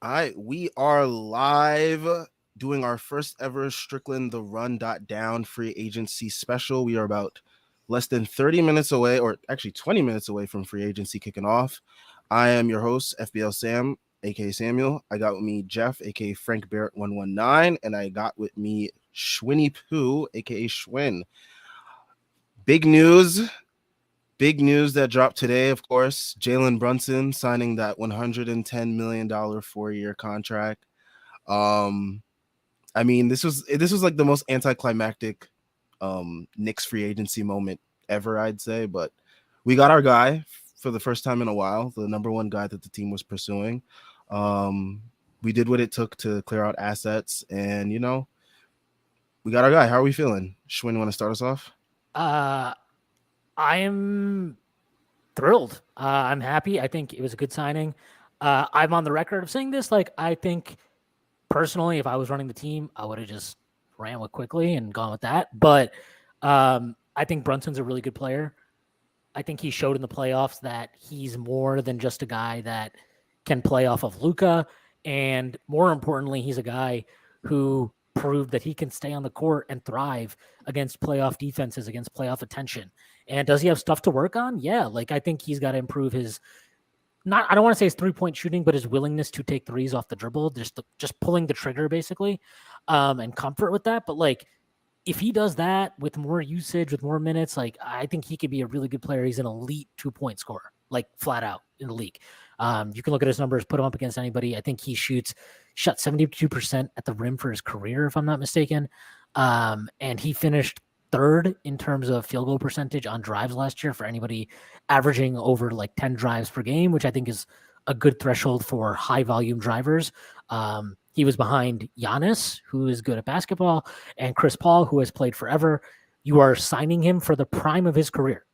All right, we are live doing our first ever Strickland the Run.down free agency special. We are about less than 30 minutes away, or actually 20 minutes away from free agency kicking off. I am your host, FBL Sam, aka Samuel. I got with me Jeff, aka Frank Barrett 119, and I got with me Schwinny Poo, aka Schwinn. Big news. Big news that dropped today, of course. Jalen Brunson signing that $110 million 4-year contract. Um, I mean, this was like the most anticlimactic Knicks free agency moment ever, I'd say. But we got our guy for the first time in a while, the number one guy that the team was pursuing. We did what it took to clear out assets, and we got our guy. How are we feeling? Schwinn, want to start us off? I am thrilled. I'm happy. I think it was a good signing. I'm on the record of saying this. Like, I think personally, if I was running the team, I would have just ran with quickly and gone with that. But I think Brunson's a really good player. I think he showed in the playoffs that he's more than just a guy that can play off of Luka. And more importantly, he's a guy who proved that he can stay on the court and thrive against playoff defenses, against playoff attention. And does he have stuff to work on? Yeah. Like, I think he's got to improve his, I don't want to say his 3-point shooting, but his willingness to take threes off the dribble, just pulling the trigger basically, and comfort with that. But like, if he does that with more usage, with more minutes, like, I think he could be a really good player. He's an elite 2-point scorer, like flat out in the league. You can look at his numbers, put him up against anybody. I think he shot 72% at the rim for his career, if I'm not mistaken. And he finished third in terms of field goal percentage on drives last year for anybody averaging over like 10 drives per game, which I think is a good threshold for high volume drivers. He was behind Giannis, who is good at basketball, and Chris Paul, who has played forever. You are signing him for the prime of his career.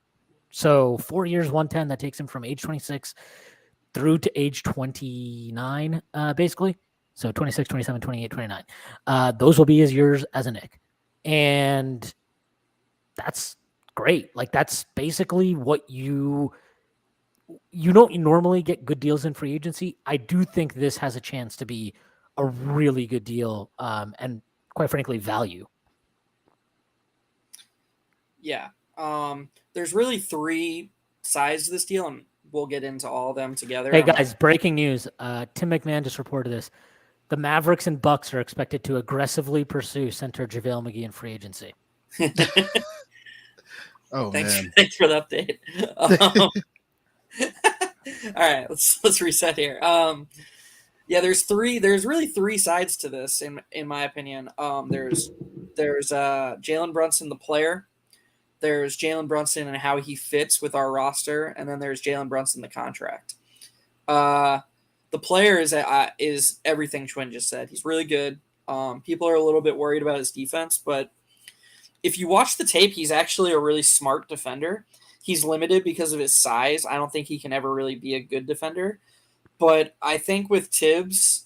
So 4 years, 110, that takes him from age 26 through to age 29, basically. So 26, 27, 28, 29. Those will be his years as a Knick. And that's great. Like, that's basically what you don't normally get good deals in free agency. I do think this has a chance to be a really good deal, and quite frankly, value. Yeah. There's really three sides to this deal, and we'll get into all of them together. Hey guys, breaking news. Tim McMahon just reported this. The Mavericks and Bucks are expected to aggressively pursue center JaVale McGee in free agency. Oh, man. Thanks for the update. All right, let's reset here. Yeah, there's really three sides to this in my opinion. There's Jalen Brunson the player, there's Jalen Brunson and how he fits with our roster, and then there's Jalen Brunson the contract. The player is everything Schwinn just said. He's really good. People are a little bit worried about his defense, but if you watch the tape, he's actually a really smart defender. He's limited because of his size. I don't think he can ever really be a good defender. But I think with Tibbs,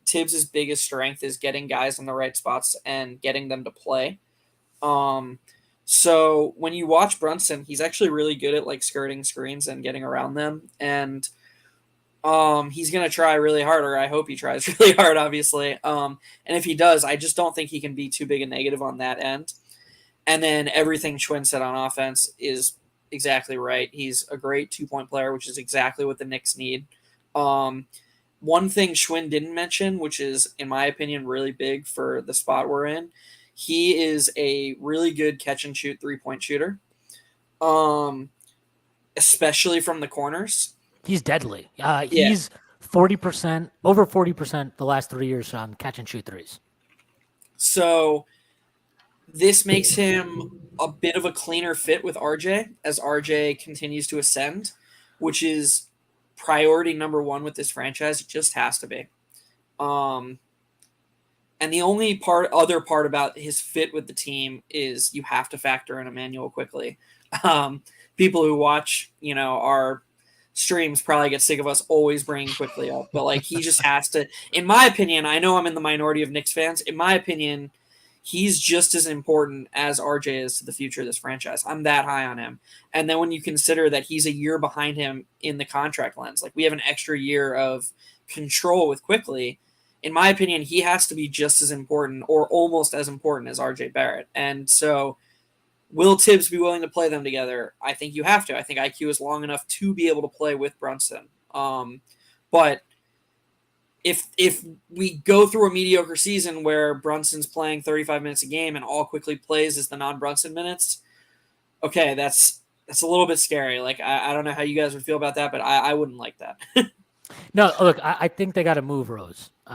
Tibbs' biggest strength is getting guys in the right spots and getting them to play. So when you watch Brunson, he's actually really good at like skirting screens and getting around them. And he's going to try really hard, or I hope he tries really hard, obviously. And if he does, I just don't think he can be too big a negative on that end. And then everything Schwinn said on offense is exactly right. He's a great 2-point player, which is exactly what the Knicks need. One thing Schwinn didn't mention, which is, in my opinion, really big for the spot we're in, he is a really good catch-and-shoot 3-point shooter, especially from the corners. He's deadly. He's 40%, over 40% the last 3 years on catch-and-shoot threes. So this makes him a bit of a cleaner fit with RJ as RJ continues to ascend, which is priority number one with this franchise. It just has to be. And the only other part about his fit with the team is you have to factor in Emmanuel quickly. People who watch, our streams probably get sick of us always bringing quickly up, but like he just has to. In my opinion, I know I'm in the minority of Knicks fans. In my opinion, he's just as important as RJ is to the future of this franchise. I'm that high on him. And then when you consider that he's a year behind him in the contract lens, like we have an extra year of control with quickly, in my opinion, he has to be just as important or almost as important as RJ Barrett. And so will Tibbs be willing to play them together? I think you have to. I think IQ is long enough to be able to play with Brunson. But if we go through a mediocre season where Brunson's playing 35 minutes a game and all quickly plays is the non-Brunson minutes, okay, that's a little bit scary. Like, I don't know how you guys would feel about that, but I wouldn't like that. No, look, I think they got to move Rose. They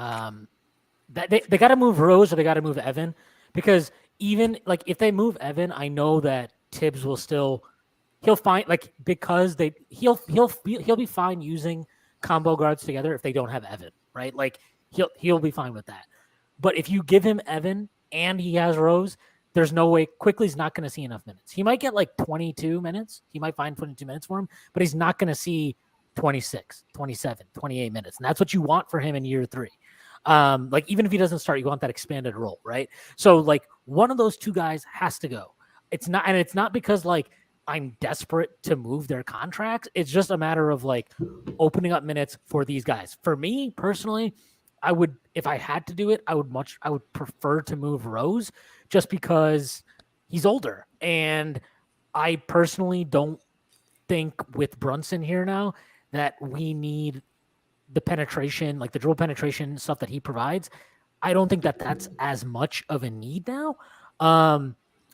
got to move Rose or they got to move Evan, because even like if they move Evan, I know that Tibbs will still he'll find like because he'll be fine using combo guards together if they don't have Evan, right? Like he'll be fine with that. But if you give him Evan and he has Rose, there's no way Quickly's not going to see enough minutes. He might get like 22 minutes. He might find 22 minutes for him, but he's not going to see 26, 27, 28 minutes. And that's what you want for him in year 3. Like even if he doesn't start, you want that expanded role, right? So like one of those two guys has to go. It's not because like I'm desperate to move their contracts. It's just a matter of like opening up minutes for these guys. For me personally, I would, if I had to do it, I would prefer to move Rose just because he's older. And I personally don't think with Brunson here now that we need the penetration, like the dribble penetration stuff that he provides. I don't think that that's as much of a need now.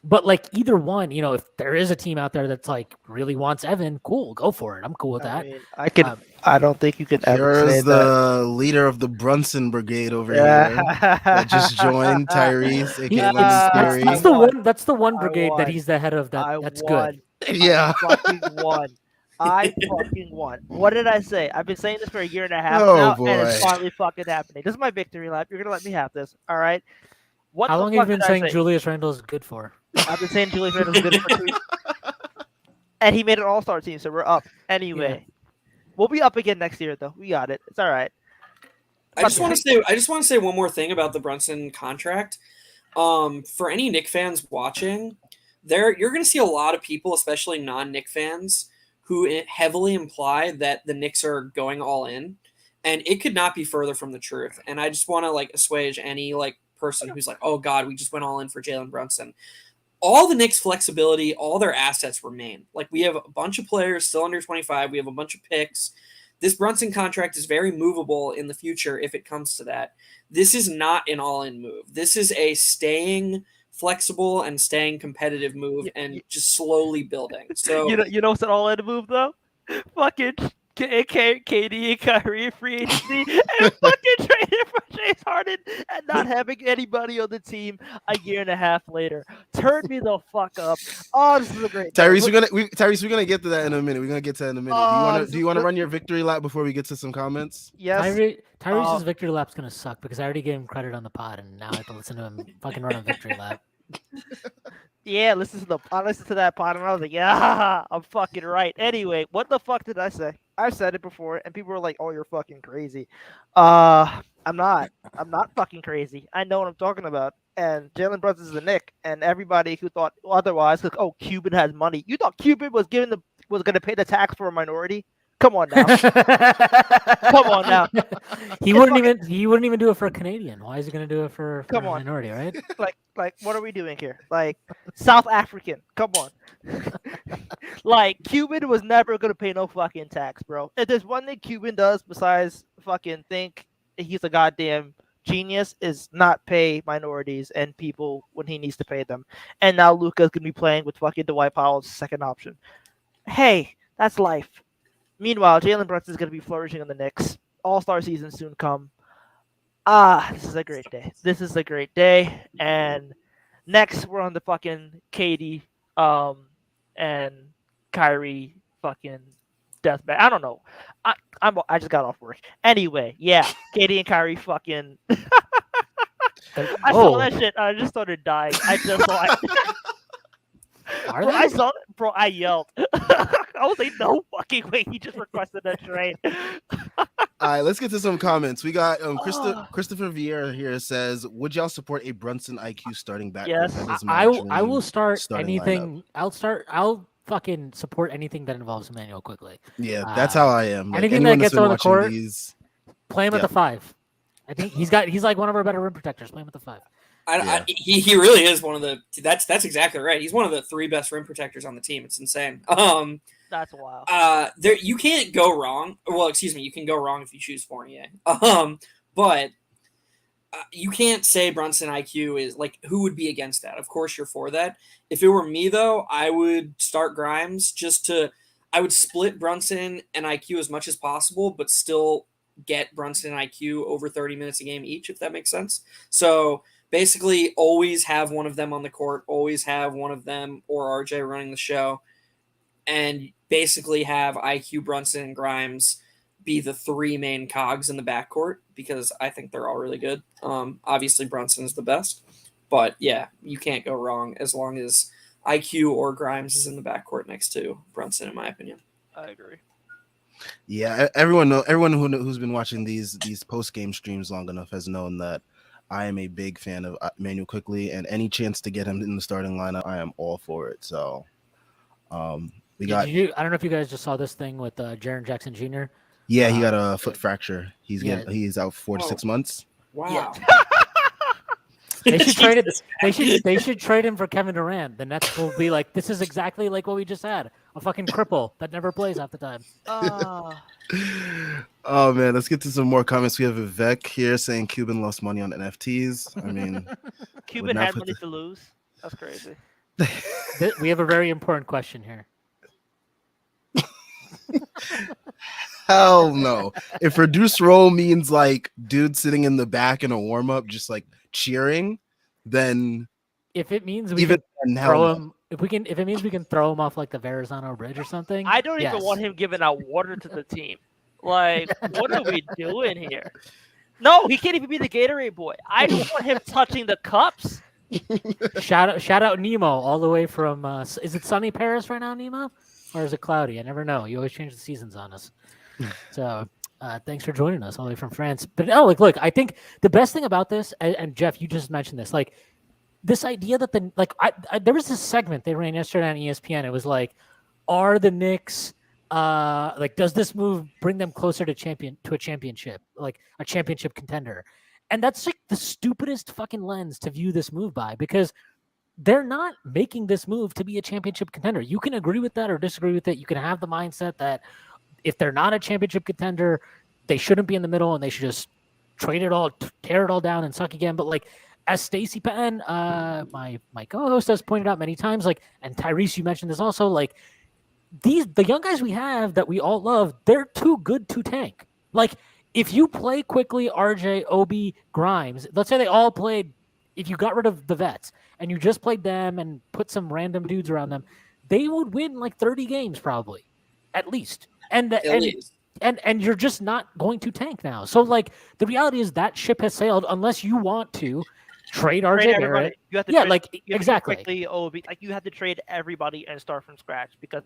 But like either one, you know, if there is a team out there that's like really wants Evan, cool, go for it. I'm cool with that. I don't think you can ever say Here's the leader of the Brunson brigade over here that just joined, Tyrese, aka Scary. That's the one brigade that he's the head of. That's good. Yeah. I fucking won. What did I say? I've been saying this for a year and a half now, and it's finally fucking happening. This is my victory lap. You're gonna let me have this, all right? How long have you been saying Julius Randle is good for? I've been saying Julius Randle is good for 2 and he made an all-star team, so we're up. Anyway, we'll be up again next year, though. We got it. It's all right. I just want to say one more thing about the Brunson contract. For any Knick fans watching, you're going to see a lot of people, especially non-Knick fans, who heavily imply that the Knicks are going all in, and it could not be further from the truth. And I just want to like assuage any like person who's like, oh God, we just went all in for Jalen Brunson. All the Knicks' flexibility, all their assets remain. Like we have a bunch of players still under 25. We have a bunch of picks. This Brunson contract is very movable in the future if it comes to that. This is not an all-in move. This is a staying flexible and staying competitive move and just slowly building. So you know what's an all-in move though? Fucking KD and Kyrie free agency and fucking trading for James Harden and not having anybody on the team a year and a half later. Turn me the fuck up. Oh, this is a great Tyrese, we're gonna get to that in a minute. We're gonna get to that in a minute. Do you want to run your victory lap before we get to some comments? Yes. Tyrese's victory lap's gonna suck because I already gave him credit on the pod and now I have to listen to him fucking run a victory lap. Yeah, I listened to that pod and I was like, yeah, I'm fucking right. Anyway, what the fuck did I say? I've said it before, and people were like, "Oh, you're fucking crazy." I'm not. I'm not fucking crazy. I know what I'm talking about. And Jalen Brunson is the Knick, and everybody who thought otherwise, like, "Oh, Cuban has money." You thought Cuban was going to pay the tax for a minority? Come on now. Come on now. He wouldn't even do it for a Canadian. Why is he going to do it for a minority, right? Like, what are we doing here? Like, South African. Come on. Like, Cuban was never going to pay no fucking tax, bro. If there's one thing Cuban does besides fucking think he's a goddamn genius is not pay minorities and people when he needs to pay them. And now Luka's going to be playing with fucking Dwight Powell's second option. Hey, that's life. Meanwhile, Jalen Brunson is going to be flourishing on the Knicks. All-star season soon come. This is a great day. This is a great day. And next, we're on the fucking KD and Kyrie fucking deathmatch. I don't know. I just got off work. Anyway, yeah, KD and Kyrie fucking. I saw that shit. I just started dying. I just saw it. I saw it, bro. I yelled. I was like, no fucking way. He just requested a trade. All right, let's get to some comments. We got Christopher Vieira here says, would y'all support a Brunson IQ starting back? Yes. I will start anything. Lineup. I'll fucking support anything that involves Emmanuel Quickly. Yeah, that's how I am. Like, anything that gets on the court. Play him at Yeah. the 5. I think he's like one of our better rim protectors. Play him at the 5. He really is one of the. That's exactly right. He's one of the 3 best rim protectors on the team. It's insane. That's wild. There you can't go wrong. Well, excuse me, you can go wrong if you choose Fournier. But you can't say Brunson IQ is like, who would be against that? Of course you're for that. If it were me though, I would start Grimes I would split Brunson and IQ as much as possible, but still get Brunson and IQ over 30 minutes a game each, if that makes sense. So basically always have one of them on the court, always have one of them or RJ running the show, and basically have IQ, Brunson, and Grimes be the 3 main cogs in the backcourt, because I think they're all really good. Obviously Brunson is the best, but yeah, you can't go wrong as long as IQ or Grimes is in the backcourt next to Brunson, in my opinion. I agree. Yeah, everyone who's been watching these post game streams long enough has known that I am a big fan of Manuel Quickley, and any chance to get him in the starting lineup, I am all for it. So, I don't know if you guys just saw this thing with Jaron Jackson Jr. Yeah, he got a foot fracture. He's out 4 to 6 months. Wow. Yeah. They should trade it. They should trade him for Kevin Durant. The Nets will be like, this is exactly like what we just had. A fucking cripple that never plays half the time. Oh man, let's get to some more comments. We have Vivek here saying Cuban lost money on NFTs. I mean, Cuban had money to lose. That's crazy. We have a very important question here. Hell no. If reduced role means like dude sitting in the back in a warm up, just like cheering, then if it means we can throw him, if it means we can throw him off like the Verrazano Bridge or something. I don't even want him giving out water to the team. Like, what are we doing here? No, he can't even be the Gatorade boy. I don't want him touching the cups. Shout out Nemo all the way from. Is it sunny Paris right now, Nemo, or is it cloudy? I never know. You always change the seasons on us. So thanks for joining us all the way from France. But look, I think the best thing about this, and Jeff, you just mentioned this, like this idea that there was this segment they ran yesterday on ESPN. It was like, are the Knicks does this move bring them closer to a championship, like a championship contender? And that's like the stupidest fucking lens to view this move by, because they're not making this move to be a championship contender. You can agree with that or disagree with it. You can have the mindset that if they're not a championship contender, they shouldn't be in the middle and they should just trade it all, tear it all down and suck again. But like, as Stacey Penn, my co-host, has pointed out many times, like, and Tyrese, you mentioned this also, like, the young guys we have that we all love, they're too good to tank. Like, if you play quickly, RJ, Obi, Grimes, let's say they all played, if you got rid of the vets and you just played them and put some random dudes around them, they would win like 30 games probably, at least. And you're just not going to tank now. So like the reality is that ship has sailed unless you want to trade RJ Barrett. You have to trade, exactly. Quickly, like you have to trade everybody and start from scratch because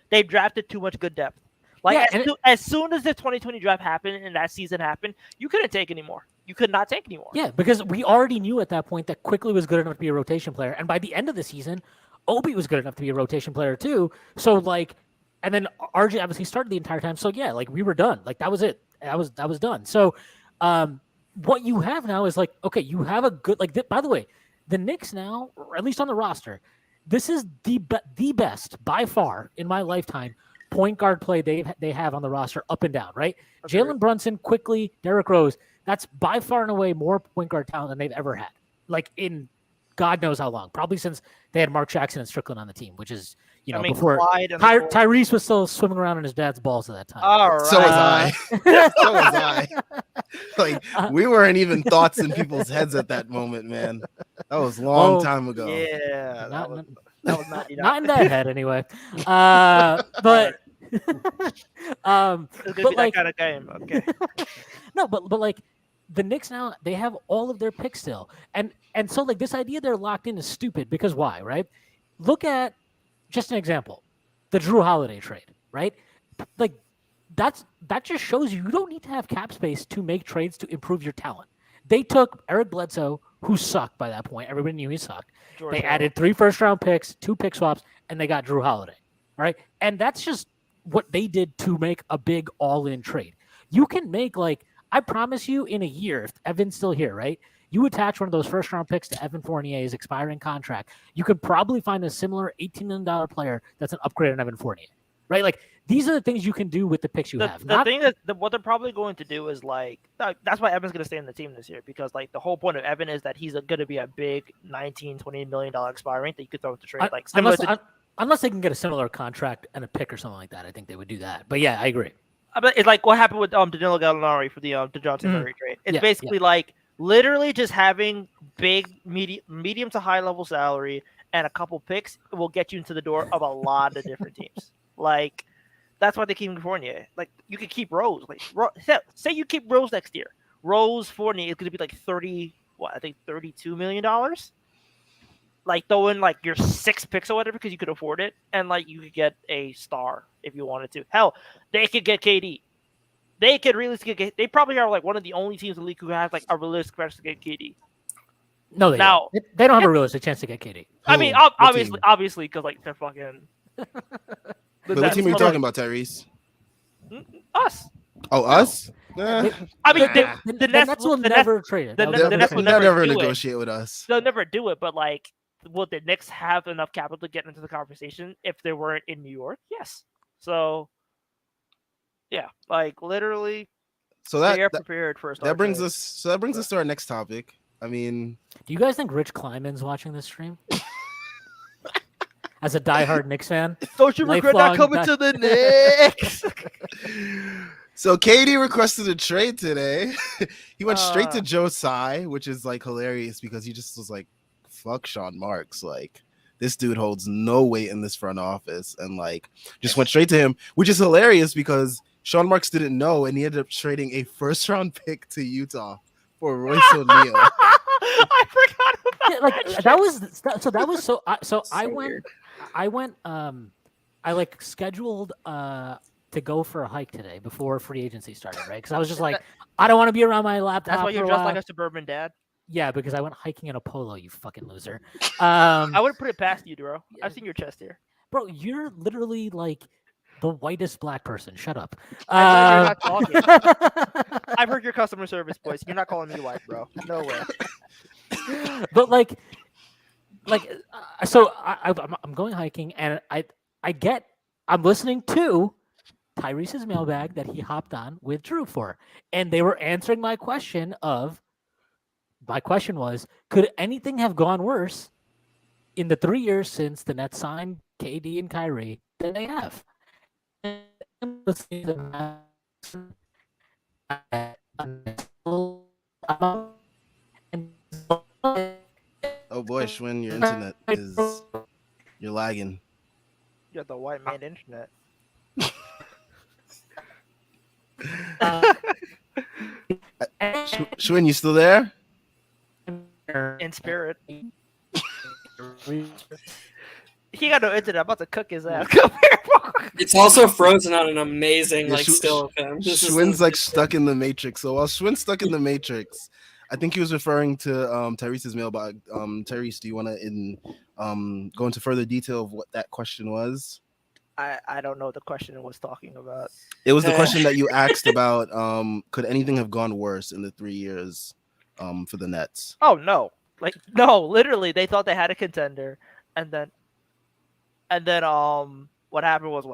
they've drafted too much good depth. Like as soon as the 2020 draft happened and that season happened, you couldn't take anymore. You could not take anymore. Yeah, because we already knew at that point that Quickly was good enough to be a rotation player, and by the end of the season, Obi was good enough to be a rotation player too. So like, and then RJ obviously started the entire time. So yeah, like we were done. Like that was it. That was done. So what you have now is like, okay, you have a good by the way, the Knicks now, or at least on the roster, this is the best by far in my lifetime point guard play they have on the roster up and down, right? Okay. Jalen Brunson, Quickly, Derrick Rose, that's by far and away more point guard talent than they've ever had. Like in God knows how long. Probably since they had Mark Jackson and Strickland on the team, which is, before Tyrese was still swimming around in his dad's balls at that time. All right. So was I. So was I. Like, we weren't even thoughts in people's heads at that moment, man. That was a long time ago. Yeah. That was not in that head anyway. But it's gonna be that kind of game. Okay. No, but like the Knicks now, they have all of their picks still. And so like this idea they're locked in is stupid because why, right? Look at just an example, the Drew Holiday trade, right? Like that just shows you don't need to have cap space to make trades to improve your talent. They took Eric Bledsoe, who sucked by that point. Everybody knew he sucked. They added 3 first-round picks, 2 pick swaps, and they got Drew Holiday, right? And that's just what they did to make a big all-in trade. You can make like I promise you, in a year, if Evan's still here, right? You attach one of those first-round picks to Evan Fournier's expiring contract, you could probably find a similar $18 million player that's an upgrade on Evan Fournier, right? Like, these are the things you can do with the picks you have. The thing is, what they're probably going to do is, like, that's why Evan's going to stay in the team this year, because, like, the whole point of Evan is that he's going to be a big $19-20 million expiring that you could throw at the trade. Like, unless they can get a similar contract and a pick or something like that, I think they would do that. But yeah, I agree. But it's like what happened with Danilo Gallinari for the DeJounte Murray trade. It's basically like literally just having big, medium to high level salary and a couple picks will get you into the door of a lot of different teams. Like, that's why they keep Fournier. Like, you could keep Rose. Like, say you keep Rose next year. Rose Fournier is going to be like $32 million. Like, throw in like your 6 picks or whatever because you could afford it, and like you could get a star if you wanted to. Hell, they could get KD. They could realistically get. They probably are like one of the only teams in the league who have like a realistic chance to get KD. No, they don't. They don't have a realistic chance to get KD. I mean, obviously, because like they're fucking. Wait, what team are you talking about, Tyrese? Us. Oh, us? I mean, the Nets will never trade it. The Nets will never negotiate with us. They'll never do it, but like, will the Knicks have enough capital to get into the conversation if they weren't in New York? Yes. So, yeah, like literally, so they are prepared for a that brings us. So that brings us to our next topic. I mean, do you guys think Rich Kleiman's watching this stream? As a diehard Knicks fan, don't you regret not coming to the Knicks? So KD requested a trade today. He went straight to Joe Tsai, which is like hilarious because he just was like, "Fuck Sean Marks." Like, this dude holds no weight in this front office, and like just went straight to him, which is hilarious because Sean Marks didn't know, and he ended up trading a first-round pick to Utah for Royce O'Neal. I forgot about that was so. That was so. So I went. I like scheduled to go for a hike today before free agency started, right? Because I was just like, I don't want to be around my laptop. That's why you're dressed like a suburban dad. Yeah, because I went hiking in a polo. You fucking loser. I wouldn't put it past you, bro. I've seen your chest here, bro. You're literally like the whitest black person. Shut up. You're not talking. I've heard your customer service voice. You're not calling me white, bro. No way. But like, so I'm going hiking, and I'm listening to Tyrese's mailbag that he hopped on with Drew for, and they were answering my question was, could anything have gone worse in the 3 years since the Nets signed KD and Kyrie than they have? Oh boy, Schwinn, your internet you're lagging. You got the white man internet. Schwinn, you still there? In spirit. He got no internet. I'm about to cook his ass. Come here, bro. It's also frozen on an amazing still of him. Schwinn's like stuck in the Matrix. So while Schwinn's stuck in the Matrix, I think he was referring to Tyrese's mailbag. Tyrese, do you want to go into further detail of what that question was? I don't know what the question was talking about. It was the question that you asked about could anything have gone worse in the 3 years for the Nets? Oh no. Like no, literally they thought they had a contender, and then what happened was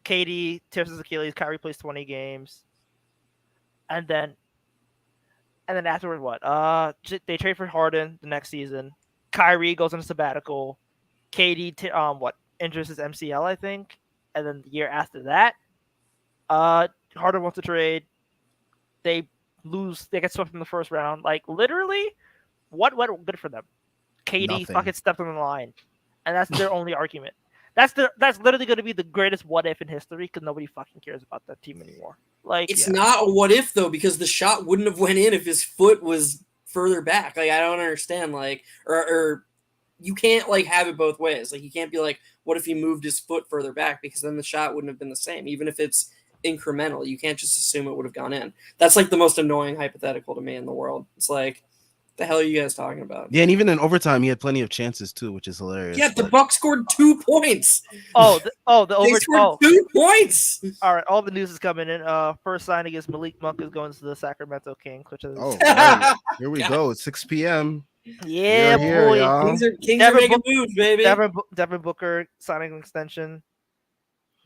KD tears his Achilles, Kyrie plays 20 games. And then afterward, they trade for Harden the next season. Kyrie goes on a sabbatical. KD injures his MCL, I think. And then the year after that, Harden wants to trade. They lose. They get swept in the first round. Like literally, what went good for them? KD fucking stepped on the line, and that's their only argument. That's literally going to be the greatest what if in history because nobody fucking cares about that team anymore. Like it's not a what if though because the shot wouldn't have went in if his foot was further back. Like I don't understand. Like or you can't like have it both ways. Like you can't be like, what if he moved his foot further back because then the shot wouldn't have been the same, even if it's incremental. You can't just assume it would have gone in. That's like the most annoying hypothetical to me in the world. It's like The hell are you guys talking about? Yeah, and even in overtime, he had plenty of chances too, which is hilarious. Yeah, the Bucks scored 2 points. The They over. scored 2 points. All right, all the news is coming in. First signing is Malik Monk is going to the Sacramento Kings, which is right. Here we go. It's 6 p.m. yeah, Here, boy. y'all. Kings are making moves, baby. Devin Booker signing an extension.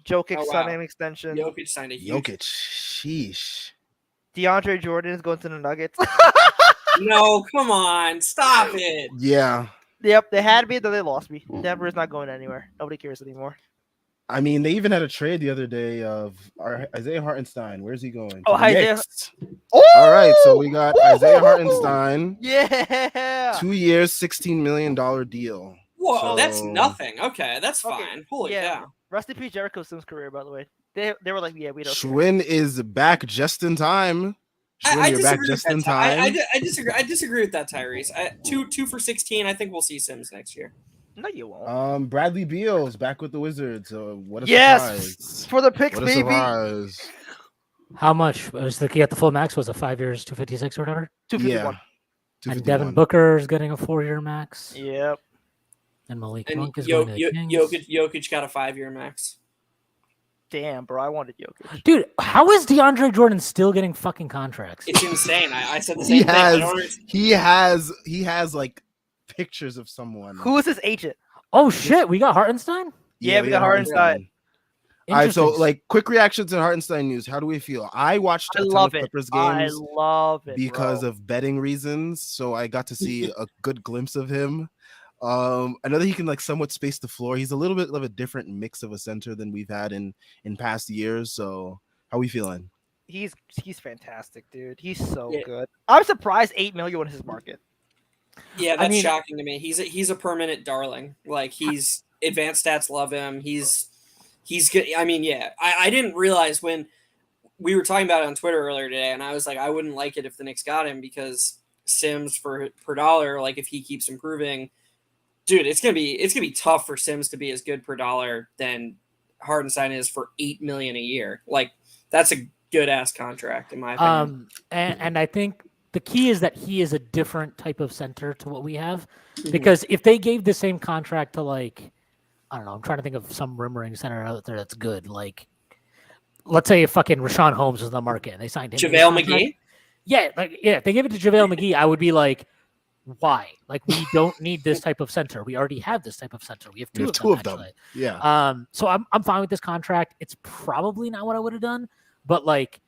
Jokic signing an extension. Jokic signed a huge. Jokic, sheesh. DeAndre Jordan is going to the Nuggets. No, come on, stop it. Yeah. Yep, they had me, then they lost me. Denver is not going anywhere. Nobody cares anymore. I mean, they even had a trade the other day of Isaiah Hartenstein. Where's he going? Oh, Isaiah. All right, so we got Isaiah Hartenstein. Yeah. 2 years, $16 million deal. Whoa, So- that's nothing. Okay, that's Okay, fine. Holy yeah. cow. Rest in peace, Jericho Sims' career, by the way. They were like, yeah, we don't. care. Schwinn is back just in time. Schwinn, I you're back disagree with just that. in time. I disagree. I disagree with that, Tyrese. 2 for 16. I think we'll see Sims next year. No, you won't. Bradley Beal's back with the Wizards. What a Yes, surprise! for the picks, What a baby. surprise! How much was he got the full max? Was it 5 years, 256 or whatever? 251. Yeah, And Devin Booker is getting a 4-year max. Yep. And Malik And Monk is going to the Kings. Jokic got a 5-year max. Damn, bro, I wanted Jokic. Dude, how is DeAndre Jordan still getting fucking contracts? It's insane. I said the same thing. I don't understand. He has like pictures of someone. Who is his agent? Oh shit, we got Hartenstein? Yeah, we got Hartenstein. All right, so Interesting. like quick reactions to Hartenstein news. How do we feel? I watched I a ton love of it. Clippers I games love it because bro. of betting reasons, so I got to see a good glimpse of him. I know that he can like somewhat space the floor. He's a little bit of a different mix of a center than we've had in past years. So how we feeling? He's fantastic, dude. He's so Yeah. good. I'm surprised 8 million was his market. Yeah, I that's mean- shocking to me. He's a permanent darling. Like he's advanced stats love him. He's good. I mean, yeah. I didn't realize when we were talking about it on Twitter earlier today, and I was like, I wouldn't like it if the Knicks got him because Sims per dollar, like if he keeps improving, dude, it's gonna be tough for Sims to be as good per dollar than Hartenstein is for $8 million a year. Like that's a good ass contract in my opinion. And I think the key is that he is a different type of center to what we have. Mhm. Because if they gave the same contract to like, I don't know, I'm trying to think of some rim center out there that's good. Like, let's say if fucking Rashawn Holmes was in the market and they signed him. to this JaVale contract. McGee. Yeah, if they gave it to JaVale McGee, I would be like, why? Like, we don't need this type of center. We already have this type of center. We have two of them. Actually. Yeah. So I'm fine with this contract. It's probably not what I would have done, but like,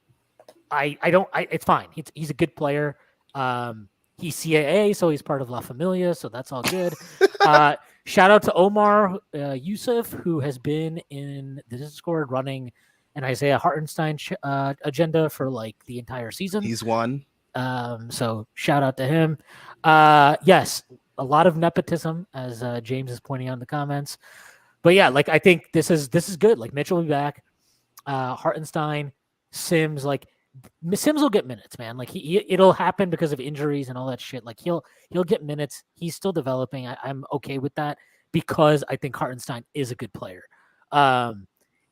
it's fine. He's a good player. He's CAA, so he's part of La Familia, so that's all good. Shout out to Omar Yusuf, who has been in the Discord running an Isaiah Hartenstein agenda for like the entire season. He's won. So shout out to him. Yes, a lot of nepotism, as James is pointing out in the comments. But yeah, like I think this is good. Like Mitchell will be back. Hartenstein, Sims, like Sims will get minutes, man. Like it'll happen because of injuries and all that shit. Like he'll get minutes. He's still developing. I'm okay with that because I think Hartenstein is a good player.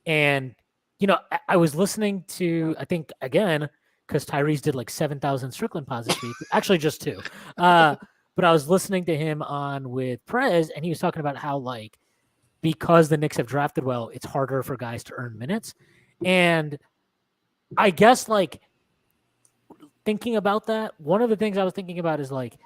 And you know, I was listening to, I think again, because Tyrese did like 7,000 Strickland pods this week. Actually, just 2. But I was listening to him on with Prez, and he was talking about how like because the Knicks have drafted well, it's harder for guys to earn minutes. And I guess like thinking about that, one of the things I was thinking about is like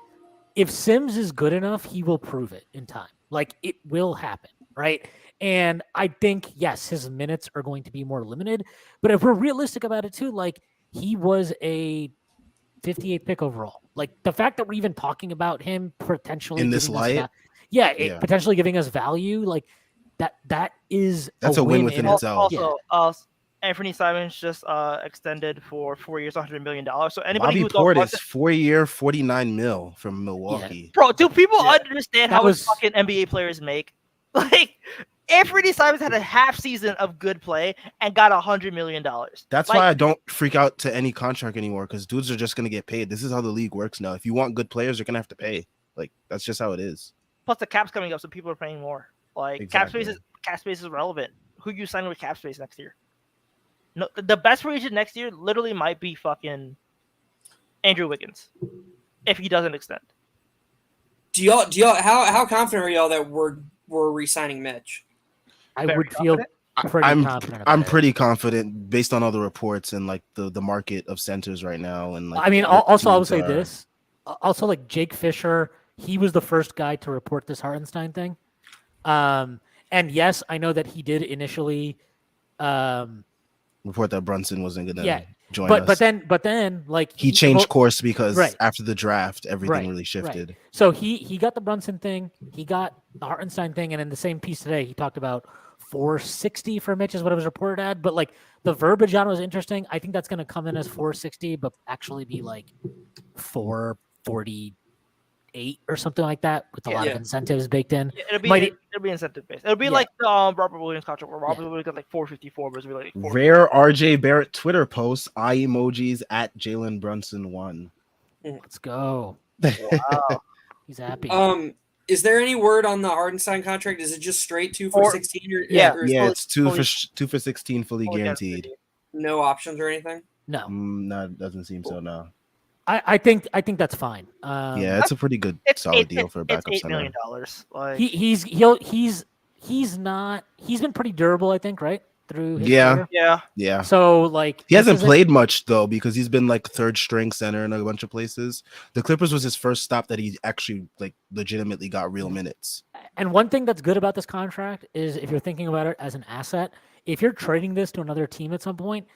if Sims is good enough, he will prove it in time. Like it will happen, right? And I think yes, his minutes are going to be more limited. But if we're realistic about it too, like he was a 58th pick overall. Like the fact that we're even talking about him potentially In this giving us light? yeah, potentially giving us value, like that's a win within itself. Also, Anthony Simons just extended for 4 years, $100 million. So anybody Bobby who's Portis, 4-year, $49 million from Milwaukee. bro, do people Yeah. understand That how was- much fucking NBA players make? Like Anthony Simons had a half season of good play and got $100 million. That's Like, why I don't freak out to any contract anymore because dudes are just gonna get paid. This is how the league works now. If you want good players, you're gonna have to pay. Like that's just how it is. plus the cap's coming up, so people are paying more. Like Exactly. cap space is relevant. Who you signing with cap space next year? No, the best free agent next year literally might be fucking Andrew Wiggins if he doesn't extend. Do y'all how confident are y'all that we're re-signing Mitch? I Very would feel pretty I'm confident about I'm it. pretty confident based on all the reports and like the market of centers right now and like. I mean, what also I would teams say are- this. Also, like Jake Fisher, he was the first guy to report this Hartenstein thing. And yes, I know that he did initially. report that Brunson wasn't gonna Yeah, join but us. but then like he changed course because Right. after the draft, everything Right, really shifted. So he got the Brunson thing, he got the Hartenstein thing, and in the same piece today, he talked about 460 for Mitch is what it was reported at. But like the verbiage on it was interesting. I think that's going to come in as 460, but actually be like 448 or something like that, with a lot of Yeah. incentives baked in. Yeah, it'll Might- be incentive based. It'll be Yeah. like the Robert Williams contract where Robert Williams got like 454, but it's really like 450. Rare RJ Barrett Twitter post, eye emojis at Jalen Brunson 1. Let's go. Wow. He's happy. Is there any word on the Hardenstein contract? Is it just straight 2 for Or- 16? Or, yeah. or is Yeah, there it's 2 for 16 fully Fully guaranteed. no options or anything? No, No, it doesn't seem so. No. I think that's fine. Yeah, it's a pretty good It's solid deal for a it's backup $8 center. million. Like He's been pretty durable, I think, right? Through his Yeah. career. yeah, Yeah. So like He this hasn't isn't- played much though because he's been like third string center in a bunch of places. The Clippers was his first stop that he actually like legitimately got real minutes. And one thing that's good about this contract is if you're thinking about it as an asset, if you're trading this to another team at some point,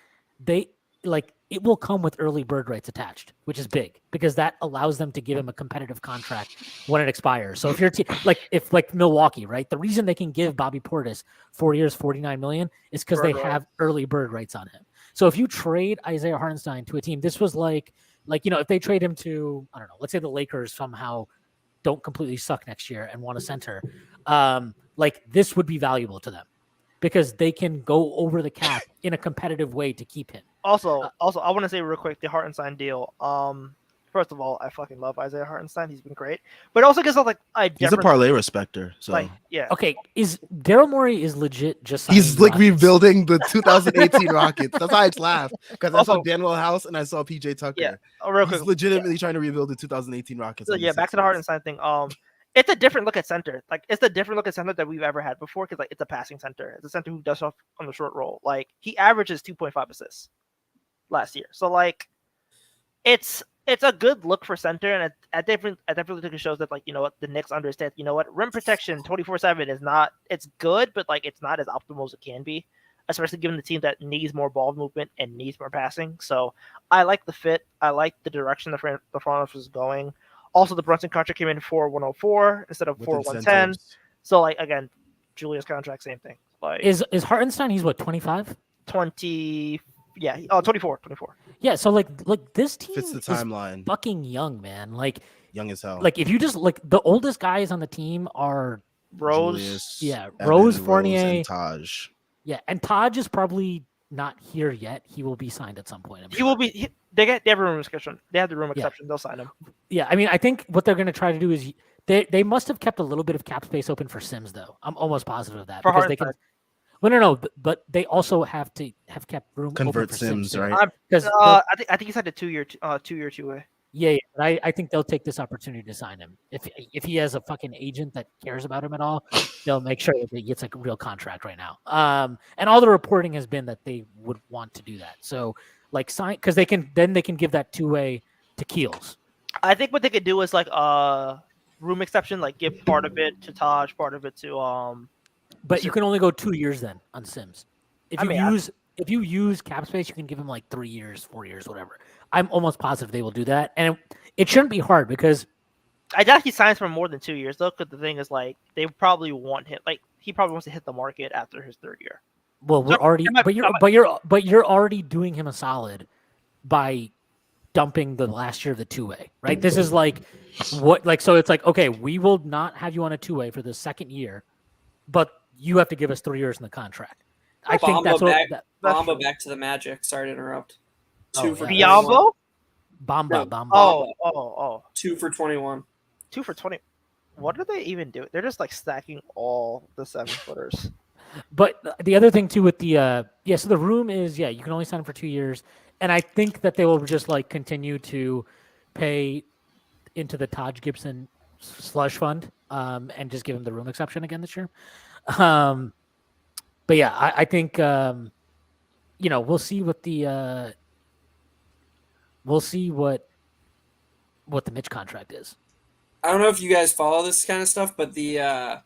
it will come with early bird rights attached, which is big because that allows them to give him a competitive contract when it expires. So if you're like Milwaukee, right? The reason they can give Bobby Portis 4 years, $49 million is because they Bird have early bird rights on him. So if you trade Isaiah Hartenstein to a team, this was like if they trade him to, I don't know, let's say the Lakers somehow don't completely suck next year and want a center, this would be valuable to them because they can go over the cap in a competitive way to keep him. Also, I want to say real quick the Hartenstein deal. First of all, I fucking love Isaiah Hartenstein. He's been great, but also gives us like He's a parlay respecter. So like yeah. Okay, is Daryl Morey is legit just he's signing like Rockets? rebuilding the 2018 Rockets. That's why I just laughed because I saw Also- Daniel House and I saw PJ Tucker. Yeah. Oh, real He's quick. legitimately trying to rebuild the 2018 Rockets. So on yeah, back to the Sixers. Hartenstein thing. It's a different look at center. Like it's a different look at center that we've ever had before because like it's a passing center. It's a center who does stuff on the short roll. Like he averages 2.5 assists last year. So like it's a good look for center, and I definitely think it shows that like what the Knicks understand. Rim protection 24/7 is not. It's good, but like it's not as optimal as it can be, especially given the team that needs more ball movement and needs more passing. So I like the fit. I like the direction the front office is going. Also, the Brunson contract came in for 104 instead of With 110. incentives. So like again, Julius contract, same thing. Like Is Hartenstein? He's what, 25? 20. Yeah. Oh, 24. Yeah. So like this team Fits the is timeline. fucking young, man. Like Young as hell. if you just the oldest guys on the team are Rose. Julius, yeah, Evan, Rose, Fournier. and Taj. Yeah, and Taj is probably not here yet. He will be signed at some point. I'm He sure. will be. They have a room exception. They have the room exception. They'll sign him. Yeah, I mean, I think what they're going to try to do is they must have kept a little bit of cap space open for Sims, though. I'm almost positive of that For because they can. Hartenstein. Well, no, but they also have to have kept room Convert open for Sims, Sims, right? Because I think he signed a 2 year, 2-way. yeah, but I think they'll take this opportunity to sign him. If he has a fucking agent that cares about him at all, they'll make sure that he gets like a real contract right now. And all the reporting has been that they would want to do that. So like sign because they can give that 2-way to Keels. I think what they could do is like room exception, like give part of it to Taj, part of it to But you can only go 2 years then on Sims. If I you mean, if you use cap space, you can give him like 3 years, 4 years, whatever. I'm almost positive they will do that, and it shouldn't be hard because I doubt he signs for more than 2 years though. Because the thing is, like, they probably want him. Like, he probably wants to hit the market after his 3rd year. well, we're So, already, it might- but you're already doing him a solid by dumping the last year of the 2-way, right? This is like so it's like, okay, we will not have you on a 2-way for the 2nd year, but you have to give us 3 years in the contract. I think that's what back, that, Bamba true. back to the Magic. Sorry to interrupt. Oh, 2 for yeah. 21. Biombo? Bamba, No. Bamba. Oh. 2 for 21. 2 for 20. What do they even do? They're just like stacking all the 7-footers. But the other thing too with the so the room is you can only sign him for 2 years, and I think that they will just like continue to pay into the Taj Gibson slush fund and just give him the room exception again this year. But yeah, I think we'll see what the Mitch contract is. I don't know if you guys follow this kind of stuff, but the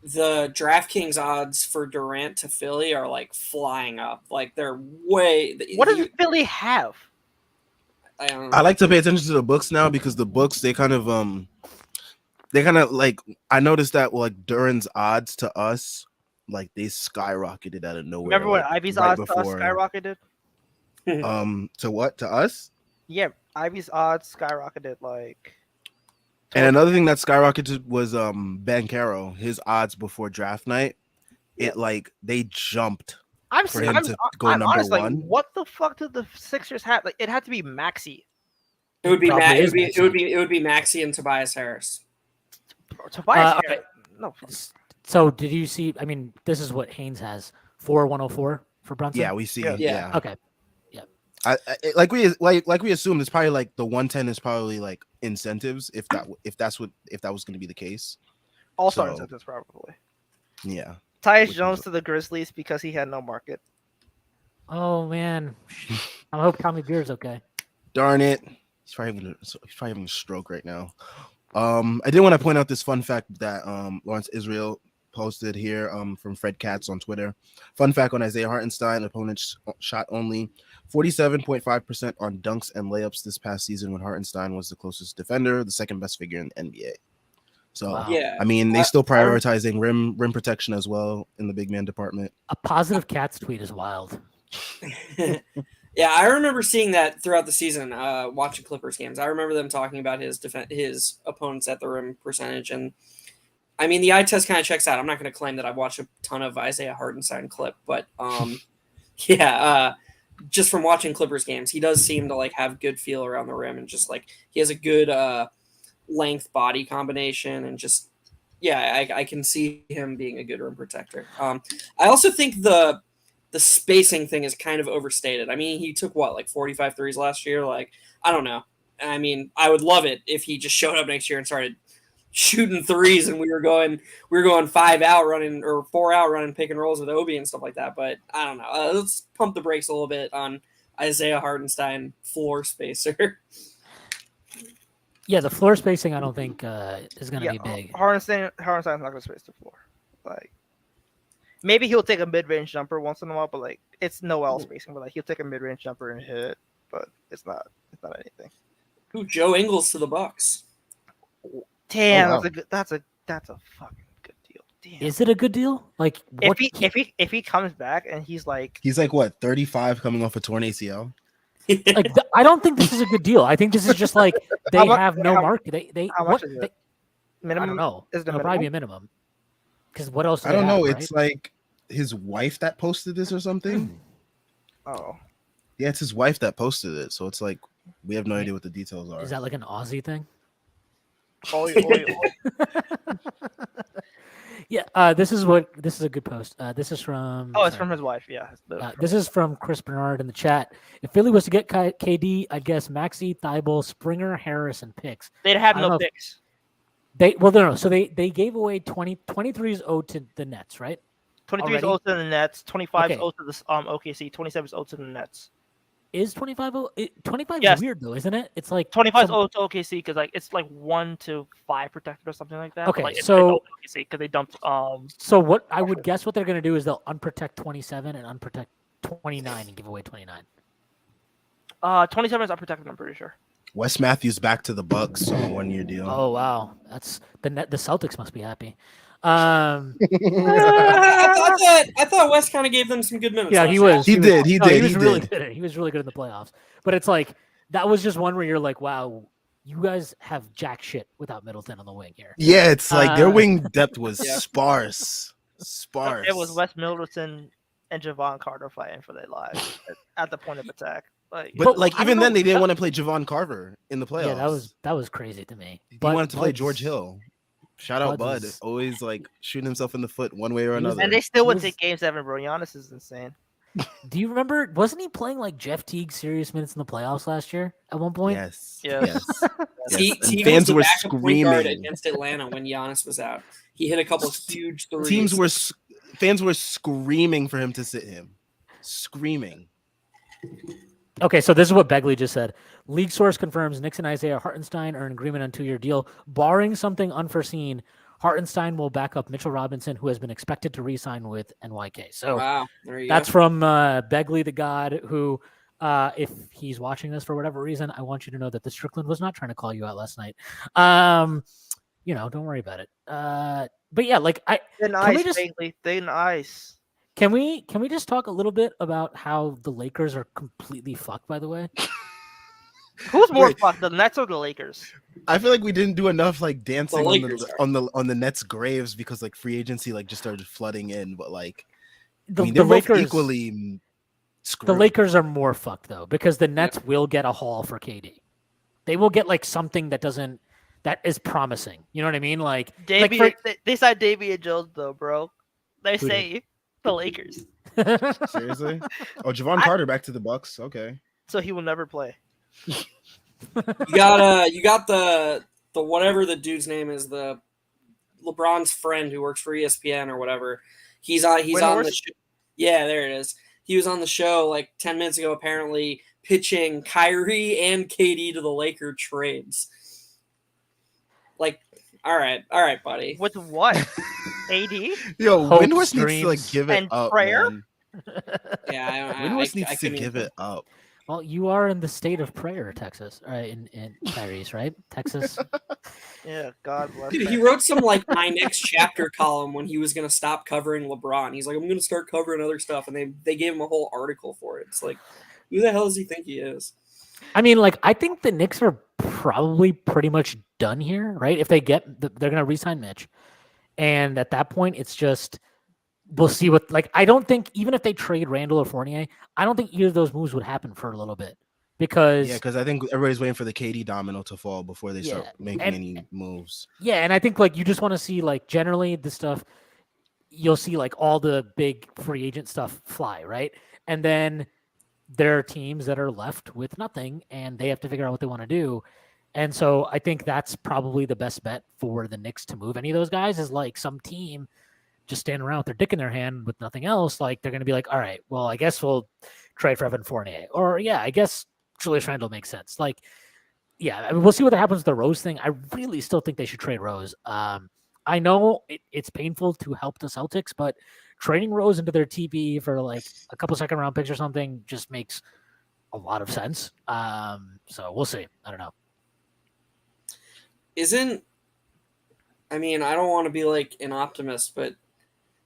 DraftKings odds for Durant to Philly are like flying up. Like they're way. What does Philly have? I don't know. I like to pay attention to the books now because the books they kind of like I noticed that like Duran's odds to us like they skyrocketed out of nowhere. Remember when like, Ivy's right odds to us before- skyrocketed? To what? To us? Yeah, Ivy's odds skyrocketed like. And another thing that skyrocketed was Bankero, his odds before draft night. It like they jumped for him to go I'm number honest, like, one. what the fuck did the Sixers have? Like, it had to be Maxey. It would be Probably Matt. is It would be Maxey and Tobias Harris. Tobias okay. Harris. No. So did you see? I mean, this is what Haynes has 104 for Brunson. Yeah, we see. Yeah. Yeah. Okay. Like we assumed it's probably like the 110 is probably like incentives if that was going to be the case. All-star So- incentives probably. Yeah. Tyus Which Jones is- to the Grizzlies because he had no market. Oh man, I hope Tommy Beer's okay. Darn it. He's probably having a stroke right now. I did want to point out this fun fact that Lawrence Israel posted here from Fred Katz on Twitter. Fun fact on Isaiah Hartenstein, opponents shot only 47.5% on dunks and layups this past season when Hartenstein was the closest defender, the second best figure in the NBA. So, Wow. Yeah. I mean, they still prioritizing rim protection as well in the big man department. A positive Cats tweet is wild. Yeah, I remember seeing that throughout the season, watching Clippers games. I remember them talking about his opponents at the rim percentage, and I mean the eye test kind of checks out. I'm not going to claim that I've watched a ton of Isaiah Hartenstein clip, but just from watching Clippers games, he does seem to like have good feel around the rim, and just like he has a good length body combination, and just I can see him being a good rim protector. I also think the spacing thing is kind of overstated. I mean, he took like 45 threes last year. Like, I don't know. I mean, I would love it if he just showed up next year and started shooting threes and we were going 5 out running or 4 out running pick and rolls with Obi and stuff like that. But I don't know. Let's pump the brakes a little bit on Isaiah Hartenstein floor spacer. Yeah, the floor spacing I don't think is going to be big. Hartenstein's not going to space the floor. Like, maybe he'll take a mid-range jumper once in a while, but like it's Noel spacing. But like he'll take a mid-range jumper and hit it, but it's not anything. Ooh, Joe Ingles to the Bucks. Damn, Oh, wow. that's a fucking good deal. Damn. Is it a good deal? Like, what if he comes back and he's like what, 35 coming off a torn ACL? I don't think this is a good deal. I think this is just like they have no market. They how much is it? Minimum? I don't know. Is it a It'll probably be a minimum? minimum. Because what else? Do I they don't know. have, It's right? like his wife that posted this or something. Oh, Yeah, it's his wife that posted it. So it's like we have no idea what the details are. Is that like an Aussie thing? oh. Yeah. This is a good post. This is from. Oh, it's from his wife. Yeah. This is from Chris Bernard in the chat. If Philly was to get KD, I'd guess Maxey, Thibault, Springer, Harris, and picks. They'd have I don't no know if- picks. No. So they gave away 23 is owed to the Nets, right? 23 is already? owed to the Nets. 25 is Okay. owed to the OKC. 27 is owed to the Nets. Is 25? 25 Yes. is weird though, isn't it? It's like 25 is some- owed to OKC because like it's like 1 to 5 protected or something like that. Okay, but, like, it's so- owed to OKC because they dumped So what I would guess what they're gonna do is they'll unprotect 27 and unprotect 29 and give away 29. 27 is unprotected. I'm pretty sure. Wes Matthews back to the Bucks on a 1-year deal. Oh wow, that's the Celtics must be happy. I thought West kind of gave them some good minutes. Yeah, last he year. was. He did. No, he was He really did. good. He was really good in the playoffs. But it's like that was just one where you're like, wow, you guys have jack shit without Middleton on the wing here. Yeah, it's like their Uh, wing depth was Yeah. sparse. It was Wes Middleton and Javon Carter fighting for their lives at the point of attack. Like, But like I even don't then, know. they didn't want to play Javon Carver in the playoffs. Yeah, that was crazy to me. He But wanted to play Bud's- George Hill. Shout out Bud Bud, was- always like shooting himself in the foot one way or He was- another. and they still would was- take Game 7, bro. Giannis is insane. Do you remember? Wasn't he playing like Jeff Teague serious minutes in the playoffs last year at one point? Yes. Yes. Yes. And Teague fans was the were backup point guard screaming. against Atlanta when Giannis was out. He hit a couple huge threes. Fans were screaming for him to sit him. Screaming. Okay, so this is what Begley just said. League source confirms Knicks and Isaiah Hartenstein are in agreement on 2-year deal. Barring something unforeseen, Hartenstein will back up Mitchell Robinson, who has been expected to re-sign with NYK. So wow, there you that's go. from Begley the God, who, if he's watching this for whatever reason, I want you to know that the Strickland was not trying to call you out last night. Don't worry about it. But yeah, like Thin we ice, just- Bailey. Thin ice. can we just talk a little bit about how the Lakers are completely fucked, by the way? Who's more Wait. fucked, the Nets or the Lakers? I feel like we didn't do enough like dancing The on Lakers the Nets' graves because like free agency like just started flooding in, but like The they're both Lakers equally screwed. The Lakers are more fucked though, because the Nets will get a haul for KD. They will get like something that is promising. You know what I mean? Like They signed Davian Jones though, bro. They Who did? say the Lakers, Seriously? Oh, Javon Carter back to the Bucks. Okay. so he will never play. You got the whatever the dude's name is, the LeBron's friend who works for ESPN or whatever. He's on the Windhorst? show. Yeah, there it is. He was on the show like 10 minutes ago, apparently pitching Kyrie and KD to the Laker trades. Like, all right, buddy. With what? AD? Yo, Hope Windhorst needs to like streams give it and up. prayer? Man. Yeah, Windhorst I needs to couldn't give even- it up. Well, you are in the state of prayer, Texas, in Tyrese, right? Texas. Yeah, God bless. Dude, them. he wrote some like my next chapter column when he was gonna stop covering LeBron. He's like, I'm gonna start covering other stuff, and they gave him a whole article for it. It's like, who the hell does he think he is? I mean, like, I think the Knicks are probably pretty much done here, right? If they they're going to re-sign Mitch, and at that point, it's just we'll see what. Like, I don't think even if they trade Randall or Fournier, I don't think either of those moves would happen for a little bit because Yeah, because I think everybody's waiting for the KD domino to fall before they start Yeah, making and- any moves. Yeah, and I think like you just want to see like generally the stuff you'll see like all the big free agent stuff fly, right? And then there are teams that are left with nothing and they have to figure out what they want to do. And so I think that's probably the best bet for the Knicks to move any of those guys is like some team just standing around with their dick in their hand with nothing else. Like they're going to be like, all right, well, I guess we'll trade for Evan Fournier. Or yeah, I guess Julius Randle makes sense. Like, yeah, I mean, we'll see what happens with the Rose thing. I really still think they should trade Rose. I know it's painful to help the Celtics, but trading Rose into their TP for like a couple second round picks or something just makes a lot of sense. So we'll see. I don't know. I mean, I don't want to be like an optimist, but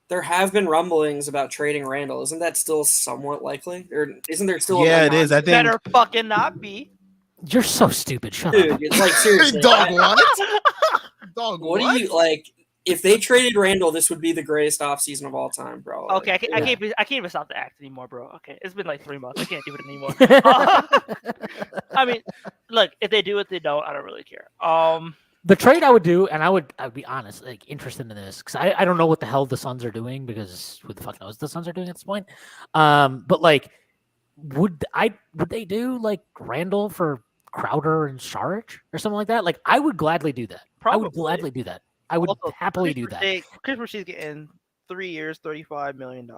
there have been rumblings about trading Randall. Isn't that still somewhat likely? Or isn't there still? Yeah, it is. I think. Better fucking not be. You're so stupid. Shut Dude, up. it's like seriously. Dog, what? Dog, What do you like? If they traded Randall, this would be the greatest offseason of all time, bro. Okay, Like, I can't even stop the act anymore, bro. Okay, it's been like 3 months. I can't do it anymore. I mean, look, if they do it, they don't. I don't really care. The trade I would do, and I would be honest, like interested in this because I don't know what the hell the Suns are doing because who the fuck knows what the Suns are doing at this point. But like, would they do like Randall for Crowder and Saric or something like that? Like, I would gladly do that. I would Probably. gladly do that. I would Also, happily do that. Chris Boucher's getting 3 years, $35 million.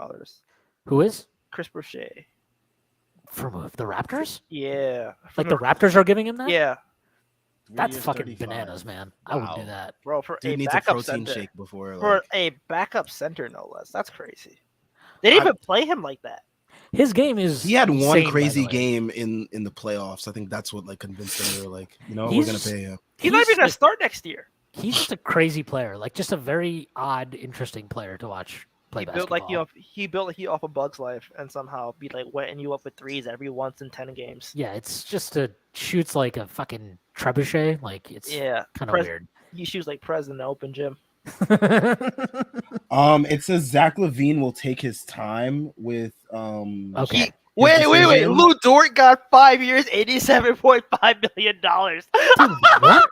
Who is Chris Boucher. from the Raptors? Yeah. Like the Raptors are giving him that? Yeah, That's fucking bananas, man. I would do Wow. that. bro, for Dude a needs a backup protein center. shake before. For Like, a backup center, no less. That's crazy. They didn't even play him like that. His game is he had one insane, by crazy the way. game in the playoffs. I think that's what like convinced them. They were like, you know, He's- we're gonna pay him. He's not even gonna like- start next year. He's just a crazy player, like just a very odd, interesting player to watch play He basketball. built like he off a Bug's Life and somehow be like wetting you up with threes every once in 10 games. Yeah, it's just shoots like a fucking trebuchet. Like it's Yeah, kind of Pres- weird. he shoots like Prez in the open gym. It says Zach LaVine will take his time with Okay. Wait. decision. Lou Dort got 5 years, $87.5 million. Dude, what?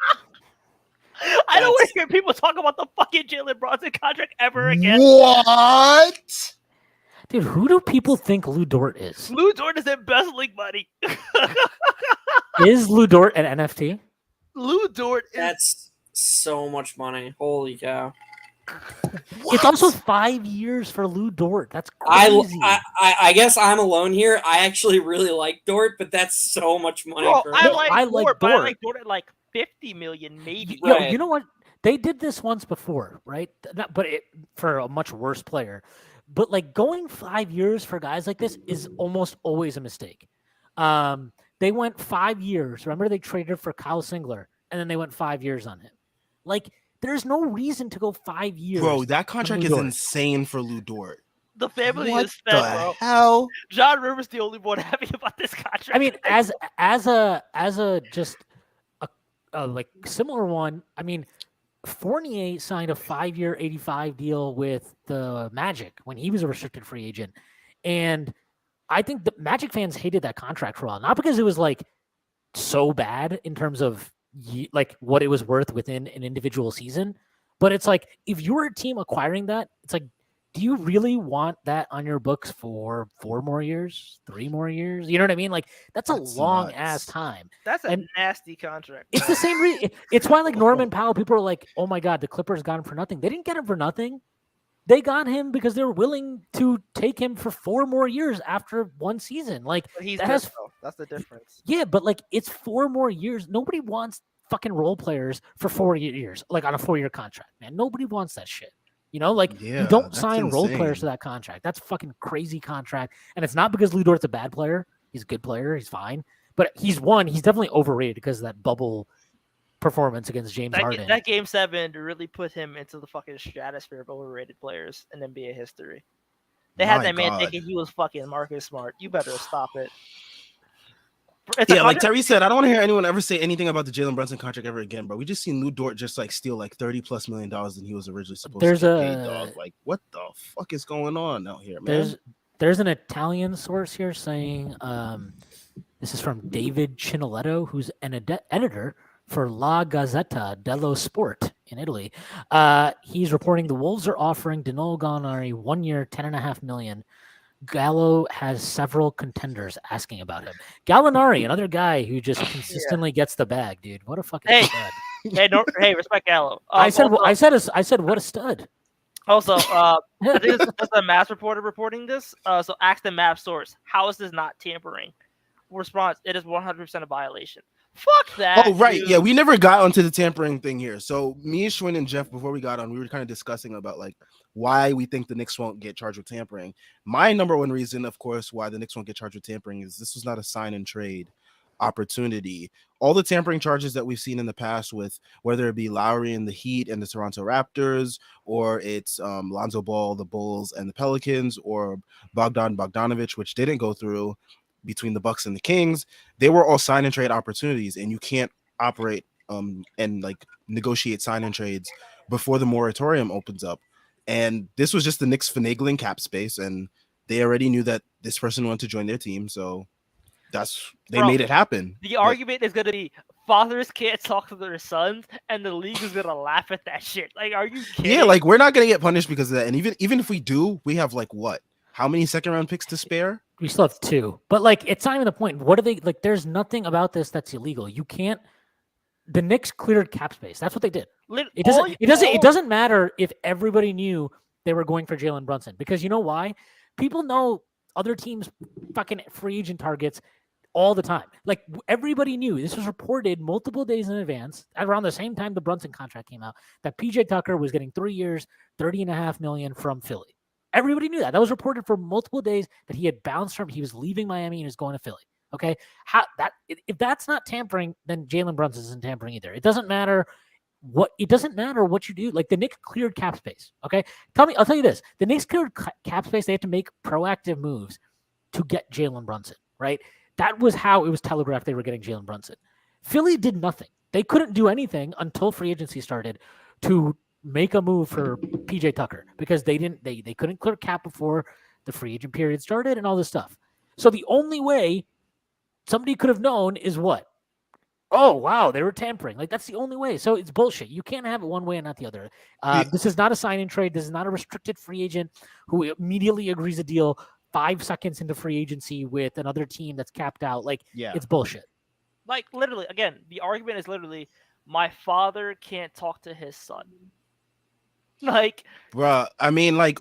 I don't want to hear people talk about the fucking Jalen Brunson contract ever again. What? Dude, who do people think Lou Dort is? Lou Dort is embezzling money. Is Lou Dort an NFT? Lou Dort is That's so much money. Holy cow! It's also 5 years for Lou Dort. That's I, crazy. I guess I'm alone here. I actually really like Dort, but that's so much money. Bro, for I him. like I like Dort, but I Dort. like Dort at like 50 million, maybe. Yo, Right. you know what? They did this once before, right? But for a much worse player. But like going 5 years for guys like this is almost always a mistake. They went 5 years. Remember, they traded for Kyle Singler, and then they went 5 years on him. Like, there's no reason to go 5 years. Bro, that contract Lou is Dort. insane for Lou Dort. The family What is fed, the bro. hell? John Rivers the only one happy about this contract. I mean, as a just a like similar one. I mean, Fournier signed a 5-year, 85 deal with the Magic when he was a restricted free agent, and I think the Magic fans hated that contract for a while, not because it was like so bad in terms of like what it was worth within an individual season, but it's like if you're a team acquiring that, it's like, do you really want that on your books for 4 more years, 3 more years? You know what I mean? Like that's a That's long nuts. ass time. that's a and- nasty contract. It's the same reason. It's why like Norman Powell, people are like, oh my God, the Clippers got him for nothing. They didn't get him for nothing. They got him because they were willing to take him for 4 more years after one season. Like But he's that good, has- though. That's the difference. yeah, but like it's 4 more years. Nobody wants fucking role players for 4 years, like on a 4-year contract, man. Nobody wants that shit. You know, like Yeah, you don't that's sign role players to insane. that contract. That's a fucking crazy contract. And it's not because Lou Dort's a bad player. He's a good player. He's fine. But he's definitely overrated because of that bubble performance against James Harden. That game 7 really put him into the fucking stratosphere of overrated players in NBA history. They had My that man God. thinking he was fucking Marcus Smart. You better stop it. It's a Yeah, like contract- Terry said, I don't want to hear anyone ever say anything about the Jalen Brunson contract ever again, bro. We just seen Lou Dort just like steal like $30+ million than he was originally supposed There's to get paid, a- dog. Like, what the fuck is going on out here, man? There's an Italian source here saying this is from David Cinoletto, who's an editor for La Gazzetta dello Sport in Italy. He's reporting the Wolves are offering Danilo Gallinari 1 year, $10.5 million. Gallo has several contenders asking about him. Gallinari, another guy who just consistently gets the bag, dude. What a fucking Hey. stud! hey, respect Gallo. I said what a stud. Also, this is a Maps reporter reporting this. So ask the Maps source, how is this not tampering? Response, it is 100% a violation. Fuck that. Oh, right. dude. Yeah, we never got onto the tampering thing here. So me, Schwinn, and Jeff, before we got on, we were kind of discussing about like why we think the Knicks won't get charged with tampering. My number one reason, of course, why the Knicks won't get charged with tampering is this was not a sign and trade opportunity. All the tampering charges that we've seen in the past, with whether it be Lowry and the Heat and the Toronto Raptors, or it's Lonzo Ball, the Bulls and the Pelicans, or Bogdanovich, which didn't go through, between the Bucks and the Kings, they were all sign and trade opportunities, and you can't operate and like negotiate sign and trades before the moratorium opens up. And this was just the Knicks finagling cap space, and they already knew that this person wanted to join their team, so they Bro, made it happen. The argument is going to be fathers can't talk to their sons, and the league is going to laugh at that shit. Like, are you kidding? Yeah, like we're not gonna get punished because of that. And even if we do, we have like what? How many second round picks to spare? We still have 2, but like it's not even the point. What are they like? There's nothing about this that's illegal. You can't. The Knicks cleared cap space. That's what they did. It doesn't matter if everybody knew they were going for Jalen Brunson, because you know why? People know other teams' fucking free agent targets all the time. Like everybody knew, this was reported multiple days in advance, around the same time the Brunson contract came out, that PJ Tucker was getting 3 years, $30.5 million from Philly. Everybody knew that. That was reported for multiple days that he had bounced from. He was leaving Miami and was going to Philly. Okay, if that's not tampering, then Jalen Brunson isn't tampering either. It doesn't matter what you do. Like the Knicks cleared cap space. Okay, I'll tell you this: the Knicks cleared cap space. They have to make proactive moves to get Jalen Brunson. Right? That was how it was telegraphed they were getting Jalen Brunson. Philly did nothing. They couldn't do anything until free agency started to make a move for PJ Tucker, because they couldn't clear cap before the free agent period started and all this stuff. So the only way somebody could have known is what? oh wow, they were tampering. Like that's the only way. So it's bullshit. You can't have it one way and not the other. This is not a sign and trade. This is not a restricted free agent who immediately agrees a deal 5 seconds into free agency with another team that's capped out. Like it's bullshit. Like literally, again, the argument is literally, my father can't talk to his son. Like, bruh, I mean, like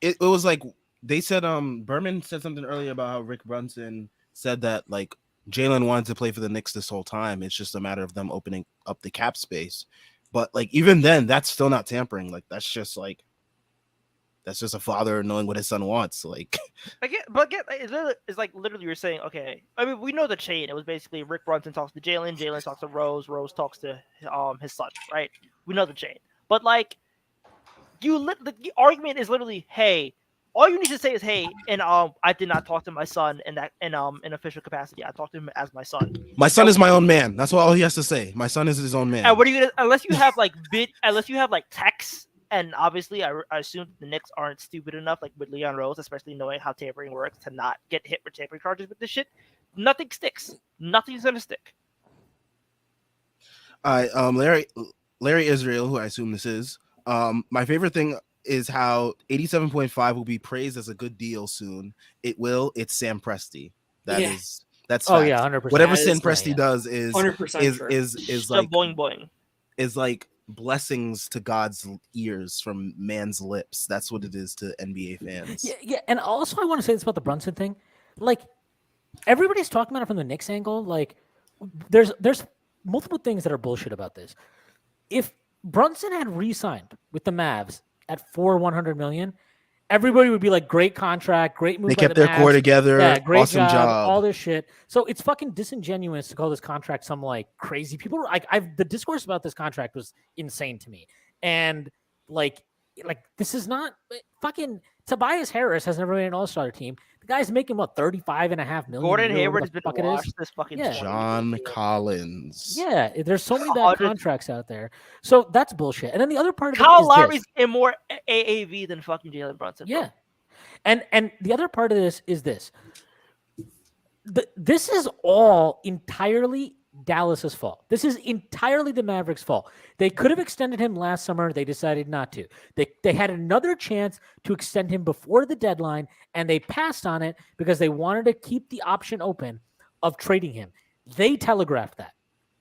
it was like they said. Berman said something earlier about how Rick Brunson said that like Jalen wanted to play for the Knicks this whole time. It's just a matter of them opening up the cap space. But like even then, that's still not tampering. Like that's just a father knowing what his son wants. Like it's like literally you're saying, okay. I mean, we know the chain. It was basically Rick Brunson talks to Jalen, Jalen talks to Rose, Rose talks to his son, right? We know the chain. But like the argument is literally, hey, all you need to say is, hey, and I did not talk to my son in official capacity. I talked to him as my son. My son is my own man. That's all he has to say. My son is his own man. And what are you gonna, unless you have like texts, and obviously I assume the Knicks aren't stupid enough, like with Leon Rose, especially knowing how tampering works, to not get hit with tampering charges with this shit. Nothing sticks. Nothing's gonna stick. Larry Israel, who I assume this is. My favorite thing is how 87.5 will be praised as a good deal soon. It will. It's Sam Presti. That's fact. 100%. Whatever Sam Presti does is 100% is like boing boing. Is like blessings to God's ears from man's lips. That's what it is to NBA fans. Yeah. And also I want to say this about the Brunson thing. Like everybody's talking about it from the Knicks angle. Like there's multiple things that are bullshit about this. If Brunson had re-signed with the Mavs at $100 million, everybody would be like, great contract, great move. They by kept the their Mavs. core together. Yeah, great awesome job. all this shit. So it's fucking disingenuous to call this contract some like crazy. People were like, the discourse about this contract was insane to me. And like this is not fucking Tobias Harris has never made an all-star team. The guy's making what, $35.5 million. Gordon Hayward has been washed this fucking John Collins. Yeah, there's so many bad contracts out there. So that's bullshit. And then the other part of Kyle Lowry's in more AAV than fucking Jalen Brunson. Yeah. Bro. And the other part of this is this. This is all entirely Dallas's fault. This is entirely the Mavericks' fault. They could have extended him last summer. They decided not to. They had another chance to extend him before the deadline, and they passed on it because they wanted to keep the option open of trading him. They telegraphed that.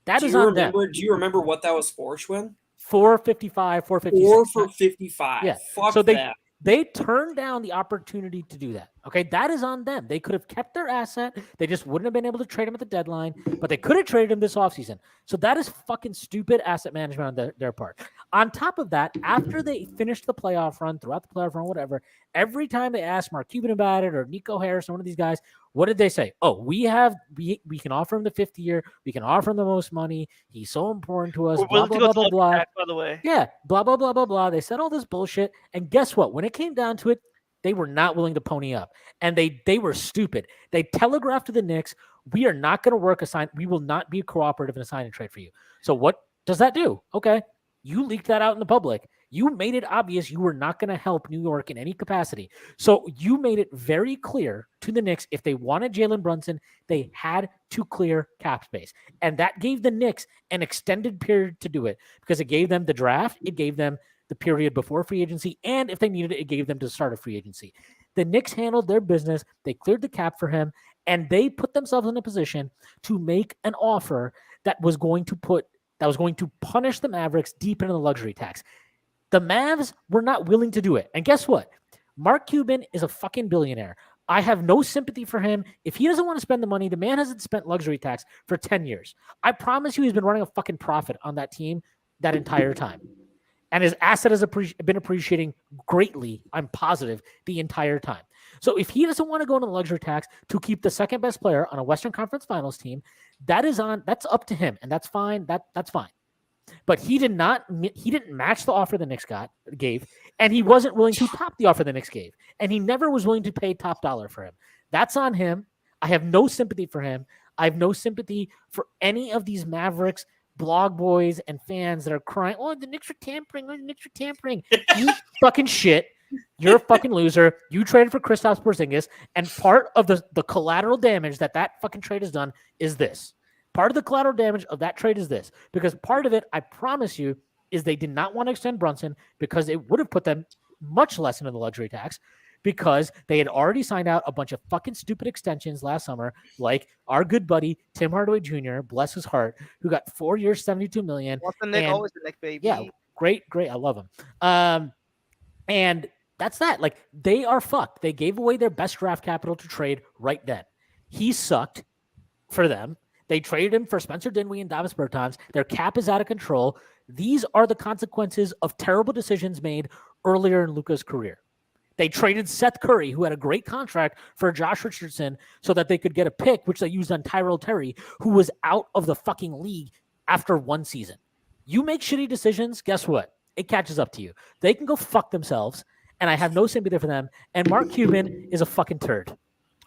That is on them. Do you remember what that was for, Schwinn? 455, 456. 4 for 55. Yeah. Fuck so that. They turned down the opportunity to do that. Okay, that is on them. They could have kept their asset. They just wouldn't have been able to trade him at the deadline, but they could have traded him this offseason. So that is fucking stupid asset management on their part. On top of that, after they finished the playoff run, throughout the playoff run, whatever, every time they asked Mark Cuban about it or Nico Harris or one of these guys, what did they say? Oh, we can offer him the 5th year. We can offer him the most money. He's so important to us. Blah, blah, blah, blah, blah. By the way. Yeah, blah, blah, blah, blah, blah. They said all this bullshit. And guess what? When it came down to it, they were not willing to pony up. And they were stupid. They telegraphed to the Knicks, we are not going to work a sign. We will not be cooperative in a sign and trade for you. So what does that do? Okay, you leaked that out in the public. You made it obvious you were not going to help New York in any capacity. So you made it very clear to the Knicks, if they wanted Jalen Brunson, they had to clear cap space. And that gave the Knicks an extended period to do it because it gave them the draft. It gave them the period before free agency. And if they needed it, it gave them to start a free agency. The Knicks handled their business. They cleared the cap for him, and they put themselves in a position to make an offer that was going to punish the Mavericks deep into the luxury tax. The Mavs were not willing to do it. And guess what? Mark Cuban is a fucking billionaire. I have no sympathy for him. If he doesn't want to spend the money, the man hasn't spent luxury tax for 10 years. I promise you he's been running a fucking profit on that team that entire time. And his asset has been appreciating greatly, I'm positive, the entire time. So if he doesn't want to go into luxury tax to keep the second best player on a Western Conference Finals team, that's up to him, and that's fine. That's fine. But he didn't match the offer the Knicks gave, and he wasn't willing to top the offer the Knicks gave, and he never was willing to pay top dollar for him. That's on him. I have no sympathy for him. I have no sympathy for any of these Mavericks blog boys and fans that are crying, oh, the Knicks are tampering. Oh, the Knicks are tampering. You fucking shit. You're a fucking loser. You traded for Kristaps Porzingis, and part of the collateral damage that fucking trade has done is this. Part of the collateral damage of that trade is this, because part of it, I promise you, is they did not want to extend Brunson because it would have put them much less into the luxury tax, because they had already signed out a bunch of fucking stupid extensions last summer, like our good buddy Tim Hardaway Jr., bless his heart, who got 4 years, $72 million. What's the Nick? Always the Nick, baby. Yeah, great. I love him. And that's that. Like, they are fucked. They gave away their best draft capital to trade right then. He sucked for them. They traded him for Spencer Dinwiddie and Davis Bertans. Their cap is out of control. These are the consequences of terrible decisions made earlier in Luka's career. They traded Seth Curry, who had a great contract, for Josh Richardson so that they could get a pick, which they used on Tyrell Terry, who was out of the fucking league after one season. You make shitty decisions, guess what? It catches up to you. They can go fuck themselves, and I have no sympathy for them. And Mark Cuban is a fucking turd.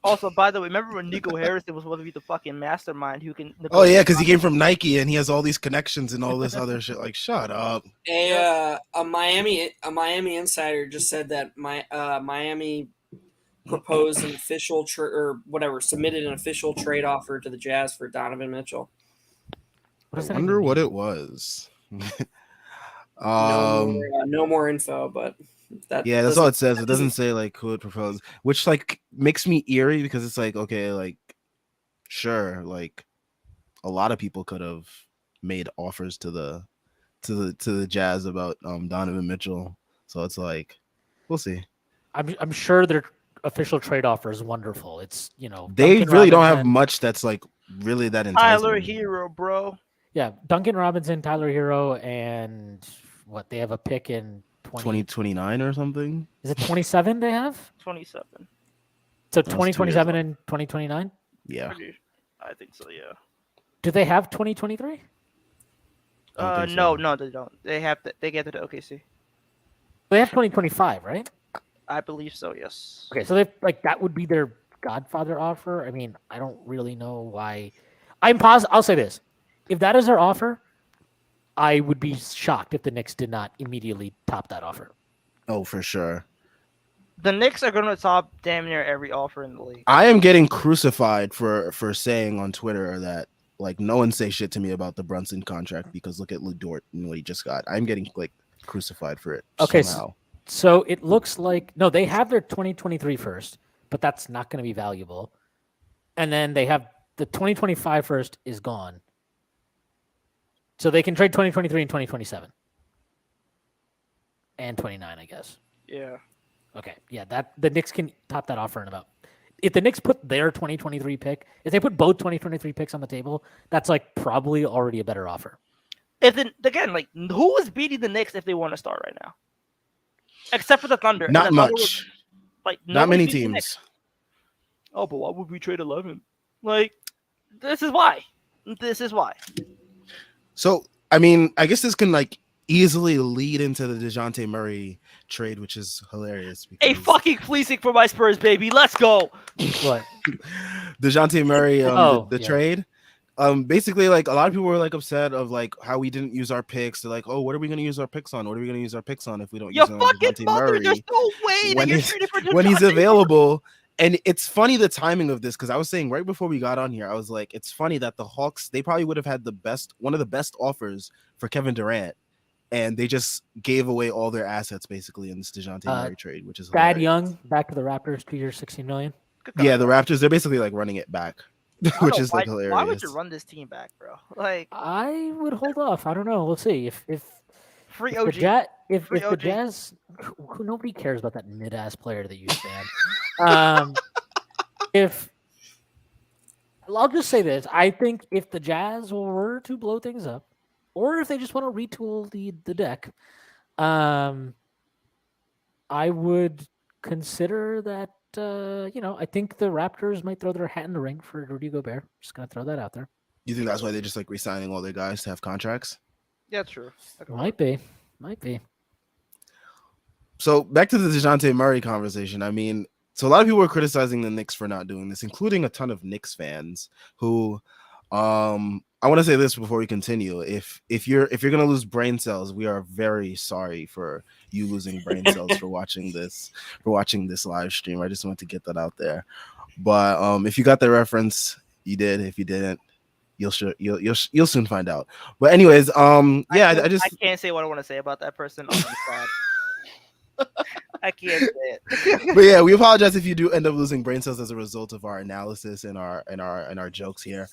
Also, by the way, remember when Nico Harrison was supposed to be the fucking mastermind who can? Oh yeah, because he came from Nike and he has all these connections and all this other shit. Like, shut up. A Miami insider just said that Miami proposed an official submitted an official trade offer to the Jazz for Donovan Mitchell. I wonder what it was. No more info, but that's all it says. It doesn't say like who it proposed, which like makes me eerie because it's like, okay, like sure, like a lot of people could have made offers to the Jazz about Donovan Mitchell, so it's like we'll see. I'm sure their official trade offer is wonderful. It's they Duncan really don't have Robinson, much that's like really that enticing. Tyler Hero, bro. Yeah, Duncan Robinson, Tyler Hero, and what they have a pick in 2029 or something. Is it 27 they have? 27. So 2027 and 2029? Yeah. I think so, yeah. Do they have 2023? No, they don't. They get to the OKC. They have 2025, right? I believe so, yes. Okay, so they like that would be their Godfather offer. I mean, I don't really know why. I'll say this. If that is their offer, I would be shocked if the Knicks did not immediately top that offer. Oh, for sure. The Knicks are going to top damn near every offer in the league. I am getting crucified for saying on Twitter that like no one say shit to me about the Brunson contract because look at Lou Dort and what he just got. I'm getting like crucified for it. Okay, somehow. So it looks like no, they have their 2023 first, but that's not going to be valuable. And then they have the 2025 first is gone. So they can trade 2023 and 2027. And 29, I guess. Yeah. Okay. Yeah, the Knicks can top that offer in about. If the Knicks put their 2023 pick, if they put both 2023 picks on the table, that's like probably already a better offer. Again, like who is beating the Knicks if they want to start right now? Except for the Thunder. Not much. Not many teams. Oh, but why would we trade 11? Like, this is why. So, I mean, I guess this can like easily lead into the DeJounte Murray trade, which is hilarious. A fucking fleecing for my Spurs, baby. Let's go. What? DeJounte Murray, trade. Basically, like a lot of people were like upset of like how we didn't use our picks. They're like, oh, what are we going to use our picks on? What are we going to use our picks on if we don't use DeJounte Murray? There's no way when he's available. And it's funny the timing of this because I was saying right before we got on here, I was like, it's funny that the Hawks, they probably would have had one of the best offers for Kevin Durant, and they just gave away all their assets basically in this DeJounte Murray trade, which is Thad Young back to the Raptors, 2 years, $16 million. Yeah, the Raptors, they're basically like running it back, which is like hilarious. Why would you run this team back, bro? Like, I would hold off. I don't know. We'll see if free OG. If the Jazz, nobody cares about that mid-ass player that you stand. If I'll just say this, I think if the Jazz were to blow things up, or if they just want to retool the deck, I would consider that. I think the Raptors might throw their hat in the ring for Rudy Gobert. Just gonna throw that out there. You think that's why they're just like re-signing all their guys to have contracts? Yeah, true. Might be. So back to the DeJounte Murray conversation. I mean, so a lot of people were criticizing the Knicks for not doing this, including a ton of Knicks fans who, I want to say this before we continue. If you're gonna lose brain cells, we are very sorry for you losing brain cells for watching this live stream. I just want to get that out there. But if you got the reference, you did. If you didn't, You'll soon find out. But anyways, yeah, I just I can't say what I want to say about that person. On the side. I can't say it. but yeah, we apologize if you do end up losing brain cells as a result of our analysis and our jokes here.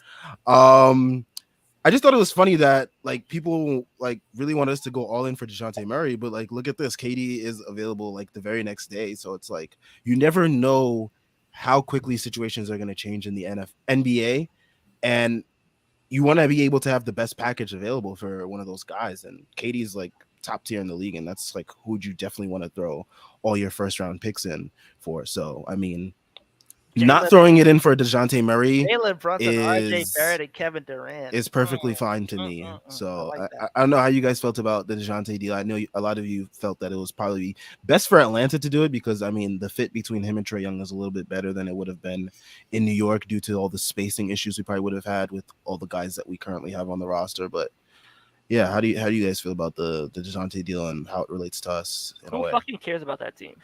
I just thought it was funny that like people like really want us to go all in for DeJounte Murray, but like look at this, KD is available like the very next day, so it's like you never know how quickly situations are going to change in the NBA, and you want to be able to have the best package available for one of those guys, and KD's like top tier in the league, and that's like who you definitely want to throw all your first round picks in for. So I mean, not throwing it in for DeJounte Murray, Jalen Brunson, RJ Barrett, and Kevin Durant is perfectly fine to me. So I don't know how you guys felt about the DeJounte deal. I know a lot of you felt that it was probably best for Atlanta to do it because I mean the fit between him and Trae Young is a little bit better than it would have been in New York due to all the spacing issues we probably would have had with all the guys that we currently have on the roster. But yeah, how do you guys feel about the DeJounte deal and how it relates to us? Who fucking cares about that team?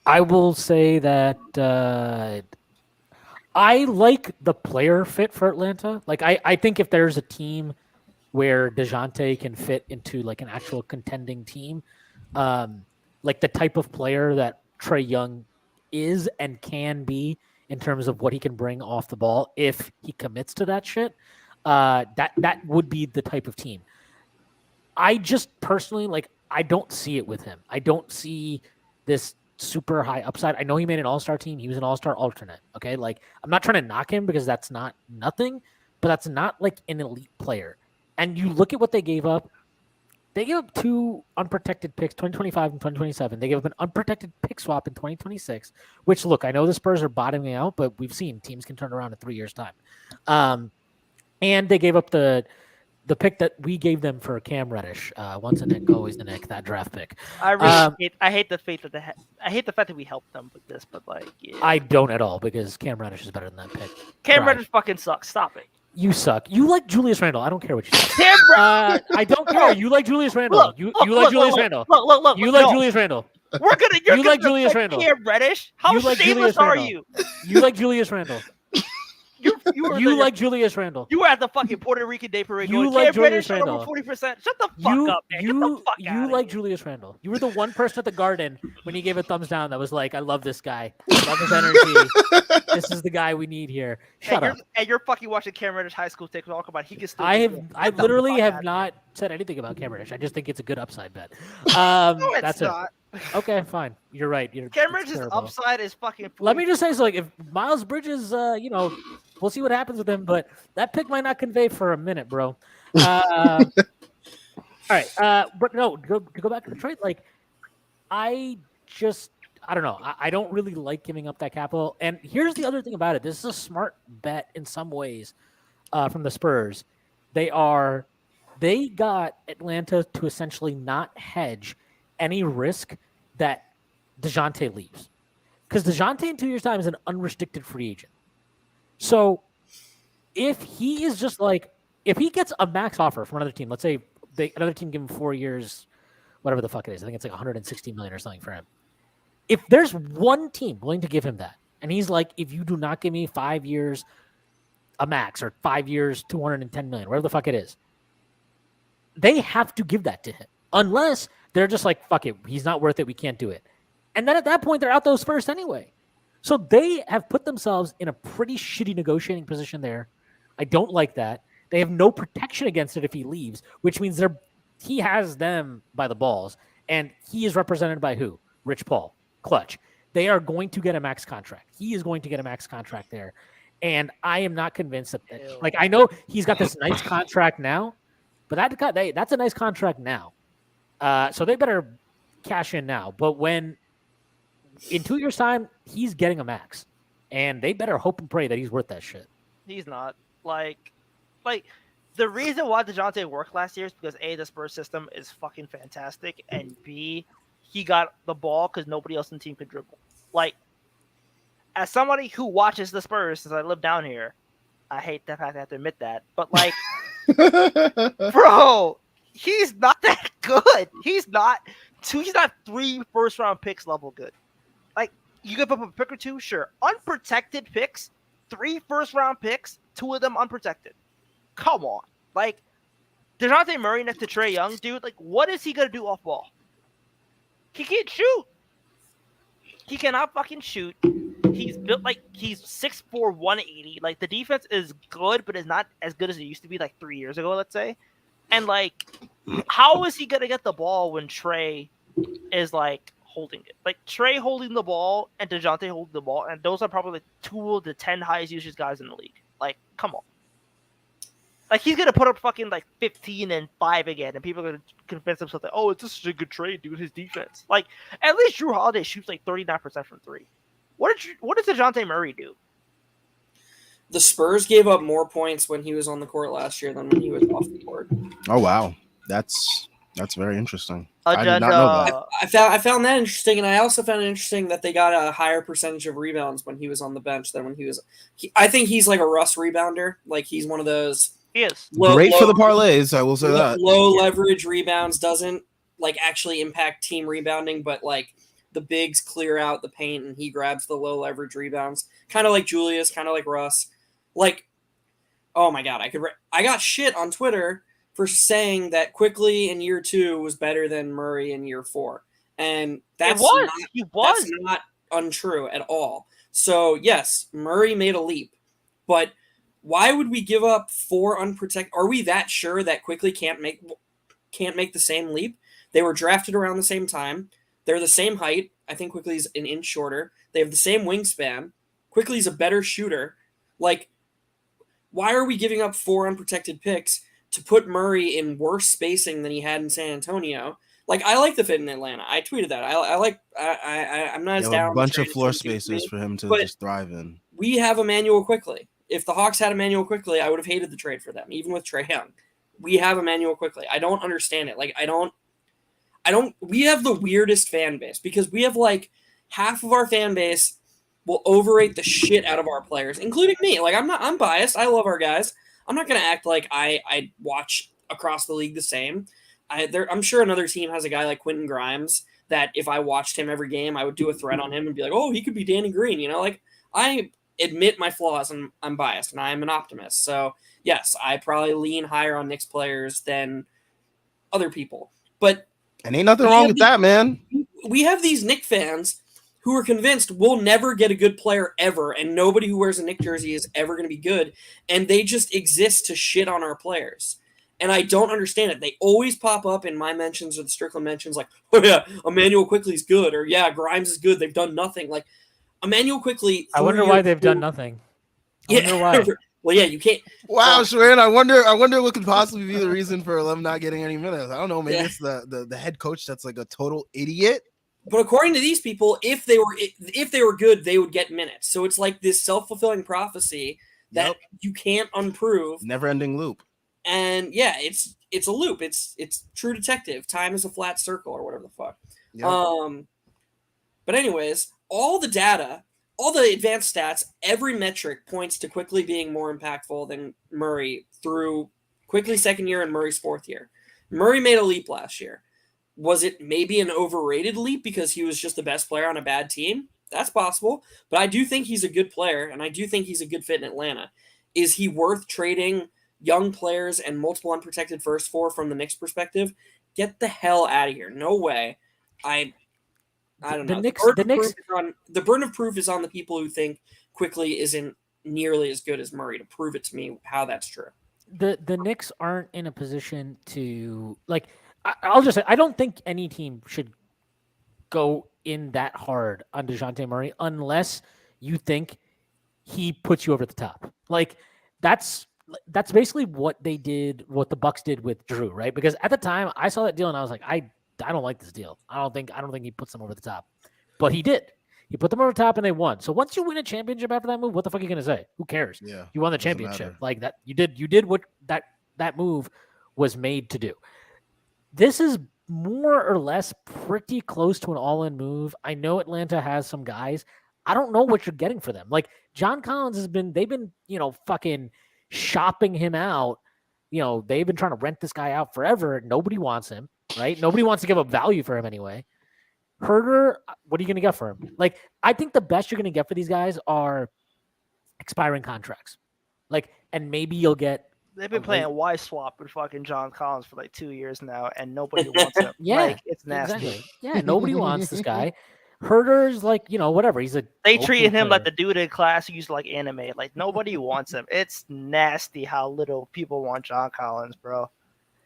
I will say that I like the player fit for Atlanta. Like I think if there's a team where DeJounte can fit into like an actual contending team, like the type of player that Trae Young is and can be in terms of what he can bring off the ball if he commits to that shit, that would be the type of team. I just personally like I don't see it with him. I don't see this super high upside. I know he made an all-star team. He was an all-star alternate. Okay. Like I'm not trying to knock him because that's not nothing, but that's not like an elite player. And you look at what they gave up. They gave up 2 unprotected picks, 2025 and 2027. They gave up an unprotected pick swap in 2026, which look, I know the Spurs are bottoming out, but we've seen teams can turn around in 3 years time. And they gave up the pick that we gave them for Cam Reddish. Once a Nick, always the Nick. That draft pick. I hate the fact that we helped them with this, but like, yeah. I don't at all because Cam Reddish is better than that pick. Cam Reddish fucking sucks. Stop it. You suck. You like Julius Randle. I don't care what you say. Cam I don't care. You like Julius Randle. You like Julius Randle. Look. You like Julius Randle. You're like Julius Randle. Cam Reddish? How shameless are you? You like Julius Randle. You like Julius Randle. You were at the fucking Puerto Rican Day Parade. You like Julius Randle. Over 40%. Shut the fuck up, man. You like Julius Randle. You were the one person at the Garden when he gave a thumbs down that was like, I love this guy. I love his energy. This is the guy we need here. Shut up. And you're fucking watching Cam Reddish high school take talk about he can still. I literally have not said anything about Cam Reddish. I just think it's a good upside bet. No, it's that's not. Okay, fine. You're right. Cam Redish's upside is fucking. Let me just say, so like, if Miles Bridges, we'll see what happens with him, but that pick might not convey for a minute, bro. All right, but no, to go back to Detroit, like, I don't know. I don't really like giving up that capital. And here's the other thing about it. This is a smart bet in some ways from the Spurs. They got Atlanta to essentially not hedge any risk that DeJounte leaves. Because DeJounte in 2 years' time is an unrestricted free agent. So if he is just like, if he gets a max offer from another team, let's say another team give him 4 years, whatever the fuck it is, I think it's like $160 million or something for him. If there's one team willing to give him that, and he's like, if you do not give me 5 years a max or 5 years, $210 million, whatever the fuck it is, they have to give that to him. Unless they're just like, fuck it, he's not worth it, we can't do it. And then at that point, they're out those first anyway. So they have put themselves in a pretty shitty negotiating position there. I don't like that. They have no protection against it if he leaves, which means he has them by the balls. And he is represented by who? Rich Paul, Clutch. They are going to get a max contract. He is going to get a max contract there. And I am not convinced that, like, I know he's got this nice contract now, but that's a nice contract now. So they better cash in now. But when in 2 years' time, he's getting a max, and they better hope and pray that he's worth that shit. He's not. Like the reason why DeJounte worked last year is because A, the Spurs system is fucking fantastic, and B, he got the ball because nobody else in the team could dribble. Like, as somebody who watches the Spurs since I live down here, I hate the fact I have to admit that, but like, bro, he's not that good. He's not 3 first-round picks level good. Like, you give up a pick or two, sure. Unprotected picks, 3 first-round picks, 2 of them unprotected. Come on. Like, DeJounte Murray next to Trae Young, dude, like, what is he going to do off ball? He can't shoot. He cannot fucking shoot. He's built like he's 6'4", 180. Like, the defense is good, but is not as good as it used to be like 3 years ago, let's say. And, like, how is he going to get the ball when Trae is, like, holding it? Like, Trae holding the ball and DeJounte holding the ball, and those are probably like 2 of the 10 highest usage guys in the league. Like, come on. Like, he's going to put up fucking, like, 15 and 5 again, and people are going to convince themselves that, oh, it's just a good trade, dude, his defense. Like, at least Drew Holiday shoots, like, 39% from 3. What does DeJounte Murray do? The Spurs gave up more points when he was on the court last year than when he was off the court. Oh, wow. That's very interesting. Agenda. I did not know that. I found that interesting, and I also found it interesting that they got a higher percentage of rebounds when he was on the bench than when he was. I think he's like a Russ rebounder. Like, he's one of those. He is. Great for the parlays, I will say that. Low leverage rebounds doesn't like actually impact team rebounding, but like the bigs clear out the paint and he grabs the low leverage rebounds. Kind of like Julius, kind of like Russ. Like, oh my God, I got shit on Twitter for saying that Quickly in year 2 was better than Murray in year 4. And that's not untrue at all. So yes, Murray made a leap, but why would we give up 4 unprotected? Are we that sure that Quickly can't make the same leap? They were drafted around the same time. They're the same height. I think Quickly's an inch shorter. They have the same wingspan. Quickly's a better shooter. Like, why are we giving up 4 unprotected picks to put Murray in worse spacing than he had in San Antonio? Like, I like the fit in Atlanta. I tweeted that. I'm not as down. A bunch of floor spaces for him to just thrive in. We have Emmanuel Quickly. If the Hawks had Emmanuel Quickly, I would have hated the trade for them, even with Trae Young. We have Emmanuel Quickly. I don't understand it. Like, we have the weirdest fan base because we have like half of our fan base will overrate the shit out of our players, including me. Like, I'm biased. I love our guys. I'm not going to act like I watch across the league the same. I'm sure another team has a guy like Quentin Grimes that if I watched him every game, I would do a thread on him and be like, oh, he could be Danny Green. You know, like, I admit my flaws and I'm biased and I'm an optimist. So yes, I probably lean higher on Knicks players than other people, but and ain't nothing wrong with that, man. We have these Knicks fans who are convinced we'll never get a good player ever, and nobody who wears a Knicks jersey is ever going to be good, and they just exist to shit on our players. And I don't understand it. They always pop up in my mentions or the Strickland mentions like, oh yeah, Emmanuel Quickly's good, or yeah, Grimes is good. They've done nothing. Like, Emmanuel Quickly. I wonder why they've done nothing. I wonder why. Well, yeah, you can't. Wow, Sharon, I wonder what could possibly be the reason for them not getting any minutes. I don't know. Maybe it's the head coach that's like a total idiot. But according to these people, if they were good, they would get minutes. So it's like this self-fulfilling prophecy that you can't unprove. Never-ending loop. And yeah, it's a loop. It's True Detective. Time is a flat circle or whatever the fuck. Yep. But anyways, all the data, all the advanced stats, every metric points to Quickly being more impactful than Murray through Quickly's second year and Murray's fourth year. Murray made a leap last year. Was it maybe an overrated leap because he was just the best player on a bad team? That's possible. But I do think he's a good player, and I do think he's a good fit in Atlanta. Is he worth trading young players and multiple unprotected first for from the Knicks perspective? Get the hell out of here. No way. I don't know. The burden of proof is on the people who think Quickly isn't nearly as good as Murray to prove it to me how that's true. The Knicks aren't in a position to, like, I'll just say, I don't think any team should go in that hard on DeJounte Murray unless you think he puts you over the top. Like, that's basically what they did, what the Bucks did with Drew, right? Because at the time I saw that deal and I was like, I don't like this deal. I don't think he puts them over the top. But he did. He put them over the top and they won. So once you win a championship after that move, what the fuck are you gonna say? Who cares? Yeah. You won the championship. Like that you did what that move was made to do. This is more or less pretty close to an all-in move. I know Atlanta has some guys. I don't know what you're getting for them. Like, John Collins they've been, fucking shopping him out. They've been trying to rent this guy out forever. Nobody wants him, right? Nobody wants to give up value for him anyway. Herder, what are you going to get for him? Like, I think the best you're going to get for these guys are expiring contracts. Like, and maybe you'll get They've been a playing late- Y swap with fucking John Collins for like 2 years now, and nobody wants him. Yeah, Like, it's nasty. exactly. Yeah, nobody wants this guy. Herder's like, whatever. He's a They okay treated him like player. the dude in class who used to like animate. Like, nobody wants him. It's nasty how little people want John Collins, bro.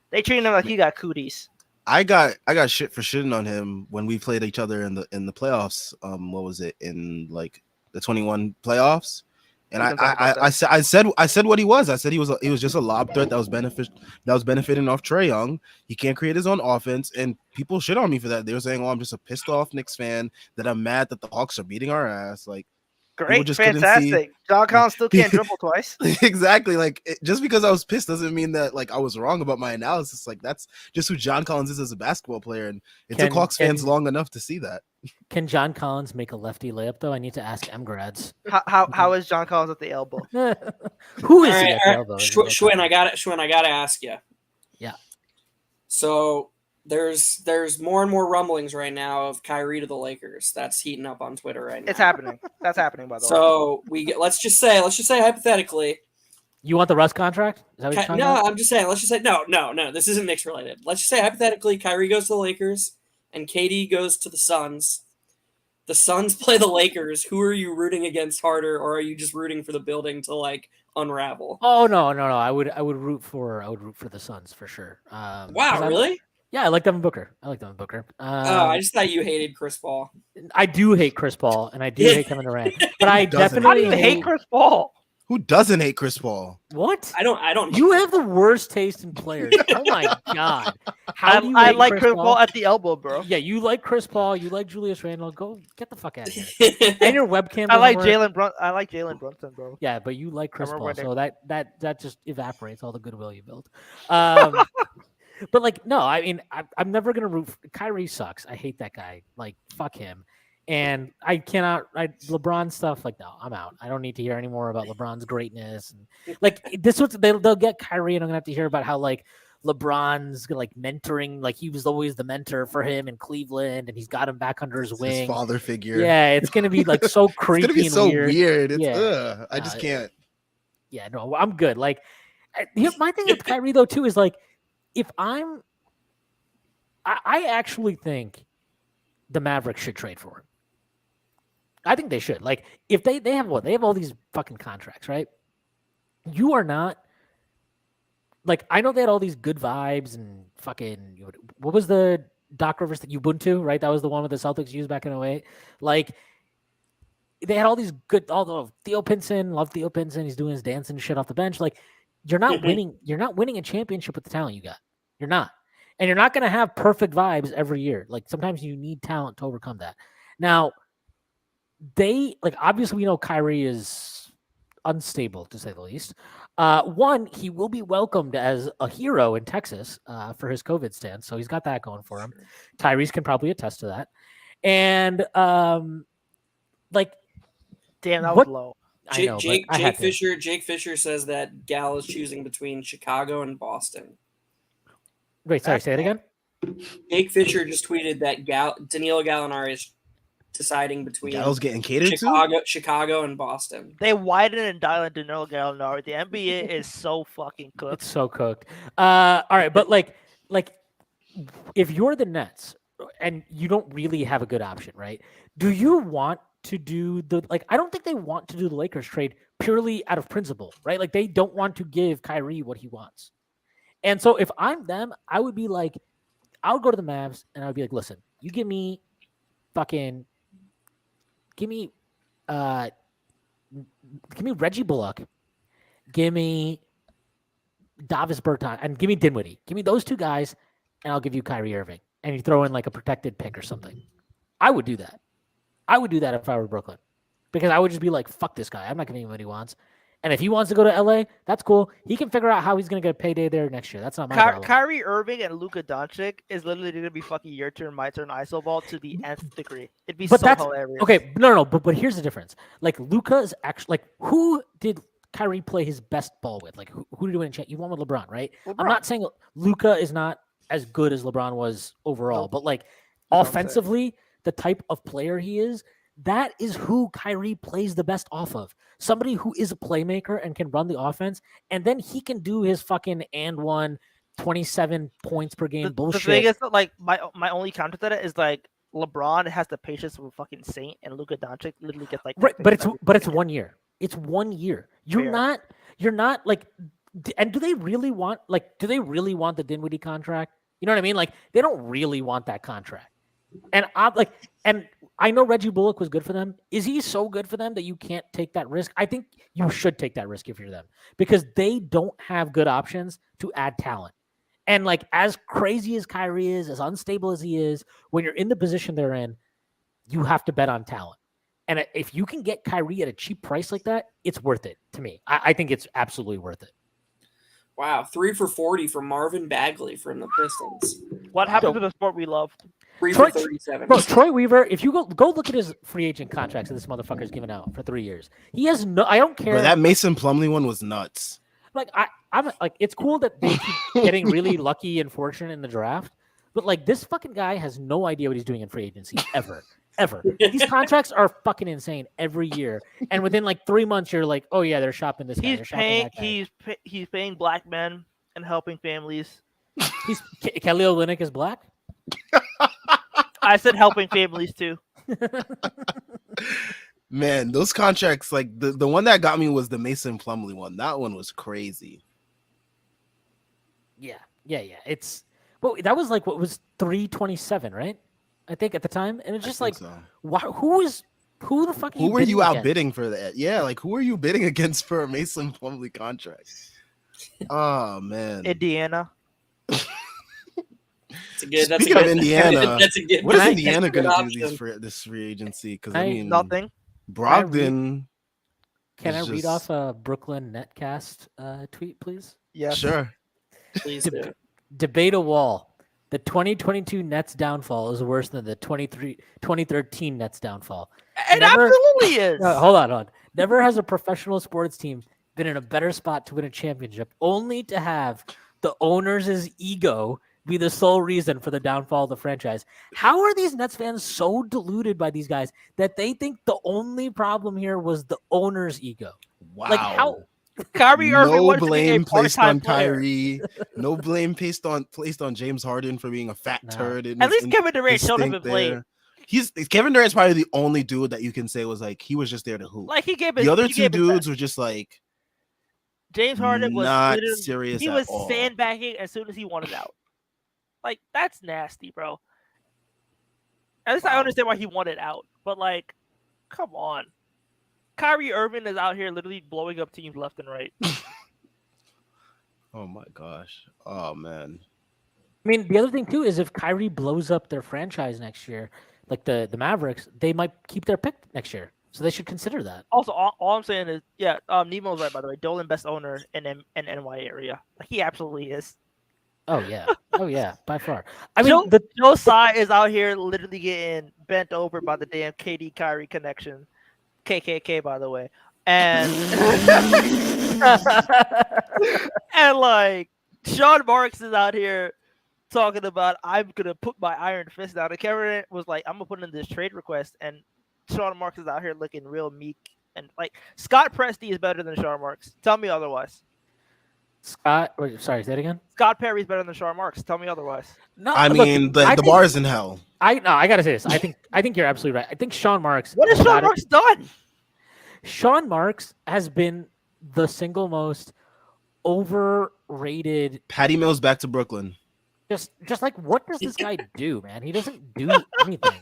They treat him like he got cooties. I got shit for shitting on him when we played each other in the playoffs. What was it, in like the 21 playoffs? And We can talk about I that. said what he was. I said he was just a lob threat that was benefiting off Trae Young. He can't create his own offense, and people shit on me for that. They were saying, "Oh, I'm just a pissed off Knicks fan that I'm mad that the Hawks are beating our ass." Like, Great, just couldn't see- fantastic. John Collins still can't dribble twice. exactly. Like, just because I was pissed doesn't mean that like I was wrong about my analysis. Like, that's just who John Collins is as a basketball player, and it took Hawks fans long enough to see that. Can John Collins make a lefty layup though? I need to ask M grads. How is John Collins at the elbow? Who is All he right, at all the right. elbow? Schwinn, I got to ask you. Yeah. So there's more and more rumblings right now of Kyrie to the Lakers. That's heating up on Twitter right now. It's happening. That's happening, by the way. So let's just say hypothetically. You want the Russ contract? Is that what you're talking No, about? I'm just saying. Let's just say no. This isn't Knicks related. Let's just say hypothetically, Kyrie goes to the Lakers and KD goes to the Suns. The Suns play the Lakers. Who are you rooting against harder, or are you just rooting for the building to like unravel? Oh no. I would root for the Suns for sure. Wow, really? Yeah, I like Devin Booker. I just thought you hated Chris Paul. I do hate Chris Paul and I do hate Kevin Durant, but I doesn't? How do definitely you hate Chris Paul? Who doesn't hate Chris Paul? What? I don't. You have the worst taste in players. Oh my god! How do you I hate like Chris Paul at the elbow, bro. Yeah, you like Chris Paul. You like Julius Randle. Go get the fuck out of here. And your webcam. I like doesn't work. I like Jalen Brunson, bro. Yeah, but you like Chris Remember Paul, when so that just evaporates all the goodwill you built. But like, no, I mean, I'm never gonna root. Kyrie sucks. I hate that guy. Like, fuck him. And I cannot. LeBron stuff. Like, no, I'm out. I don't need to hear any more about LeBron's greatness. And like, this was they'll get Kyrie, and I'm gonna have to hear about how like LeBron's like mentoring. Like, he was always the mentor for him in Cleveland, and he's got him back under his It's wing. his father figure. Yeah, it's gonna be like so creepy. It's gonna be and so weird. weird. It's, Yeah. I just can't. Yeah, no, I'm good. Like, my thing with Kyrie though too is like, if I actually think the Mavericks should trade for him. I think they should. Like, if they have what? They have all these fucking contracts, right? You are not like, I know they had all these good vibes and fucking, what was the Doc Rivers that Ubuntu, right? That was the one with the Celtics used back in 08. Like, they had all these good, although Theo Pinson, love Theo Pinson, he's doing his dancing shit off the bench. Like, you're not winning a championship with the talent you got. You're not. And you're not going to have perfect vibes every year. Like, sometimes you need talent to overcome that. Now, obviously we know Kyrie is unstable, to say the least. One, he will be welcomed as a hero in Texas for his COVID stance. So he's got that going for him. Tyrese can probably attest to that. And, damn, that was low. I know, Jake Fisher. Fisher says that Gal is choosing between Chicago and Boston. Wait, sorry, say it again. Jake Fisher just tweeted that Danilo Gallinari is deciding between Gal's getting catered to. Chicago and Boston. They widen and dial into Danilo Gallinari. The NBA is so fucking cooked. It's so cooked. All right, but like if you're the Nets and you don't really have a good option, right? Do you want to do I don't think they want to do the Lakers trade purely out of principle, right? Like, they don't want to give Kyrie what he wants. And so if I'm them, I would be like, I would go to the Mavs and I would be like, listen, you give me Reggie Bullock, give me Davis Bertans, and give me Dinwiddie. Give me those two guys, and I'll give you Kyrie Irving. And you throw in like a protected pick or something. I would do that. I would do that if I were Brooklyn. Because I would just be like, fuck this guy. I'm not giving him what he wants. And if he wants to go to LA, that's cool. He can figure out how he's going to get a payday there next year. That's not my problem. Kyrie Irving and Luka Doncic is literally going to be fucking your turn, my turn, ISO ball to the nth degree. It'd be so hilarious. Okay, no. But here's the difference. Like, Luka is actually, like, who did Kyrie play his best ball with? Like, who did he win? You won with LeBron, right? LeBron. I'm not saying Luka is not as good as LeBron was overall, but like, offensively, the type of player he is, that is who Kyrie plays the best off of. Somebody who is a playmaker and can run the offense, and then he can do his fucking 27 points per game The bullshit. thing is, like, my only counter to that is like LeBron has the patience of a fucking saint, and Luka Doncic literally gets like. Right, 10 but things every it's fucking 1 year. It's 1 year. You're Fair. not like. And do they really want the Dinwiddie contract? You know what I mean? Like they don't really want that contract. And I know Reggie Bullock was good for them. Is he so good for them that you can't take that risk? I think you should take that risk if you're them because they don't have good options to add talent. And like as crazy as Kyrie is, as unstable as he is, when you're in the position they're in, you have to bet on talent. And if you can get Kyrie at a cheap price like that, it's worth it to me. I think it's absolutely worth it. Wow, 3 for 40 from Marvin Bagley from the Pistons. What happened to the sport we loved? 3 for 37. Bro, Troy Weaver, if you go look at his free agent contracts that this motherfucker's given out for 3 years. He has no. I don't care. Bro, that Mason Plumlee one was nuts. Like I'm like, it's cool that they keep getting really lucky and fortunate in the draft, but like this fucking guy has no idea what he's doing in free agency ever. These contracts are fucking insane every year, and within like 3 months, you're like, oh yeah, they're shopping this guy. He's paying black men and helping families. Kelly Olynyk is black. I said helping families too. Man, those contracts, like the one that got me was the Mason Plumlee one. That one was crazy. Yeah. It's that was like what was 327, right? I think at the time, and it's just like, so. Who the fuck? Who were you outbidding for that? Yeah, like who are you bidding against for a Mason Plumlee contract? Oh man, Indiana. Speaking of Indiana, what is Indiana going to do for this free agency? Because I mean, nothing. Brogdon. Can I read off a Brooklyn Netcast tweet, please? Yeah, sure. Please do. Debate a wall. The 2022 Nets downfall is worse than the 2013 Nets downfall. It absolutely is. Hold on. Never has a professional sports team been in a better spot to win a championship, only to have the owners' ego be the sole reason for the downfall of the franchise. How are these Nets fans so deluded by these guys that they think the only problem here was the owner's ego? Wow. Like how? Kyrie Irving no blame placed on player. Kyrie. No blame placed on James Harden for being a fat turd. At least Kevin Durant showed up and played. Kevin Durant's probably the only dude that you can say was like he was just there to hoop. Like the other two dudes were just like James Harden was not serious. He was sandbagging as soon as he wanted out. Like that's nasty, bro. At least I understand why he wanted out, but like, come on. Kyrie Irving is out here literally blowing up teams left and right. Oh my gosh. Oh man. I mean, the other thing too is if Kyrie blows up their franchise next year, like the Mavericks, they might keep their pick next year. So they should consider that. Also, all I'm saying is, Nemo's right, by the way. Dolan best owner in NY area. Like he absolutely is. Oh yeah, by far. I mean, Joe Tsai is out here literally getting bent over by the damn KD Kyrie connection. KKK, by the way, and and like Sean Marks is out here talking about I'm gonna put my iron fist down. And Kevin was like, I'm gonna put in this trade request, and Sean Marks is out here looking real meek and like Scott Presti is better than Sean Marks. Tell me otherwise. Sorry, say that again. Scott Perry's better than Sean Marks. Tell me otherwise. No, I mean the bar is in hell. I gotta say this. I think you're absolutely right. I think Sean Marks. What has Sean Marks done? Sean Marks has been the single most overrated. Patty Mills back to Brooklyn. Just like what does this guy do, man? He doesn't do anything.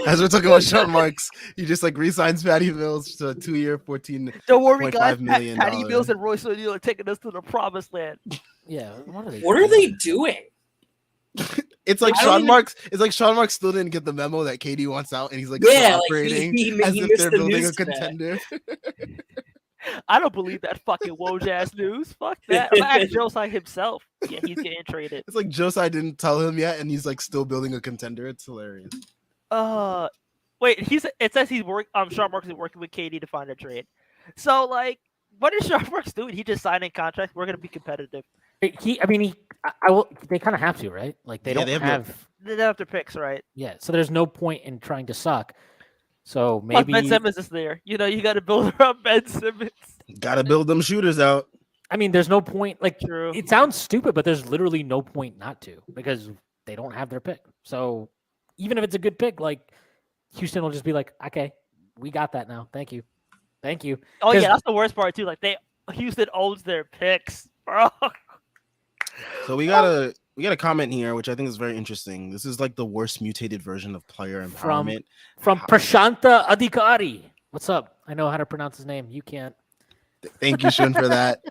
As we're talking about Sean Marks, he just like re-signs Patty Mills to a 2-year, $14.5 Don't worry, guys. million. Patty Mills and Royce O'Neal are taking us to the promised land. Yeah, what are they doing? It's like Sean Marks. It's like Sean Marks still didn't get the memo that KD wants out, and he's like operating as if they're building a contender. I don't believe that fucking Woj ass news. Fuck that. Ask Josai himself. Yeah, he's getting traded. It's like Josai didn't tell him yet, and he's like still building a contender. It's hilarious. Wait. It says Sean Marks is working with KD to find a trade. So like, what is Sean Marks doing? He just signing contracts. We're gonna be competitive. They kind of have to, right? Like they don't have their picks, right? Yeah, so there's no point in trying to suck. So Plus, maybe Ben Simmons is there. You know, you got to build around Ben Simmons. Gotta build them shooters out. I mean, there's no point. Like, True. it sounds stupid, but there's literally no point not to because they don't have their pick. So even if it's a good pick, like Houston will just be like, okay, we got that now. Thank you. Oh 'Cause- yeah, that's the worst part too. Like Houston owns their picks, bro. So we got a comment here, which I think is very interesting. This is like the worst mutated version of player empowerment. From Prashanta Adhikari. What's up? I know how to pronounce his name. You can't. Thank you, Shun, for that.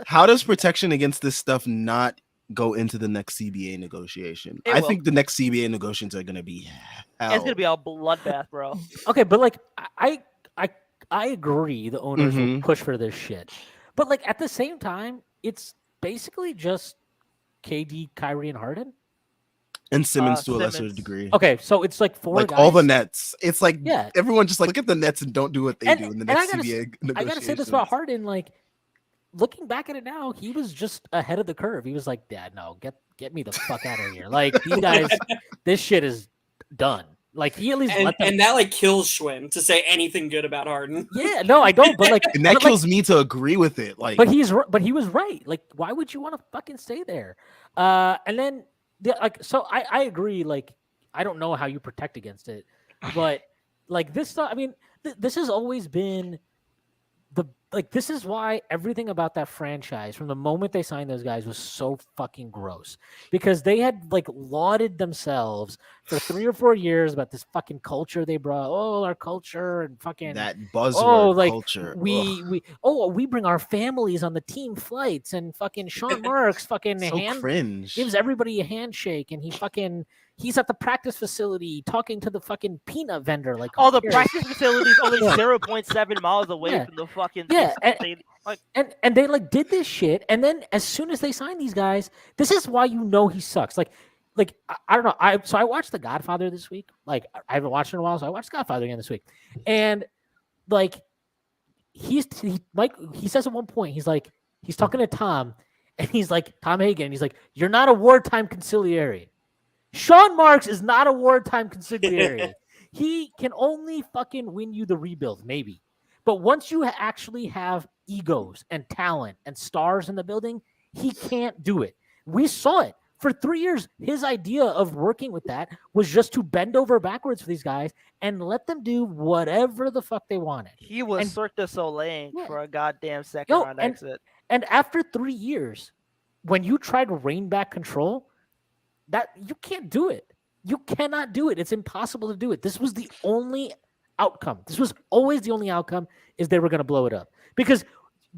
How does protection against this stuff not go into the next CBA negotiation? It I will. think the next CBA negotiations are going to be hell. It's gonna be a bloodbath, bro. Okay, but like I agree the owners will Mhm. push for this shit. But like at the same time, it's basically just KD, Kyrie, and Harden. And Simmons to a lesser Simmons. degree. Okay, so it's like four Like guys. all the Nets. It's like Yeah. everyone just like look at the Nets and don't do what they And- do in the and I next gotta CBA I negotiations. gotta say this about Harden. Like looking back at it now, he was just ahead of the curve. He was like, "Dad, no, get me the fuck out of here." Like these guys, this shit is done. Like he at least let them. And that like kills Schwinn to say anything good about Harden. Yeah, no, I don't. But like, And that but, like, kills me to agree with it. Like, but he was right. Like, why would you want to fucking stay there? And then so I agree. Like, I don't know how you protect against it, but like this stuff. I mean, this has always been this is why everything about that franchise from the moment they signed those guys was so fucking gross because they had like lauded themselves for 3 or 4 years about this fucking culture they brought. Oh, our culture and fucking that buzzword culture. we bring our families on the team flights and fucking Sean Marks fucking so cringe. gives everybody a handshake and he's at the practice facility talking to the fucking peanut vendor. Like, Oh, the who cares? practice facility is only Yeah. 0.7 miles away Yeah. from the fucking Yeah, stadium. Like, And they like did this shit, and then as soon as they signed these guys, this is why you know he sucks. Like I don't know. I watched The Godfather this week. Like I haven't watched it in a while, so I watched Godfather again this week. And like he says at one point, he's talking to Tom, and he's like, Tom Hagen, and he's like, "You're not a wartime conciliary." Sean Marks is not a wartime conciliary. He can only fucking win you the rebuild, maybe. But once you actually have egos and talent and stars in the building, he can't do it. We saw it. For 3 years, his idea of working with that was just to bend over backwards for these guys and let them do whatever the fuck they wanted. he was And- Cirque du Soleil Yeah. for a goddamn second Yo, round exit. And after 3 years, when you try to rein back control, that you can't do it. You cannot do it. It's impossible to do it. This was the only outcome. This was always the only outcome is they were going to blow it up because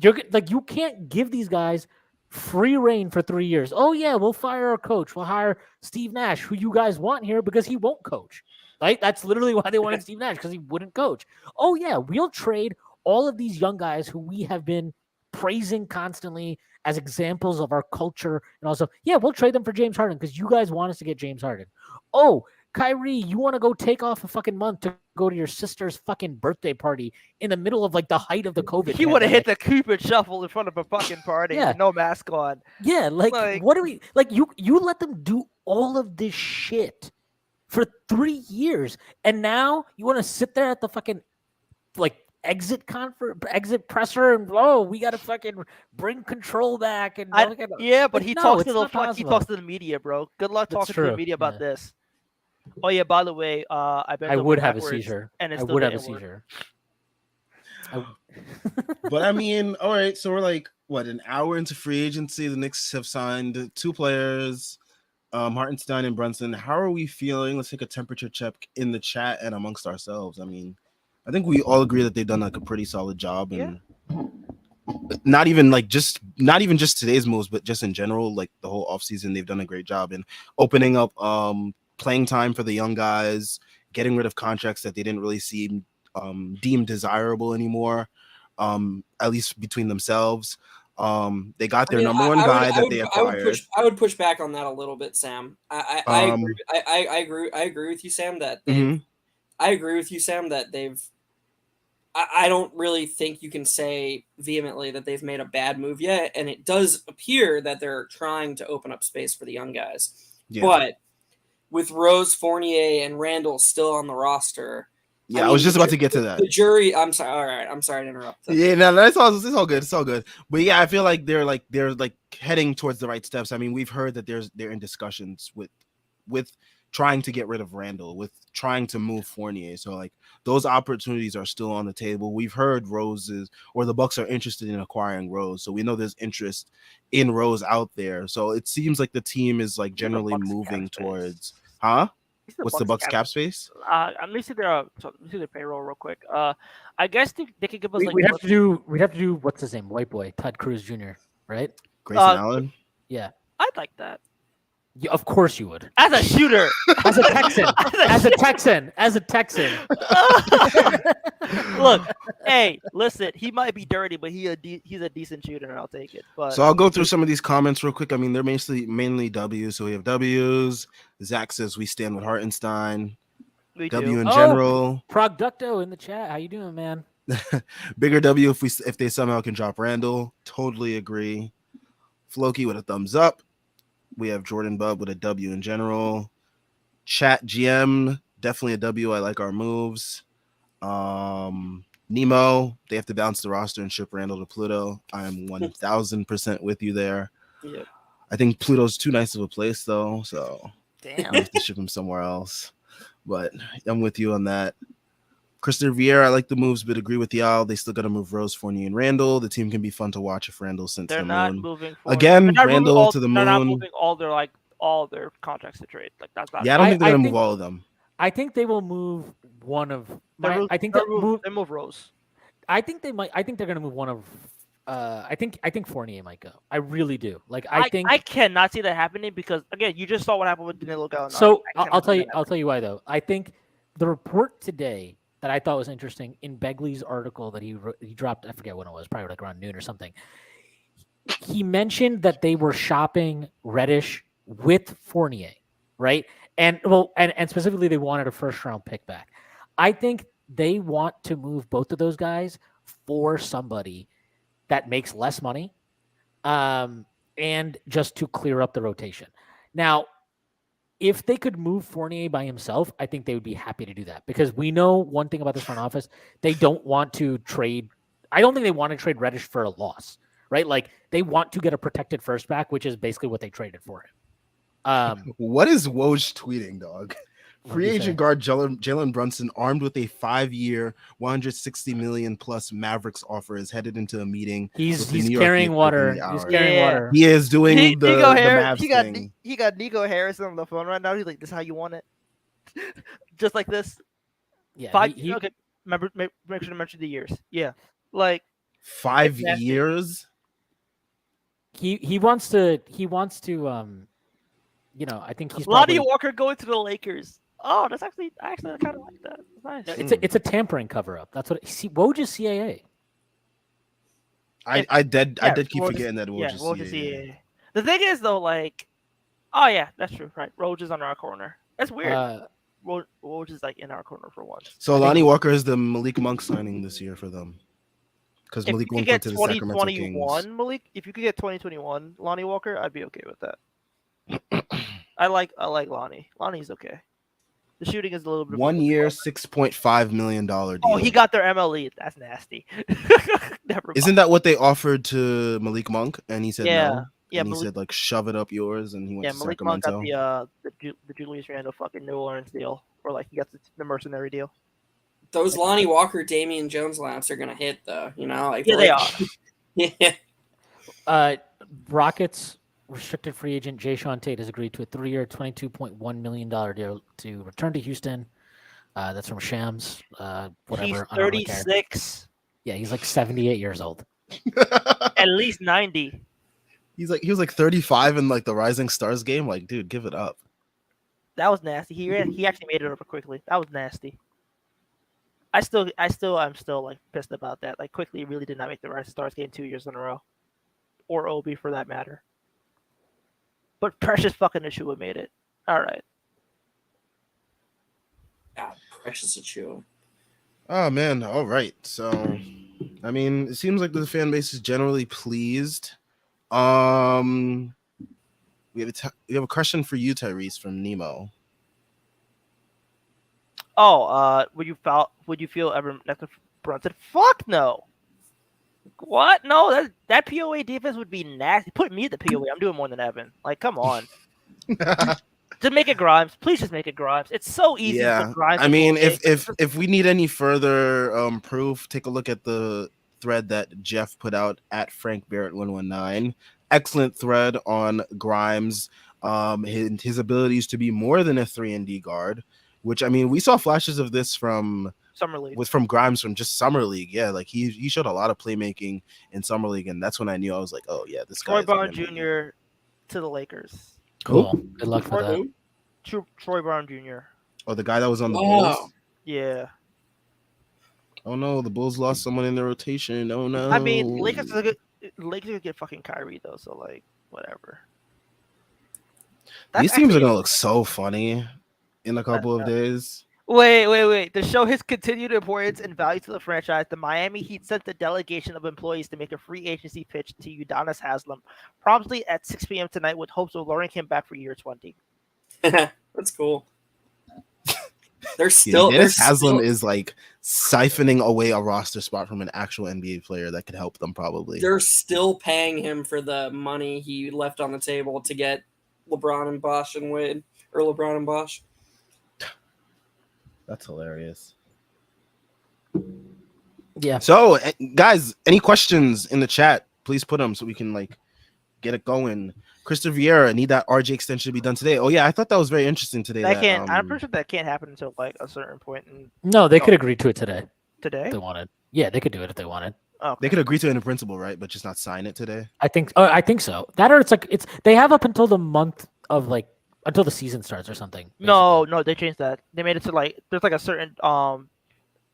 you can't give these guys free reign for 3 years. Oh yeah, we'll fire our coach. We'll hire Steve Nash, who you guys want here because he won't coach. Right? That's literally why they wanted Steve Nash because he wouldn't coach. Oh yeah, we'll trade all of these young guys who we have been praising constantly as examples of our culture and also, yeah, we'll trade them for James Harden because you guys want us to get James Harden. Oh, Kyrie, you want to go take off a fucking month to go to your sister's fucking birthday party in the middle of like the height of the COVID. He would have hit pandemic. the Cupid shuffle in front of a fucking party Yeah. with no mask on. Yeah, like what do we like? You let them do all of this shit for 3 years, and now you want to sit there at the fucking like exit presser and we got to fucking bring control back and Yeah, but like, he no, talks it's to the not he possible. talks to the media, bro. Good luck That's talking to the true, media about yeah. this. Oh yeah, by the way, I would have a seizure. and it's I still would have a didn't work. seizure. But I mean, all right, so we're like an hour into free agency. The Knicks have signed 2 players, Hartenstein and Brunson. How are we feeling? Let's take a temperature check in the chat and amongst ourselves. I mean, I think we all agree that they've done like a pretty solid job, and not even just today's moves, but just in general, like the whole offseason, they've done a great job in opening up playing time for the young guys, getting rid of contracts that they didn't really seem deemed desirable anymore, at least between themselves. They got their number one guy that they acquired. I would push back on that a little bit, Sam. I agree with you, Sam. I agree with you, Sam. That they've. I don't really think you can say vehemently that they've made a bad move yet, and it does appear that they're trying to open up space for the young guys. Yeah. But with Rose, Fournier, and Randall still on the roster, Yeah, I was just about to get to that. The jury. I'm sorry. All right, I'm sorry to interrupt. Yeah, no, that's all. It's all good. It's all good. But yeah, I feel like they're heading towards the right steps. I mean, we've heard that they're in discussions with trying to get rid of Randall, with trying to move Fournier. So like those opportunities are still on the table. We've heard the Bucks are interested in acquiring Rose. So we know there's interest in Rose out there. So it seems like the team is like generally moving towards, huh? What's the Bucks cap space? Let me see their payroll real quick. I guess they could give us We'd have to do what's his name, white boy, Todd Cruz Jr. Right? Grayson Allen. Yeah, I'd like that. Yeah, of course you would. As a shooter, as a Texan. Look, hey, listen, he might be dirty, but he's a decent shooter, and I'll take it. But so I'll go through some of these comments real quick. I mean, they're mainly W's. So we have W's. Zach says we stand with Hartenstein. we W do. in general. Progducto in the chat. How you doing, man? Bigger W if they somehow can drop Randall. Totally agree. Floki with a thumbs up. We have Jordan Bub with a W in general. Chat GM, definitely a W. I like our moves. Nemo, they have to bounce the roster and ship Randall to Pluto. I am 1000% with you there. Yep. I think Pluto's too nice of a place, though, so Damn. I have to ship him somewhere else. But I'm with you on that. Christopher Vieira, I like the moves, but agree with y'all. They still got to move Rose, Fournier, and Randall. The team can be fun to watch if Randall sent to They're the not moon. moving Again, they're not Randall moving to the They're not moon. moving all their contracts to trade. Like that's not. Yeah, I don't think they're I gonna think- move all of them. I think they will move one of. I think they move Rose. I think they might. I think they're gonna move one of. I think Fournier might go. I really do. Like I think. I cannot see that happening because again, you just saw what happened with Danilo Gallinari. So I I'll cannot tell see you. that I'll tell you why though. I think the report today that I thought was interesting in Begley's article that he dropped. I forget when it was. Probably like around noon or something. He mentioned that they were shopping Reddish with Fournier, right? And specifically they wanted a first round pick back. I think they want to move both of those guys for somebody that makes less money, and just to clear up the rotation. Now, if they could move Fournier by himself, I think they would be happy to do that because we know one thing about this front office: they don't want to trade. I don't think they want to trade Reddish for a loss, right? Like they want to get a protected first back, which is basically what they traded for him. What is Woj tweeting, dog? Free What'd he agent say? guard Jalen Brunson, armed with a 5-year, $160 million plus Mavericks offer, is headed into a meeting. He's with the New York carrying Knicks water. within the He's hour. carrying Yeah. water. He is doing the Mavs thing. He got Nico Harrison on the phone right now. He's like, "This is how you want it," just like this. Yeah, Okay, remember, make sure to mention the years. Yeah, like 5 Nasty. years. he wants to I think he's Lonnie probably, Walker going to the Lakers. Oh, that's actually I kind of like that. That's nice. it's a tampering cover up. That's what Woj is CAA. I did keep Woj is- forgetting that Woj is Woj is CAA. CAA. The thing is though, like, oh yeah, that's true. Right, Woj is on our corner. That's weird. Woj is like in our corner for once. So Lonnie Walker is the Malik Monk signing this year for them. Because If Malik you Monk could went get to the Sacramento Kings. 2021 Malik, if you could get 2021 Lonnie Walker, I'd be okay with that. I like Lonnie. Lonnie's okay. The shooting is a little bit. 1 year, $6.5 million deal. Oh, he got their MLE. That's nasty. Never mind. Isn't that what they offered to Malik Monk? And he said Yeah. no. Yeah, And he Malik- said like shove it up yours, and he went to Malik Monk Sacramento. got the Julius Randle fucking New Orleans deal, or like he got the mercenary deal. Those Lonnie Walker, Damian Jones laps are gonna hit though. You know, like Yeah, they are. Yeah. Rockets restricted free agent Jayshawn Tate has agreed to a $3 3-year, $22.1 million deal to return to Houston. That's from Shams. Whatever. He's I don't really care. 36, Yeah, he's like 78 years old. at least 90. He was like 35 in like the Rising Stars game. Like, dude, give it up. That was nasty. He actually made it over quickly. That was nasty. I'm still like pissed about that. Like quickly really did not make the Rising Stars game 2 years in a row, or Obi for that matter. But Precious fucking Achua made it. All right. God, Precious Achua. Oh man, all right. So, I mean, it seems like the fan base is generally pleased. We have a question for you, Tyrese, from Nemo. Oh, would you feel ever next to Brunson? Fuck no. What? No, that POA defense would be nasty. Put me at the POA. I'm doing more than Evan. Like, come on. Just make it Grimes. Please just make it Grimes. It's so easy to Yeah, put Grimes. I mean, POA. if we need any further proof, take a look at the thread that Jeff put out at Frank Barrett 119. Excellent thread on Grimes, his abilities to be more than a 3-and-D guard, which, I mean, we saw flashes of this from Summer League. from Grimes from just Summer League. Yeah, like he showed a lot of playmaking in Summer League, and that's when I knew I was like, oh yeah, this guy. Troy Brown Jr. to the Lakers. Cool. Good luck for that. Troy Brown Jr. Oh, the guy that was on the Bulls. Yeah. Oh no, the Bulls lost someone in the rotation. Oh no. I mean, Lakers are get fucking Kyrie though, so like whatever. These teams are gonna look so funny in a couple of days. Wait. To show his continued importance and value to the franchise, the Miami Heat sent the delegation of employees to make a free agency pitch to Udonis Haslem promptly at 6 p.m. tonight with hopes of luring him back for year 20. That's cool. They're still. Haslem is like siphoning away a roster spot from an actual NBA player that could help them probably. They're still paying him for the money he left on the table to get LeBron and Bosh and Wade, or LeBron and Bosh. That's hilarious. Yeah. So, guys, any questions in the chat? Please put them so we can like get it going. Christopher Vieira, need that RJ extension to be done today. Oh yeah, I thought that was very interesting today. That can't. I'm pretty sure that can't happen until like a certain point. No, they could agree to it today. Today, if they wanted. Yeah, they could do it if they wanted. Okay. They could agree to it in principle, right? But just not sign it today. I think so. That or it's they have up until the month of like until the season starts or something. Basically. No, they changed that. They made it to like there's like a certain I'm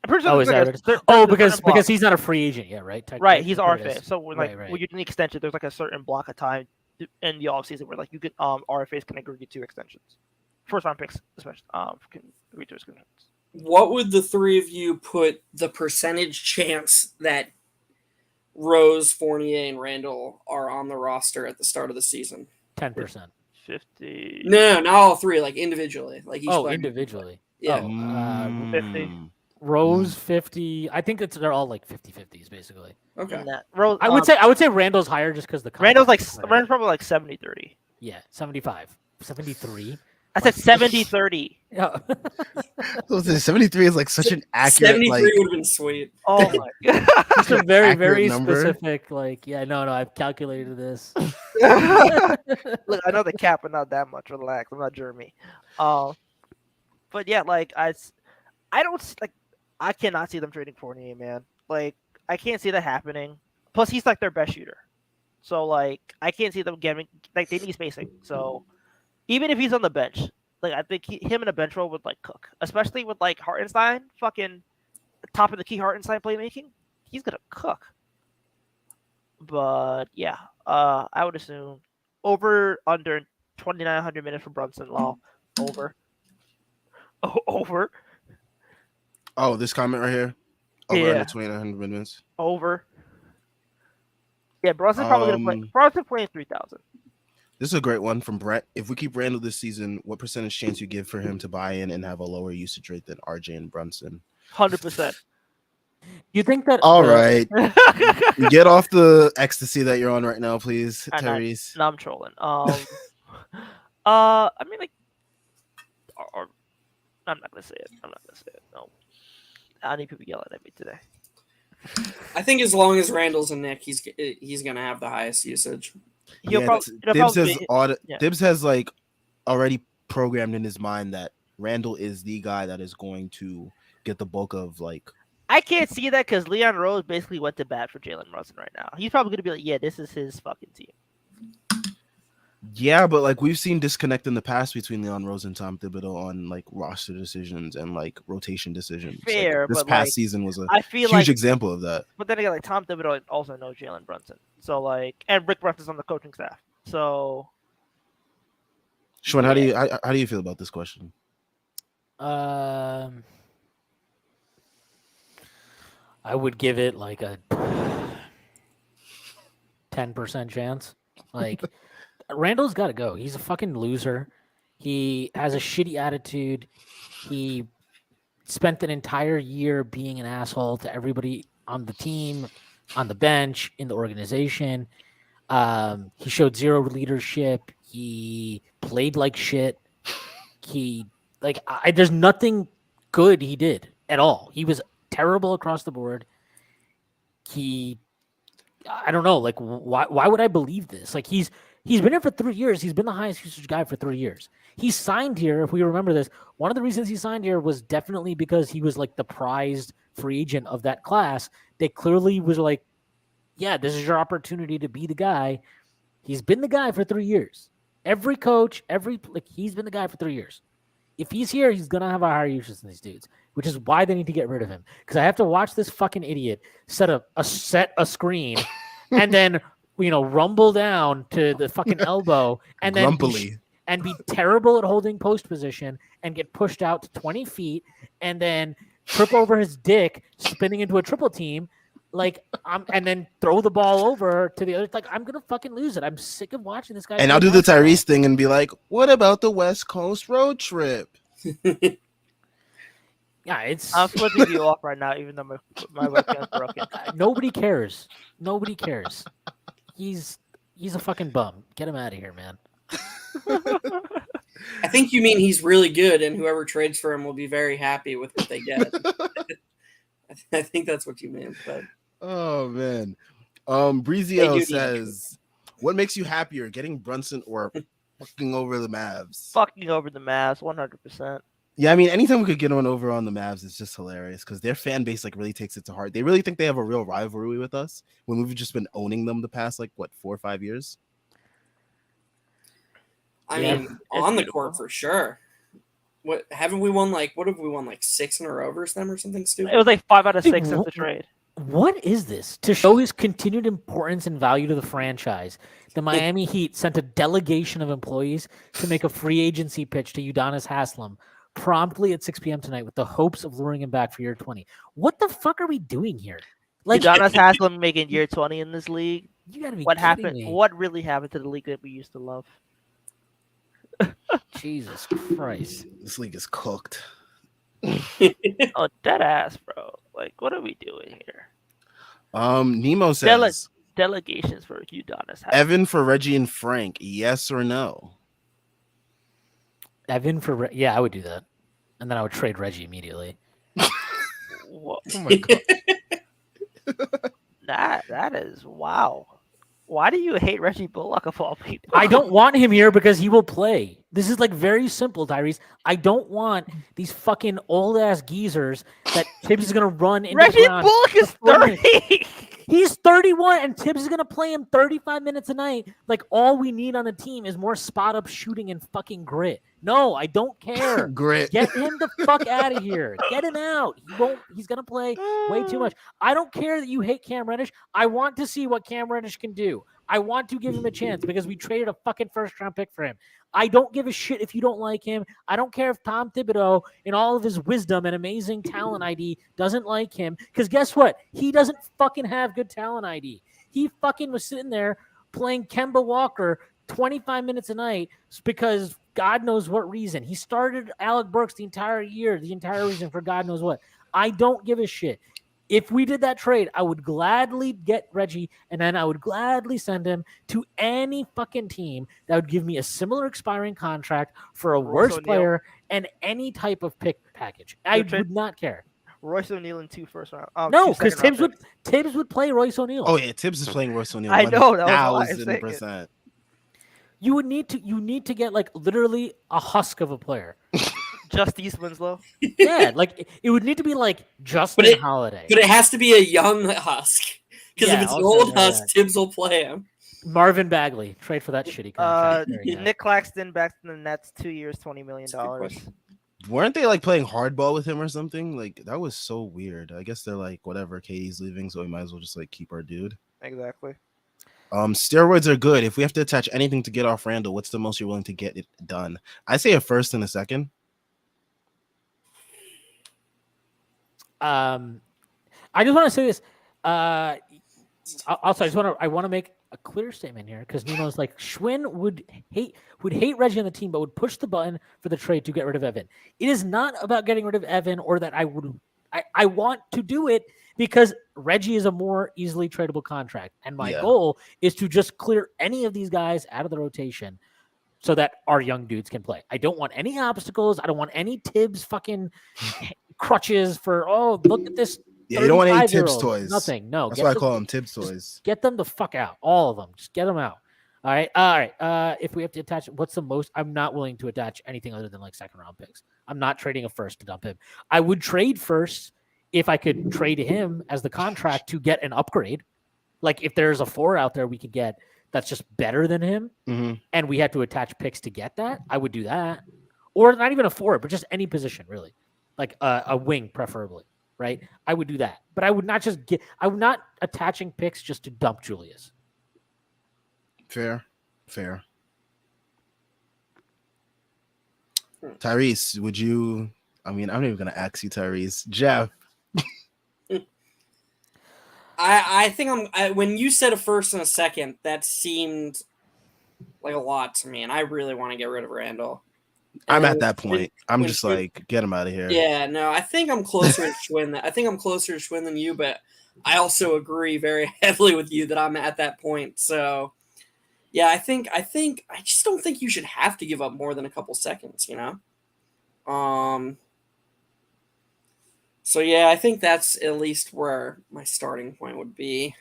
pretty sure. Oh, is that because he's not a free agent yet, right? Right, he's RFA. So when when you're doing the extension, there's like a certain block of time in the off season where like you can RFAs can agree to extensions. First round picks, especially can agree to extensions. What would the three of you put the percentage chance that Rose, Fournier, and Randall are on the roster at the start of the season? 10%. 50. No, not all three. Like individually. Like each player. Individually. Yeah. 50. Rose 50. I think they're all like 50-50s basically. Okay. Rose, I would say Randall's higher just because Randall's probably like 70-30. Yeah, 75, 73. I said 70-30. Yeah. So 73 is like such an accurate. 73 like, would have been sweet. Oh my god. It's a very, very number. specific. Like, yeah, no, I've calculated this. Look, I know the cap, but not that much. Relax, I'm not Jeremy. But yeah, like I don't like. I cannot see them trading Fournier, man. Like, I can't see that happening. Plus, he's like their best shooter. So, like, I can't see them getting like they need spacing. So, even if he's on the bench, like I think him in a bench role would like cook, especially with like Hartenstein, fucking top of the key Hartenstein playmaking. He's gonna cook. But yeah, I would assume under 2,900 minutes for Brunson. Law over. Over. Oh, this comment right here. Over Yeah. under 2,900 minutes. Over. Yeah, Brunson's probably gonna play. Brunson playing 3,000. This is a great one from Brett. If we keep Randall this season, what percentage chance you give for him to buy in and have a lower usage rate than RJ and Brunson? 100%. You think that? All right. Get off the ecstasy that you're on right now, please, Tyrese. No, I'm trolling. I mean, like, or I'm not gonna say it. No, I need people yelling at me today. I think as long as Randall's and Nick, he's gonna have the highest usage. Dibs has like already programmed in his mind that Randall is the guy that is going to get the bulk of like. I can't see that because Leon Rose basically went to bat for Jalen Brunson right now. He's probably gonna be like, yeah, this is his fucking team. Yeah, but like we've seen disconnect in the past between Leon Rose and Tom Thibodeau on like roster decisions and like rotation decisions. Fair, like, this but past season was a huge like, example of that. But then again, like Tom Thibodeau also knows Jalen Brunson, so like, and Rick Brunson's on the coaching staff. So, Sean, how do you feel about this question? I would give it like a 10% chance. Like, Randall's got to go. He's a fucking loser. He has a shitty attitude. He spent an entire year being an asshole to everybody on the team, on the bench, in the organization. He showed zero leadership. He played like shit. There's nothing good he did at all. He was terrible across the board. I don't know, like why would I believe this? Like he's been here for 3 years. He's been the highest usage guy for 3 years. He signed here, if we remember this, one of the reasons he signed here was definitely because he was like the prized free agent of that class. They clearly was like, yeah, this is your opportunity to be the guy. He's been the guy for 3 years. Every coach, he's been the guy for 3 years. If he's here, he's going to have a higher usage than these dudes, which is why they need to get rid of him. Because I have to watch this fucking idiot set a screen and then, rumble down to the fucking elbow and then be terrible at holding post position and get pushed out to 20 feet and then trip over his dick, spinning into a triple team. And then throw the ball over to the other. Like, I'm gonna fucking lose it. I'm sick of watching this guy. And I'll do the Tyrese thing and be like, "What about the West Coast road trip?" Yeah, I'm flipping you off right now, even though my webcam's broken. Nobody cares. Nobody cares. He's a fucking bum. Get him out of here, man. I think you mean he's really good, and whoever trades for him will be very happy with what they get. I think that's what you meant, but. Oh man. Breezio says, what makes you happier, getting Brunson or fucking over the Mavs? Fucking over the Mavs, 100%. Yeah, I mean, anytime we could get one over on the Mavs, it's just hilarious because their fan base really takes it to heart. They really think they have a real rivalry with us when we've just been owning them the past 4 or 5 years. I mean, on the court for sure. What haven't we won? What have we won? 6 in a row versus them or something stupid? It was 5 out of 6 since the trade. What is this? To show his continued importance and value to the franchise, the Miami Heat sent a delegation of employees to make a free agency pitch to Udonis Haslem promptly at 6 p.m. tonight with the hopes of luring him back for year 20. What the fuck are we doing here? Udonis Haslem making year 20 in this league. You gotta be what kidding happened? me. What really happened to the league that we used to love? Jesus Christ. This league is cooked. Oh, dead ass, bro. What are we doing here? Nemo says delegations for Udonis. Evan for Reggie and Frank, yes or no? Evan for I would do that, and then I would trade Reggie immediately. Oh my god, that is wow. Why do you hate Reggie Bullock of all people? I don't want him here because he will play. This is very simple, Tyrese. I don't want these fucking old ass geezers that Tibbs is gonna run into. Reggie Bullock is 30. He's 31, and Tibbs is gonna play him 35 minutes a night. All we need on the team is more spot up shooting and fucking grit. No, I don't care. Grit. Get him the fuck out of here. Get him out. He's gonna play way too much. I don't care that you hate Cam Reddish. I want to see what Cam Reddish can do. I want to give him a chance because we traded a fucking first-round pick for him. I don't give a shit if you don't like him. I don't care if Tom Thibodeau, in all of his wisdom and amazing talent ID, doesn't like him. Because guess what? He doesn't fucking have good talent ID. He fucking was sitting there playing Kemba Walker 25 minutes a night because God knows what reason. He started Alec Burks the entire year, the entire reason for God knows what. I don't give a shit. If we did that trade, I would gladly get Reggie, and then I would gladly send him to any fucking team that would give me a similar expiring contract for a worse player and any type of pick package. I would not care. Royce O'Neal in 2 first round. No, because Tibbs would play Royce O'Neal. Oh yeah, Tibbs is playing Royce O'Neal. I know, that was 1,000%. You need to get literally a husk of a player. Justice Winslow. Yeah, it would need to be Justin Holiday. But it has to be a young husk. Because if it's an old husk, Tibbs will play him. Marvin Bagley. Trade for that shitty contract. Nick Claxton back to the Nets, 2 years, $20 million. Weren't they like playing hardball with him or something? Like that was so weird. I guess they're like, whatever, KD's leaving, so we might as well just like keep our dude. Exactly. Steroids are good. If we have to attach anything to get off Randall, what's the most you're willing to get it done? I say a first and a second. I just want to say this. Also, I want to make a clear statement here because Nemo's like Schwinn would hate Reggie on the team, but would push the button for the trade to get rid of Evan. It is not about getting rid of Evan or that I want to do it because Reggie is a more easily tradable contract. And my goal is to just clear any of these guys out of the rotation so that our young dudes can play. I don't want any obstacles. I don't want any Tibbs fucking crutches for, look at this. Yeah, you don't want any Tibbs toys. Nothing. No. That's why I call them Tibbs toys. Get them the fuck out. All of them. Just get them out. All right. If we have to attach, what's the most? I'm not willing to attach anything other than like second round picks. I'm not trading a first to dump him. I would trade first if I could trade him as the contract to get an upgrade. Like if there's a 4 out there we could get that's just better than him, and we had to attach picks to get that, I would do that. Or not even a 4, but just any position really, like a wing preferably, right? I would do that, but I would not attaching picks just to dump Julius. Fair. Tyrese, would you? I mean, I'm not even gonna ask you, Tyrese. Jeff. I think when you said a first and a second, that seemed like a lot to me, and I really want to get rid of Randall. I'm at that point. I'm just like, get him out of here. Yeah, no, I think I'm closer to Schwinn. I think I'm closer to Schwinn than you, but I also agree very heavily with you that I'm at that point. So, yeah, I just don't think you should have to give up more than a couple seconds, you know? So, yeah, I think that's at least where my starting point would be.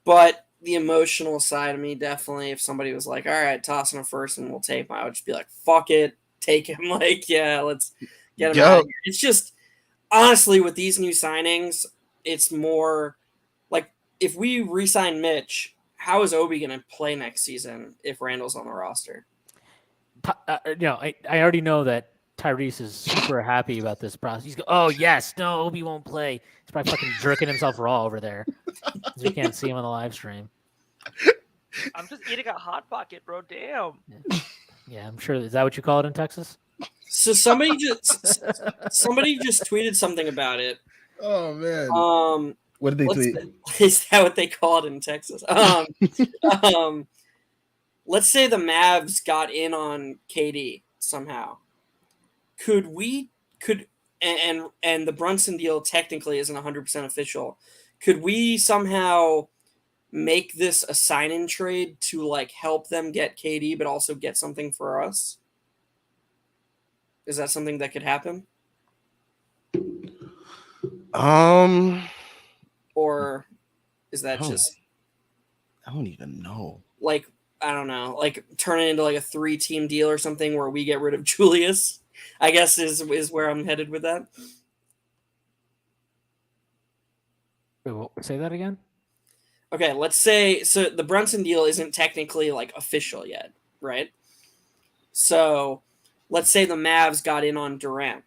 But the emotional side of me, definitely, if somebody was like, all right, toss him a first and we'll take him, I would just be like, fuck it, take him. Like, yeah, let's get him out of here. It's just, honestly, with these new signings, it's more like if we re-sign Mitch, how is Obi going to play next season if Randall's on the roster? I already know that Tyrese is super happy about this process. He's no, Obi won't play. He's probably fucking jerking himself raw over there. We can't see him on the live stream. I'm just eating a hot pocket, bro. Damn. Yeah, I'm sure. Is that what you call it in Texas? So somebody just tweeted something about it. Oh man. What did they tweet? Is that what they call it in Texas? Let's say the Mavs got in on KD somehow. Could and the Brunson deal technically isn't 100% official. Could we somehow make this a sign-in trade to like help them get KD, but also get something for us? Is that something that could happen? Or is that just? I don't even know. Like, I don't know. Like turn it into like a 3-team deal or something where we get rid of Julius, I guess is where I'm headed with that. Wait, say that again? Okay, let's say so the Brunson deal isn't technically like official yet, right? So let's say the Mavs got in on Durant.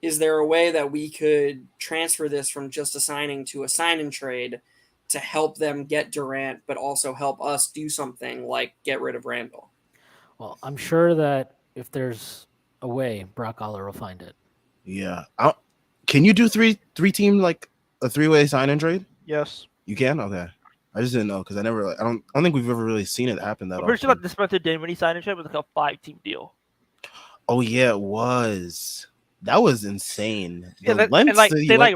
Is there a way that we could transfer this from just a signing to a sign-in trade to help them get Durant, but also help us do something like get rid of Randall? Well, I'm sure that if there's a way, Brock Aller will find it. Yeah. Can you do three team like a 3-way sign-in trade? Yes. You can? Okay. I just didn't know because I don't think we've ever really seen it happen that often. I'm pretty sure that the Spencer Dinwiddie sign-in trade was like a 5-team deal. Oh yeah, it was. That was insane. Yeah, they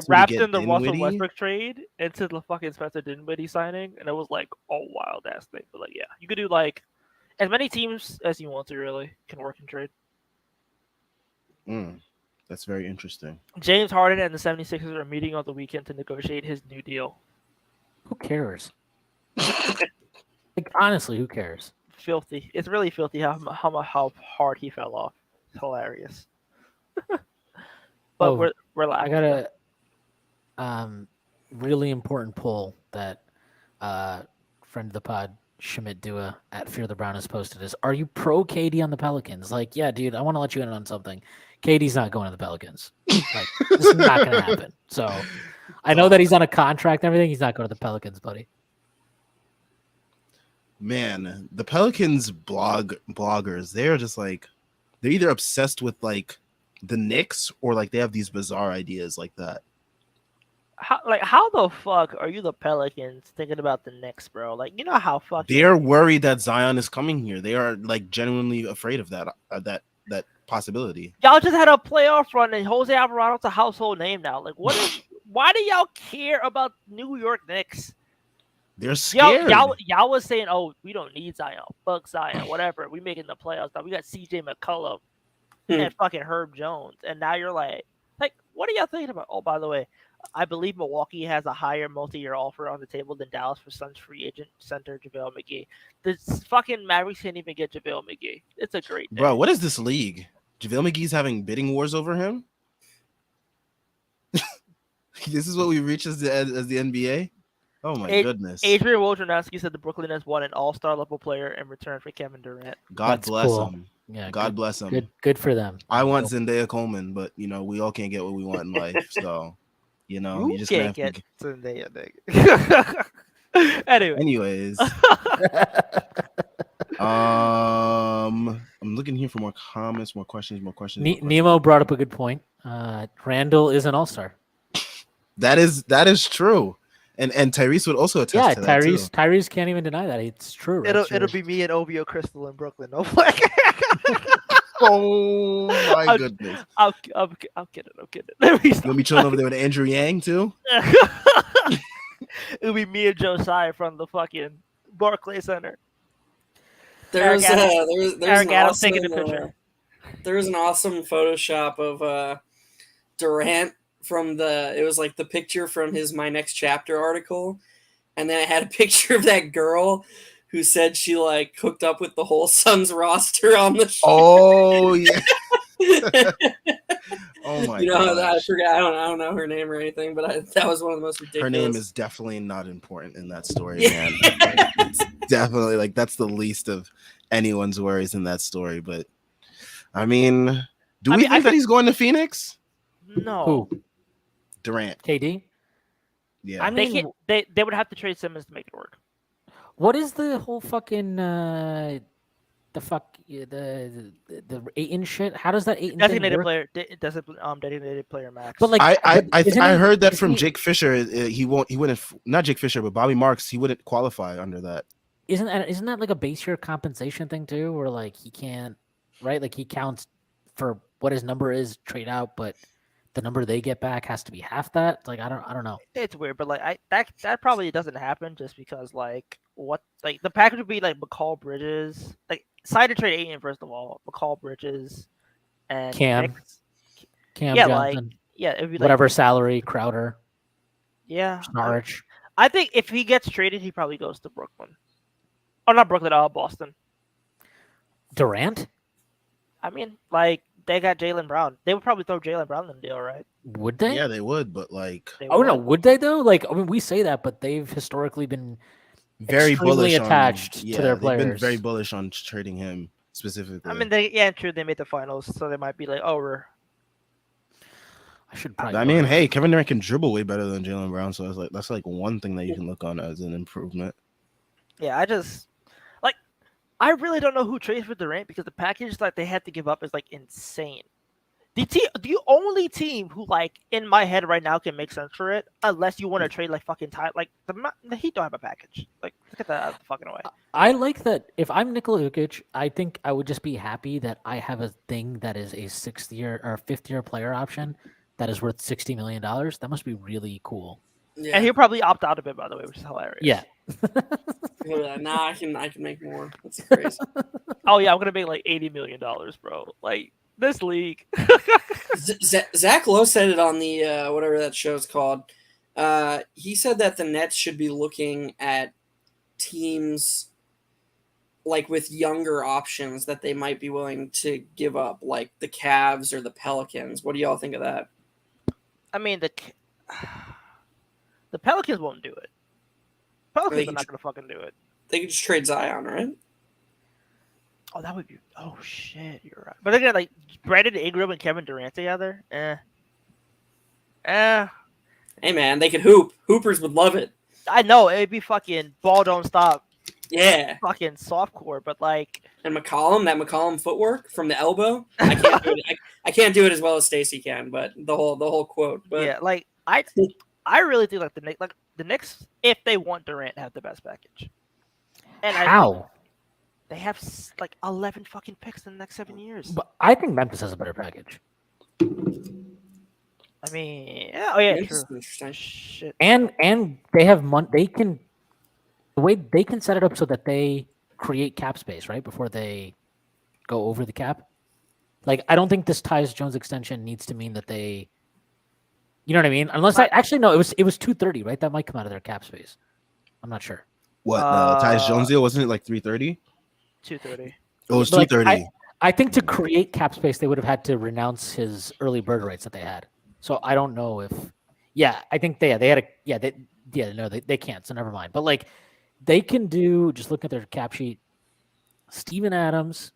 wrapped in the Russell Westbrook trade into the fucking Spencer Dinwiddie signing, and it was like a wild ass thing. But like, yeah, you could do like as many teams as you want to. Really can work in trade. That's very interesting. James Harden and the 76ers are meeting on the weekend to negotiate his new deal. Who cares? Like honestly, who cares? Filthy. It's really filthy how hard he fell off. It's hilarious. But we're laughing. I got a really important poll that friend of the pod Schmidt Dua at Fear the Brown has posted is: are you pro KD on the Pelicans? Like, yeah, dude, I want to let you in on something. KD's not going to the Pelicans. Like, this is not going to happen. So, I know that he's on a contract and everything. He's not going to the Pelicans, buddy. Man, the Pelicans bloggers, they're just like, they're either obsessed with like the Knicks or like they have these bizarre ideas like that. how the fuck are you the Pelicans thinking about the Knicks, bro? Like, you know how fucking They're worried that Zion is coming here. They are like genuinely afraid of that possibility. y'all just had a playoff run and Jose Alvarado's a household name now. Like, why do y'all care about New York Knicks? They're scared. Y'all was saying, oh, we don't need Zion, fuck Zion, whatever. We making the playoffs now. We got CJ McCollum and fucking Herb Jones, and now you're like, what are y'all thinking about? Oh, by the way, I believe Milwaukee has a higher multi-year offer on the table than Dallas for Suns free agent center JaVale McGee. The fucking Mavericks can't even get JaVale McGee. It's a great day. Bro, what is this league? JaVale McGee's having bidding wars over him? This is what we reach as the NBA? Oh my goodness. Adrian Wojnarowski said the Brooklyn Nets won an all-star level player in return for Kevin Durant. God bless him. Yeah, God bless him. Good for them. I want Zendaya Coleman, but we all can't get what we want in life. So, you just can't get Zendaya, nigga. Anyways. I'm looking here for more comments, more questions. Nemo brought up a good point. Randall is an all-star. That is true. And Tyrese would also attest to that. Tyrese can't even deny that. It's true. Right? It'll be me and OVO Crystal in Brooklyn. No way. Oh my goodness. I'm kidding. You'll be chilling over there with Andrew Yang too? It'll be me and Josiah from the fucking Barclays Center. There's an awesome Photoshop of Durant from it was like the picture from his My Next Chapter article, and then it had a picture of that girl who said she like hooked up with the whole Suns roster on the show. Oh yeah. Oh my god! I forgot. I don't know her name or anything, but that was one of the most ridiculous. Her name is definitely not important in that story, man. It's definitely that's the least of anyone's worries in that story. But I mean, do we think that he's going to Phoenix? No. Who? Durant. KD? Yeah. I mean, they would have to trade Simmons to make it work. What is the whole fucking the Ayton shit? How does that Ayton designated thing player? Designated player max. But like, I heard that from Jake Fisher. He wouldn't. Not Jake Fisher, but Bobby Marks. He wouldn't qualify under that. Isn't that like a base year compensation thing too, where like he can't, right? Like he counts for what his number is, trade out, but the number they get back has to be half that. It's like I don't know. It's weird, but like that probably doesn't happen just because like the package would be like McCall Bridges, like side to trade Ayton first of all, McCall Bridges, and Cam Johnson. It'd be whatever salary, Crowder. Yeah, Norwich. I think if he gets traded, he probably goes to Brooklyn. Oh, not Brooklyn, Boston. Durant? I mean, like they got Jalen Brown. They would probably throw Jalen Brown in the deal, right? Would they? Yeah, they would, but like, no, would they though? Like, I mean, we say that, but they've historically been very bullish attached to their players. They've been very bullish on trading him specifically. I mean, true. They made the finals, so they might be like, I should probably. I mean, hey, Kevin Durant can dribble way better than Jalen Brown, so that's like one thing that you can look on as an improvement. Yeah, I really don't know who trades for Durant because the package that they had to give up is like insane. The only team who like in my head right now can make sense for it, unless you want to trade like fucking like the Heat don't have a package. Like get that out of the fucking way. I like that. If I'm Nikola Jokic, I think I would just be happy that I have a thing that is a 6th year or 5th year player option that is worth $60 million. That must be really cool. Yeah. And he'll probably opt out of it, by the way, which is hilarious. Yeah. Nah, I can make more. That's crazy. Oh yeah, I'm gonna make like $80 million, bro. Like this league. Zach Lowe said it on the whatever that show's called. He said that the Nets should be looking at teams like with younger options that they might be willing to give up, like the Cavs or the Pelicans. What do y'all think of that? I mean, the Pelicans won't do it. Pelicans are not going to fucking do it. They could just trade Zion, right? Oh, that would be... Oh, shit. You're right. But they're going to, like, Brandon Ingram and Kevin Durant together? Hey, man, they could hoop. Hoopers would love it. I know. It'd be fucking ball don't stop. Yeah. Fucking softcore, but, like... And that McCollum footwork from the elbow. I can't do it. I can't do it as well as Stacey can, but the whole quote. But yeah, like, I really think the Knicks, if they want Durant, have the best package. And I think How? they have like 11 fucking picks in the next 7 years. But I think Memphis has a better package. I mean, yeah, oh yeah, Memphis true. is interesting. Shit. And they have They can the way they can set it up so that they create cap space right before they go over the cap. Like I don't think this Tyus Jones extension needs to mean that they, you know what I mean? Unless I actually no, it was 230, right? That might come out of their cap space. I'm not sure. What Tyus Jones deal, wasn't it like 330? 230. It was But, 230. I think to create cap space, they would have had to renounce his early bird rights that they had. So I don't know if, I think they had they can't. So never mind. But like, they can do. Just look at their cap sheet. Steven Adams,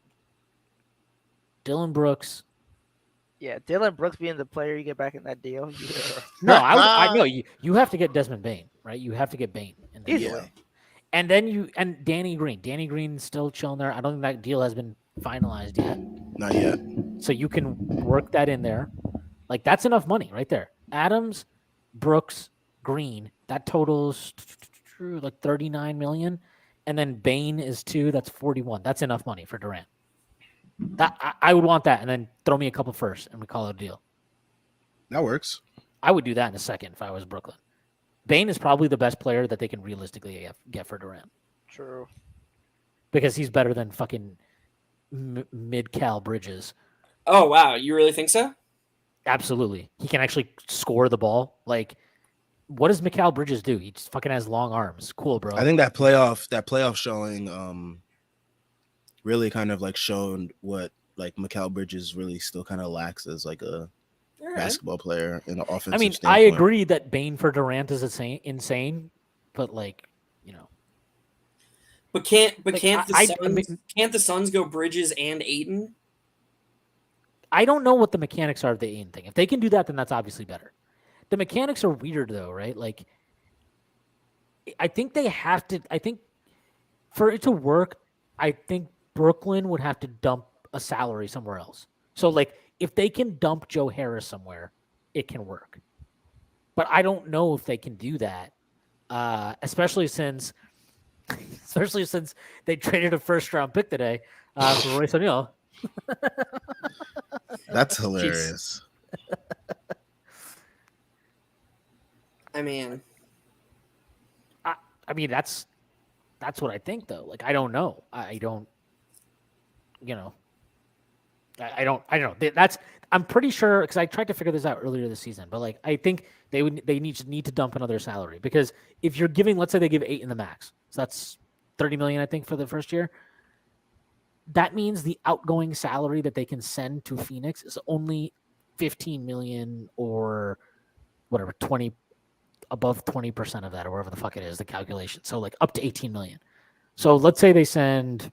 Dylan Brooks. Yeah, Dylan Brooks being the player you get back in that deal. Yeah. No, I know you have to get Desmond Bain, right? You have to get Bain in there. Easily. And then Danny Green. Danny Green's still chilling there. I don't think that deal has been finalized yet. Not yet. So you can work that in there. Like that's enough money right there. Adams, Brooks, Green. That totals like 39 million. And then Bain is 2. That's 41. That's enough money for Durant. That I would want that, and then throw me a couple first, and we call it a deal. That works. I would do that in a second if I was Brooklyn. Bain is probably the best player that they can realistically get for Durant. True. Because he's better than fucking mid-cal Bridges. Oh wow, you really think so? Absolutely. He can actually score the ball. Like, what does Mikal Bridges do? He just fucking has long arms. Cool, bro. I think that playoff showing really kind of like shown what like Mikal Bridges really still kind of lacks as like a basketball player in the offensive I mean, standpoint. I agree that Bain for Durant is insane, but like, you know. But can't Like, can't the Suns go Bridges and Ayton? I don't know what the mechanics are of the Ayton thing. If they can do that, then that's obviously better. The mechanics are weird though, right? Like, I think they have to. I think for it to work, I think Brooklyn would have to dump a salary somewhere else. So, like, if they can dump Joe Harris somewhere, it can work. But I don't know if they can do that, especially since they traded a first-round pick today for Royce O'Neal. That's hilarious. I mean, that's what I think though. Like, I don't know. I don't. You know, I don't know. I'm pretty sure because I tried to figure this out earlier this season, but like I think they need to dump another salary because if you're giving, let's say they give 8 in the max, so that's 30 million I think for the first year. That means the outgoing salary that they can send to Phoenix is only 15 million or whatever, 20 above 20% of that or whatever the fuck it is, the calculation. So like up to 18 million. So let's say they send,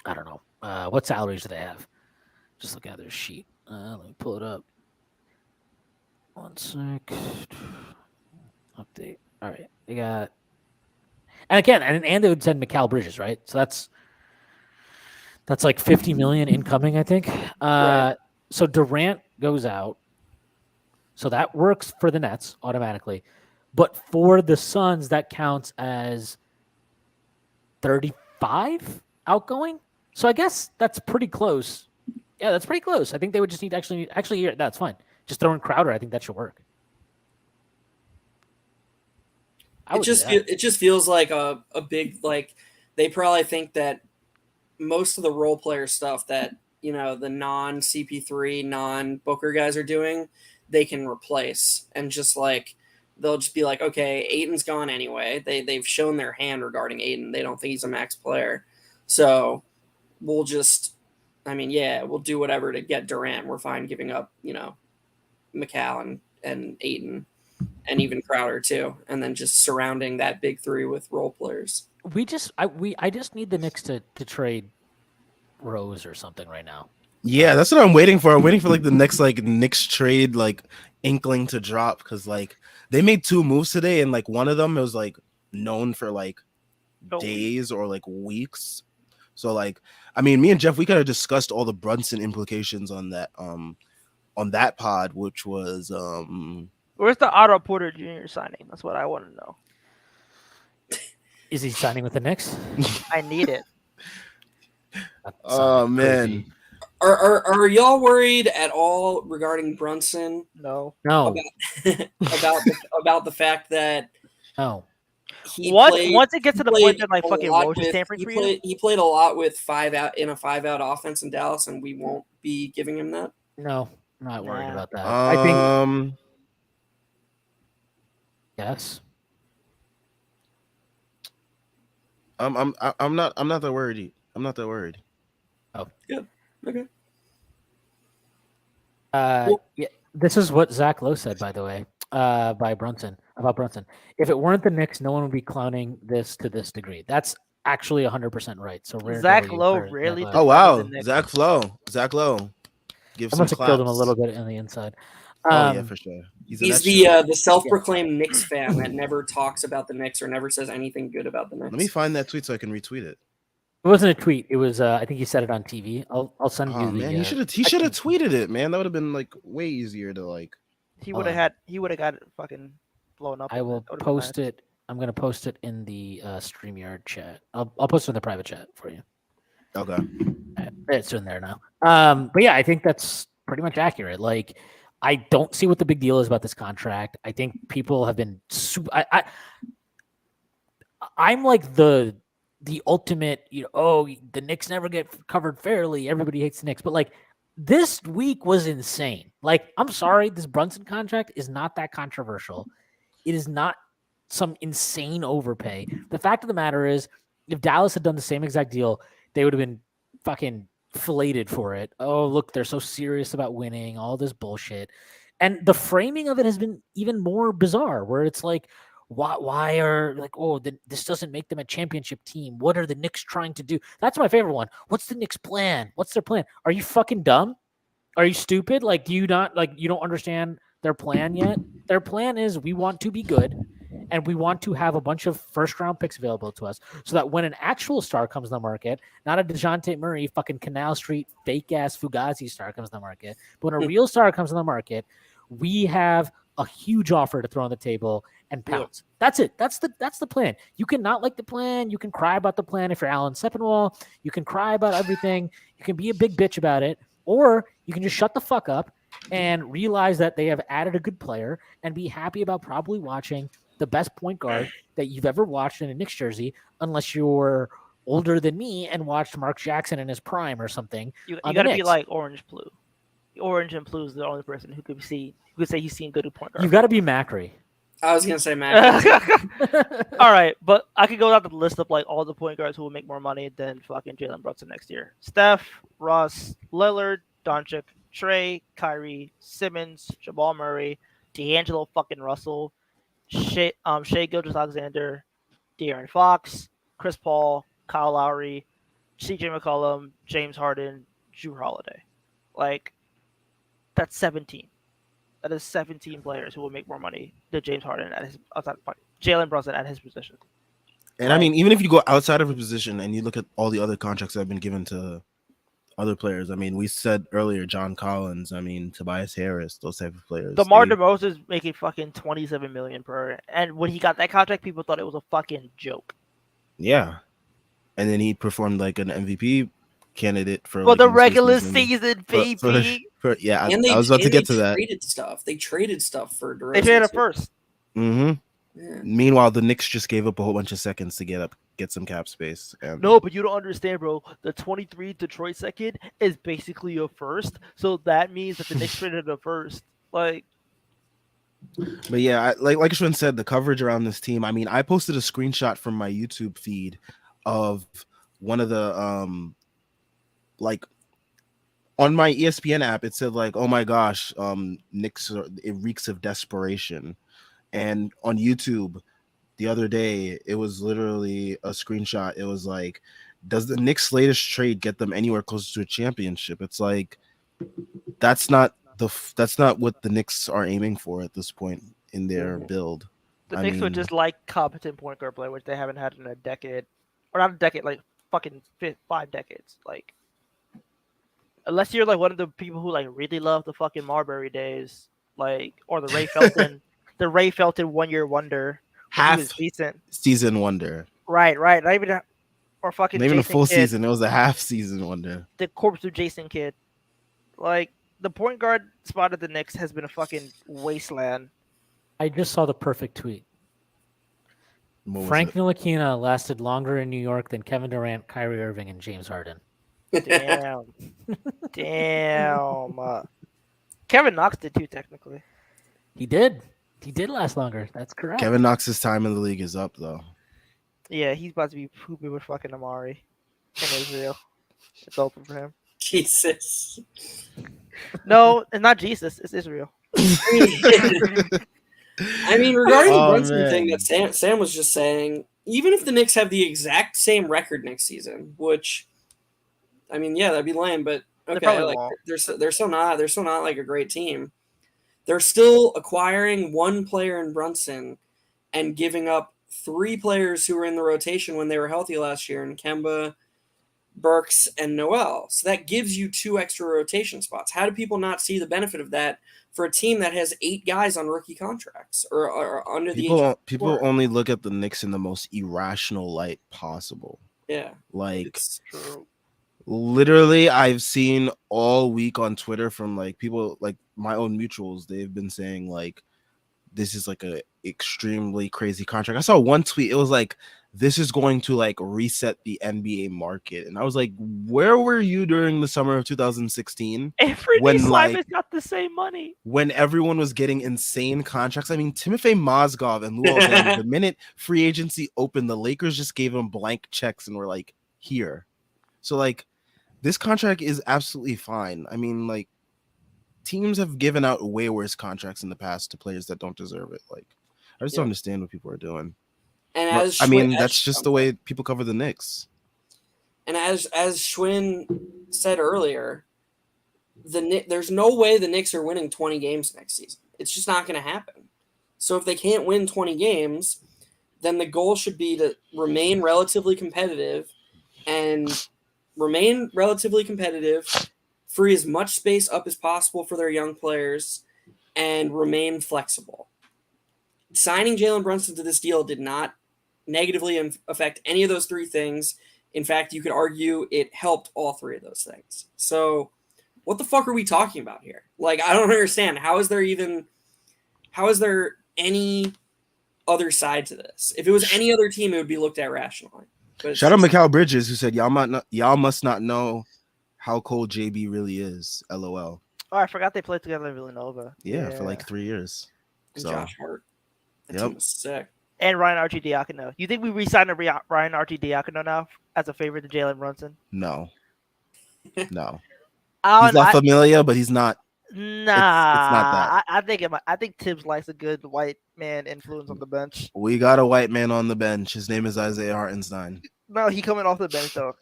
I don't know, what salaries do they have? Just looking at their sheet. Let me pull it up. 1 sec. Update. All right. They got, and again, and they would send Mikal Bridges, right? So that's like 50 million incoming, I think. Right. So Durant goes out. So that works for the Nets automatically. But for the Suns, that counts as 35 outgoing. So I guess that's pretty close. Yeah, that's pretty close. I think they would just need actually yeah, that's fine. Just throw in Crowder. I think that should work. it just feels like a big, like, they probably think that most of the role player stuff that, you know, the non CP3, non Booker guys are doing, they can replace, and just like they'll just be like, okay, Ayton's gone anyway. They've shown their hand regarding Ayton. They don't think he's a max player, so we'll just, I mean, yeah, we'll do whatever to get Durant. We're fine giving up, you know, McCall and Ayton and even Crowder too, and then just surrounding that big three with role players. I just need the Knicks to trade Rose or something right now. Yeah, that's what I'm waiting for. I'm waiting for like the next like Knicks trade like inkling to drop because like they made 2 moves today and like one of them was like known for like days or like weeks. So like I mean, me and Jeff, we kind of discussed all the Brunson implications on that pod, which was Where's the Otto Porter Jr. signing? That's what I want to know. Is he signing with the Knicks? I need it. That Oh sounded man, crazy. Are y'all worried at all regarding Brunson No. No, about the fact that no. he Once played once it gets to the point played that like a fucking lot Roach is with tampering for you, he played a lot with 5-out in a 5-out offense in Dallas, and we won't be giving him that? No, I'm not worried Nah. about that. I think yes. I'm not that worried. I'm not that worried. Good. Okay. Yeah, this is what Zach Lowe said, by the way, about Brunson. If it weren't the Knicks, no one would be clowning this to this degree. That's actually 100% right. So rare Zach W Lowe for Zach rarely Lowe. Oh defended wow, the Knicks. Zach Lowe, give I some must have claps. killed him a little bit on the inside. Oh yeah, for sure. He's He's the self-proclaimed Knicks fan that never talks about the Knicks or never says anything good about the Knicks. Let me find that tweet so I can retweet it. It wasn't a tweet. It was I think he said it on TV. I'll send you Oh the. man, he should have tweeted it, man. That would have been like way easier to like. He would have got it fucking blown up. I will post it. I'm gonna post it in the StreamYard chat. I'll post it in the private chat for you. Okay. It's in there now. But yeah, I think that's pretty much accurate. Like, I don't see what the big deal is about this contract. I think people have been I'm like the ultimate, the Knicks never get covered fairly. Everybody hates the Knicks. But like this week was insane. Like, I'm sorry, this Brunson contract is not that controversial. It is not some insane overpay. The fact of the matter is, if Dallas had done the same exact deal, they would have been fucking filleted for it. Oh, look, they're so serious about winning, all this bullshit. And the framing of it has been even more bizarre, where it's like, why are like, this doesn't make them a championship team. What are the Knicks trying to do? That's my favorite one. What's the Knicks' plan? What's their plan? Are you fucking dumb? Are you stupid? Like, do you not you don't understand their plan yet? Their plan is we want to be good, and we want to have a bunch of first-round picks available to us so that when an actual star comes on the market, not a DeJounte Murray fucking Canal Street fake-ass Fugazi star comes on the market, but when a real star comes on the market, we have a huge offer to throw on the table and pounce. That's it. That's the plan. You can not like the plan. You can cry about the plan if you're Alan Sepinwall. You can cry about everything. You can be a big bitch about it. Or you can just shut the fuck up and realize that they have added a good player and be happy about probably watching the best point guard that you've ever watched in a Knicks jersey, unless you're older than me and watched Mark Jackson in his prime or something. You got to be like Orange Blue. Orange and Blue is the only person who could say he's seen good point guard. You've got to be Macri. I was gonna say Macri. All right, but I could go down the list of like all the point guards who will make more money than fucking Jalen Brunson next year. Steph, Russ, Lillard, Doncic, Trey, Kyrie, Simmons, Jamal Murray, D'Angelo fucking Russell, Shea Gilgeous-Alexander, De'Aaron Fox, Chris Paul, Kyle Lowry, CJ McCollum, James Harden, Jrue Holiday. Like, that's 17. That is 17 players who will make more money than James Harden at his outside Jalen Brunson at his position. And I mean, even if you go outside of a position and you look at all the other contracts that have been given to other players, I mean, we said earlier, John Collins, I mean, Tobias Harris, those type of players. DeMar DeRozan is making fucking $27 million per, and when he got that contract, people thought it was a fucking joke. Yeah, and then he performed like an MVP candidate for the regular season, baby. Yeah, I was about to get to that. They traded stuff for DeRozan. They traded it first. Mm-hmm. Yeah. Meanwhile, the Knicks just gave up a whole bunch of seconds to get some cap space. No, but you don't understand, bro. The 23 Detroit second is basically a first, so that means that the Knicks traded a first. Like, but yeah, like Ashwin said, the coverage around this team. I mean, I posted a screenshot from my YouTube feed of one of the like on my ESPN app. It said like, "Oh my gosh, Knicks, it reeks of desperation." And on YouTube the other day, it was literally a screenshot. It was like, does the Knicks' latest trade get them anywhere closer to a championship? It's like, that's not what the Knicks are aiming for at this point in their build. The Knicks would just like competent point guard play, which they haven't had in a decade, or not a decade, like fucking 5 decades. Like, unless you're like one of the people who like really love the fucking Marbury days, or the Ray Felton, the Ray Felton 1 year wonder. He Half was decent. season wonder. Right. Not even or fucking Not even a Jason full Kidd, season. It was a half season wonder. the corpse of Jason Kidd. Like the point guard spot at the Knicks has been a fucking wasteland. I just saw the perfect tweet. What was Frank it? Ntilikina lasted longer in New York than Kevin Durant, Kyrie Irving, and James Harden. Damn. Kevin Knox did too, technically. He did. He did last longer. That's correct. Kevin Knox's time in the league is up, though. Yeah, he's about to be pooping with fucking Amari in Israel. It's open for him. Jesus. No, it's not Jesus. It's Israel. I mean, regarding the Oh, Brunson man. thing that Sam was just saying, even if the Knicks have the exact same record next season, which, I mean, yeah, that'd be lame, but okay, probably like won't. they're still not like a great team. They're still acquiring one player in Brunson and giving up 3 players who were in the rotation when they were healthy last year in Kemba, Burks, and Noel. So that gives you 2 extra rotation spots. How do people not see the benefit of that for a team that has 8 guys on rookie contracts or under the age of People 24? only look at the Knicks in the most irrational light possible. Yeah, Like it's true. literally, I've seen all week on Twitter from like people like my own mutuals. They've been saying like this is like a extremely crazy contract. I saw one tweet. It was like this is going to like reset the NBA market, and I was like, where were you during the summer of 2016? Every When, Simon's like- got the same money. When everyone was getting insane contracts. I mean, Timofey Mozgov and Luol Deng, the minute free agency opened, the Lakers just gave them blank checks and were like, here. So like this contract is absolutely fine. I mean, like teams have given out way worse contracts in the past to players that don't deserve it. Like I just don't understand what people are doing. And But, as I mean, Schwinn- that's just the way people cover the Knicks. And as Schwinn said earlier, there's no way the Knicks are winning 20 games next season. It's just not going to happen. So if they can't win 20 games, then the goal should be to remain relatively competitive free as much space up as possible for their young players, and remain flexible. Signing Jalen Brunson to this deal did not negatively affect any of those 3 things. In fact, you could argue it helped all 3 of those things. So what the fuck are we talking about here? Like, I don't understand. How is there any other side to this? If it was any other team, it would be looked at rationally. But Shout out Mikal Bridges, who said, y'all must not know how cold JB really is. LOL. Oh, I forgot they played together in Villanova. Yeah, for like 3 years. and So Josh Hart. That Yep. team was sick. And Ryan Arcidiacono. You think we re-signed a Ryan Arcidiacono now as a favorite to Jalen Brunson? no. No. I He's La Familia, but he's not. Nah, that. I think Tibbs likes a good white man influence on the bench. We got a white man on the bench. His name is Isaiah Hartenstein. No, he coming off the bench though.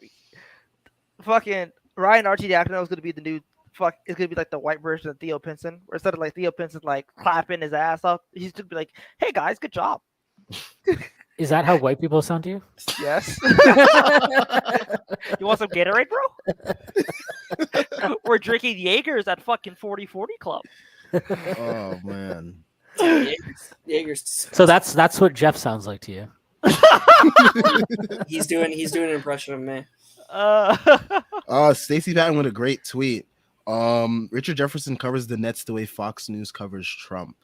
Fucking Ryan Arcidiacono is gonna be the new It's gonna be like the white version of Theo Pinson, where instead of like Theo Pinson like clapping his ass up, he's gonna be like, "Hey guys, good job." Is that how white people sound to you? Yes. You want some Gatorade, bro? We're drinking Jaegers at fucking 40/40 Club. Oh man. Jaeger's So that's what Jeff sounds like to you. he's doing an impression of me. Stacey Patton with a great tweet. Richard Jefferson covers the Nets the way Fox News covers Trump.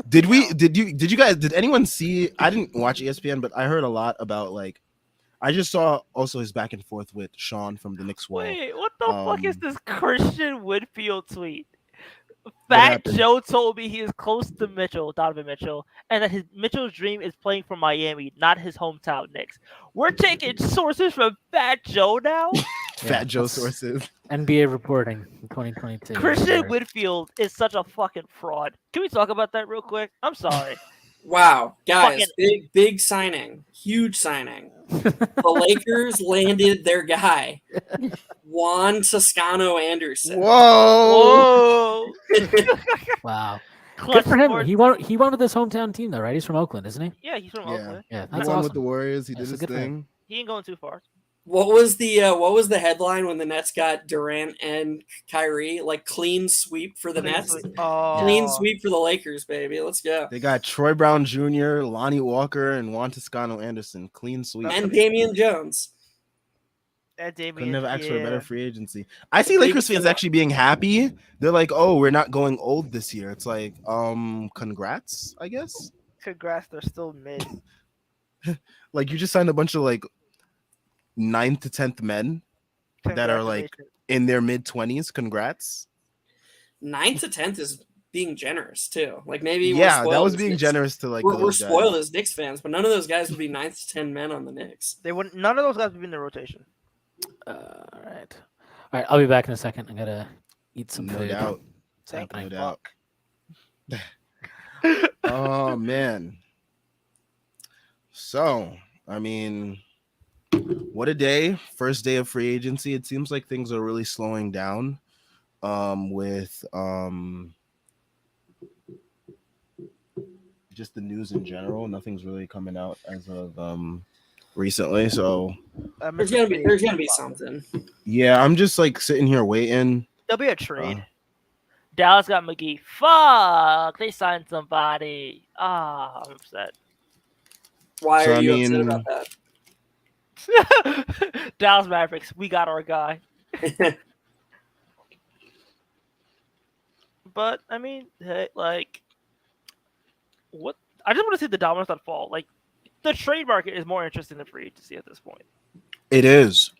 Did anyone see? I didn't watch ESPN, but I heard a lot about like. I just saw also his back and forth with Sean from the Knicks Wall. Wait, what the fuck is this Christian Woodfield tweet? What Fat happened? Joe told me he is close to Donovan Mitchell, and that Mitchell's dream is playing for Miami, not his hometown Knicks. We're taking sources from Fat Joe now. Fat Joe that's sources. NBA reporting in 2022. Christian Woodfield is such a fucking fraud. Can we talk about that real quick? I'm sorry. Wow, guys, Fucking- big signing, huge signing. The Lakers landed their guy, Juan Toscano Anderson. Whoa! Whoa. Wow. Clutch Good for him. sports- He wanted this hometown team though, right? He's from Oakland, isn't he? Yeah, he's from Yeah. Oakland. Yeah, He that's won awesome. with the Warriors. He Yeah, did so his good for him. thing. He ain't going too far. What was the headline when the Nets got Durant and Kyrie? Like clean sweep for the Nets, clean Oh, sweep for the Lakers, baby. Let's go. They got Troy Brown Jr., Lonnie Walker, and Juan Toscano Anderson. Clean sweep. And Damian Jones. that Couldn't Damian, have asked for a yeah. better free agency. I see Lakers fans actually being happy. They're like, "Oh, we're not going old this year." It's like, congrats, I guess. Congrats, they're still mid. Like you just signed a bunch of like 9th to 10th men that are like Congratulations. in their mid-20s. Congrats. 9th to 10th is being generous too. Like maybe Yeah, that was being generous to like We're those spoiled guys. as Knicks fans, but none of those guys would be 9th to 10 men on the Knicks. They wouldn't. None of those guys would be in the rotation. All right. I'll be back in a second. I gotta eat some No food. doubt. It's happening. No doubt. Oh man. So, I mean, what a day. First day of free agency. It seems like things are really slowing down with just the news in general. Nothing's really coming out as of recently. So, There's gonna be something. yeah, I'm just like sitting here waiting. There'll be a trade. Dallas got McGee. Fuck, they signed somebody. Ah, I'm upset. Why So, are I you mean- upset about Dallas Mavericks, we got our guy. that? But I mean, hey, like, what? I just want to see the dominoes that fall. Like, the trade market is more interesting than free agency at this point. It is.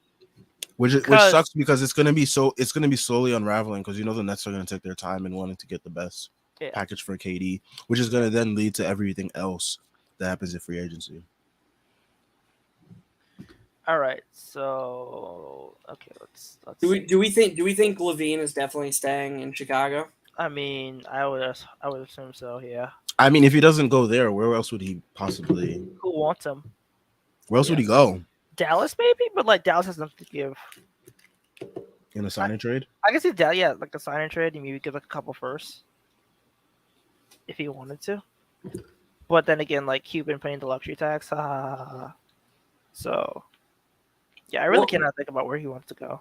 Which Because- sucks because it's gonna be slowly unraveling because you know the Nets are gonna take their time and wanting to get the best Yeah. package for KD, which is gonna then lead to everything else that happens in free agency. All right, so okay, let's do we see. think Levine is definitely staying in Chicago? I mean, I would assume so. Yeah. I mean, if he doesn't go there, where else would he possibly? Who wants him? Where else would he go? Dallas, maybe, but like Dallas has nothing to give. In a signing trade? I can see Dallas, yeah, like a sign and trade. And maybe give like a couple firsts if he wanted to. But then again, like Cuban paying the luxury tax. So yeah, I really Well- cannot think about where he wants to go.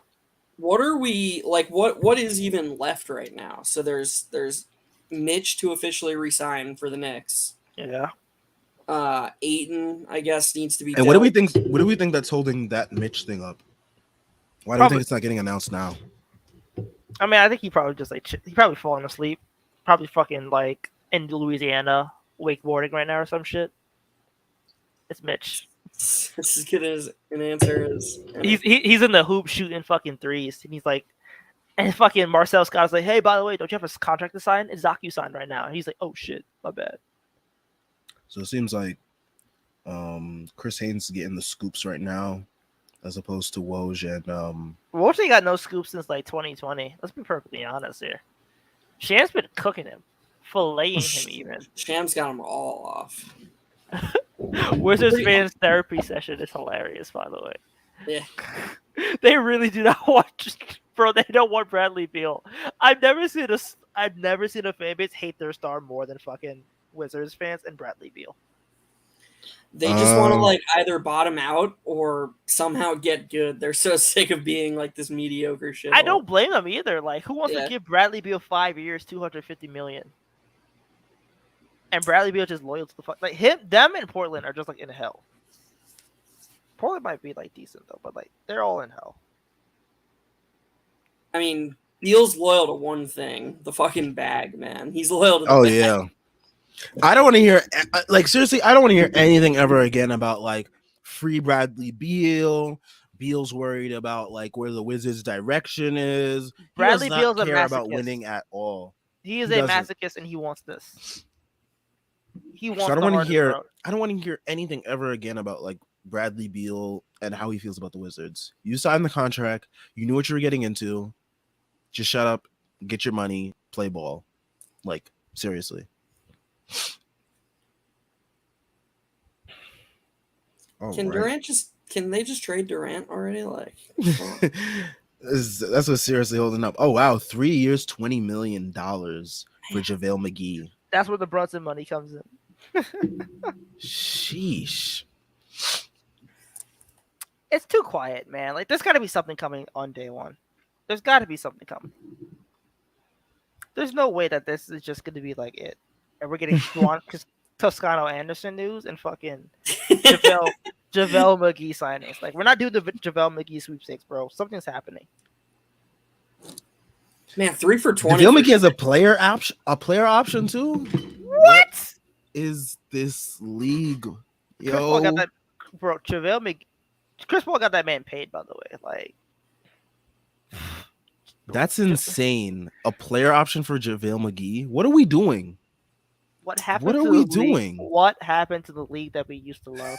What are we like? What is even left right now? So there's Mitch to officially resign for the Knicks. Yeah. Aiton, I guess, needs to be. And what do we dealt. think? What do we think that's holding that Mitch thing up? Why do we Probably- think it's not getting announced now? I mean, I think he probably just like he probably falling asleep, probably fucking like in Louisiana wakeboarding right now or some shit. It's Mitch. It's as good as an answer as. He's in the hoop shooting fucking threes, and he's like, and fucking Marcel Scott's like, hey, by the way, don't you have a contract to sign? It's signed right now, and he's like, oh shit, my bad. So it seems like Chris Haynes is getting the scoops right now, as opposed to Woj and Wolves ain't got no scoop since like 2020. Let's be perfectly honest here. Sham's been cooking him, filleting him even. Sham's got them all off. Wizards fans therapy session is hilarious, by the way. Yeah. They really do not watch, bro. They don't want Bradley Beal. I've never seen a fan base hate their star more than fucking Wizards fans and Bradley Beal. They just want to like either bottom out or somehow get good. They're so sick of being like this mediocre shit. I don't blame them either. Like, who wants Yeah. to give Bradley Beal 5 years, $250 million? And Bradley Beal just loyal to the fuck. Like them and Portland are just like in hell. Portland might be like decent though, but like they're all in hell. I mean, Beal's loyal to one thing: the fucking bag, man. He's loyal to. The oh bag. yeah. I don't want to hear like seriously. I don't want to hear anything ever again about like free Bradley Beal. Beal's worried about like where the Wizards' direction is. Bradley he does Beal's a not care about masochist. winning at all. He is He a doesn't. masochist and he wants this. He wants. So I don't the want to hardest hear. road. I don't want to hear anything ever again about like Bradley Beal and how he feels about the Wizards. You signed the contract. You knew what you were getting into. Just shut up, get your money, play ball. Like seriously. All Can right. Durant Can they just trade Durant already? Like, That's what's seriously holding up. Oh wow, 3 years, $20 million for JaVale McGee. That's where the Brunson money comes in. Sheesh. It's too quiet, man. Like, there's got to be something coming on day one. There's got to be something coming. There's no way that this is just going to be like it. And we're getting Toscano Anderson news and fucking JaVale McGee signings. Like, we're not doing the JaVale McGee sweepstakes, bro. Something's happening. Man, 3 for 20. JaVale McGee has a player option too. What is this league? Chris Paul got that, bro. Chris Paul got that man paid, by the way. Like, that's insane. A player option for JaVale McGee. What are we doing? What happened? What are we doing? What happened to the league that we used to love?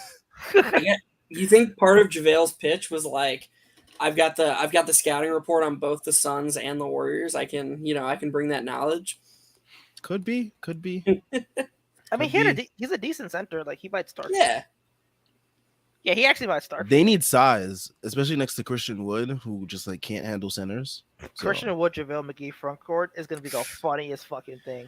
Yeah, you think part of JaVale's pitch was like, I've got the scouting report on both the Suns and the Warriors. I can bring that knowledge. Could be. I mean, he's a decent center. Like, he might start. Yeah, he actually might start. They need size, especially next to Christian Wood, who just like can't handle centers. Christian Wood, JaVale McGee front court is gonna be the funniest fucking thing.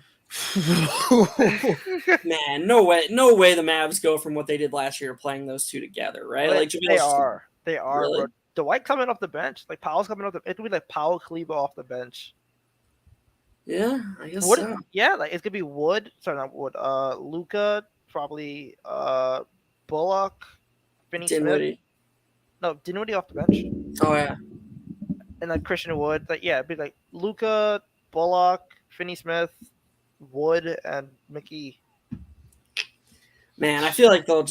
Man, no way the Mavs go from what they did last year playing those two together, right? Like, they are. Really? Bro. Dwight coming off the bench, like Powell's coming off the. It could be like Powell, Kleba off the bench. Yeah, I guess Wood, so. Yeah, like it's gonna be Wood. Sorry, not Wood. Luka, probably. Bullock, Finney Smith. Dinwiddie. No, Dinwiddie off the bench. Oh yeah. And like Christian Wood, like it'd be like Luka, Bullock, Finney Smith, Wood, and McGee. Man, I feel like they'll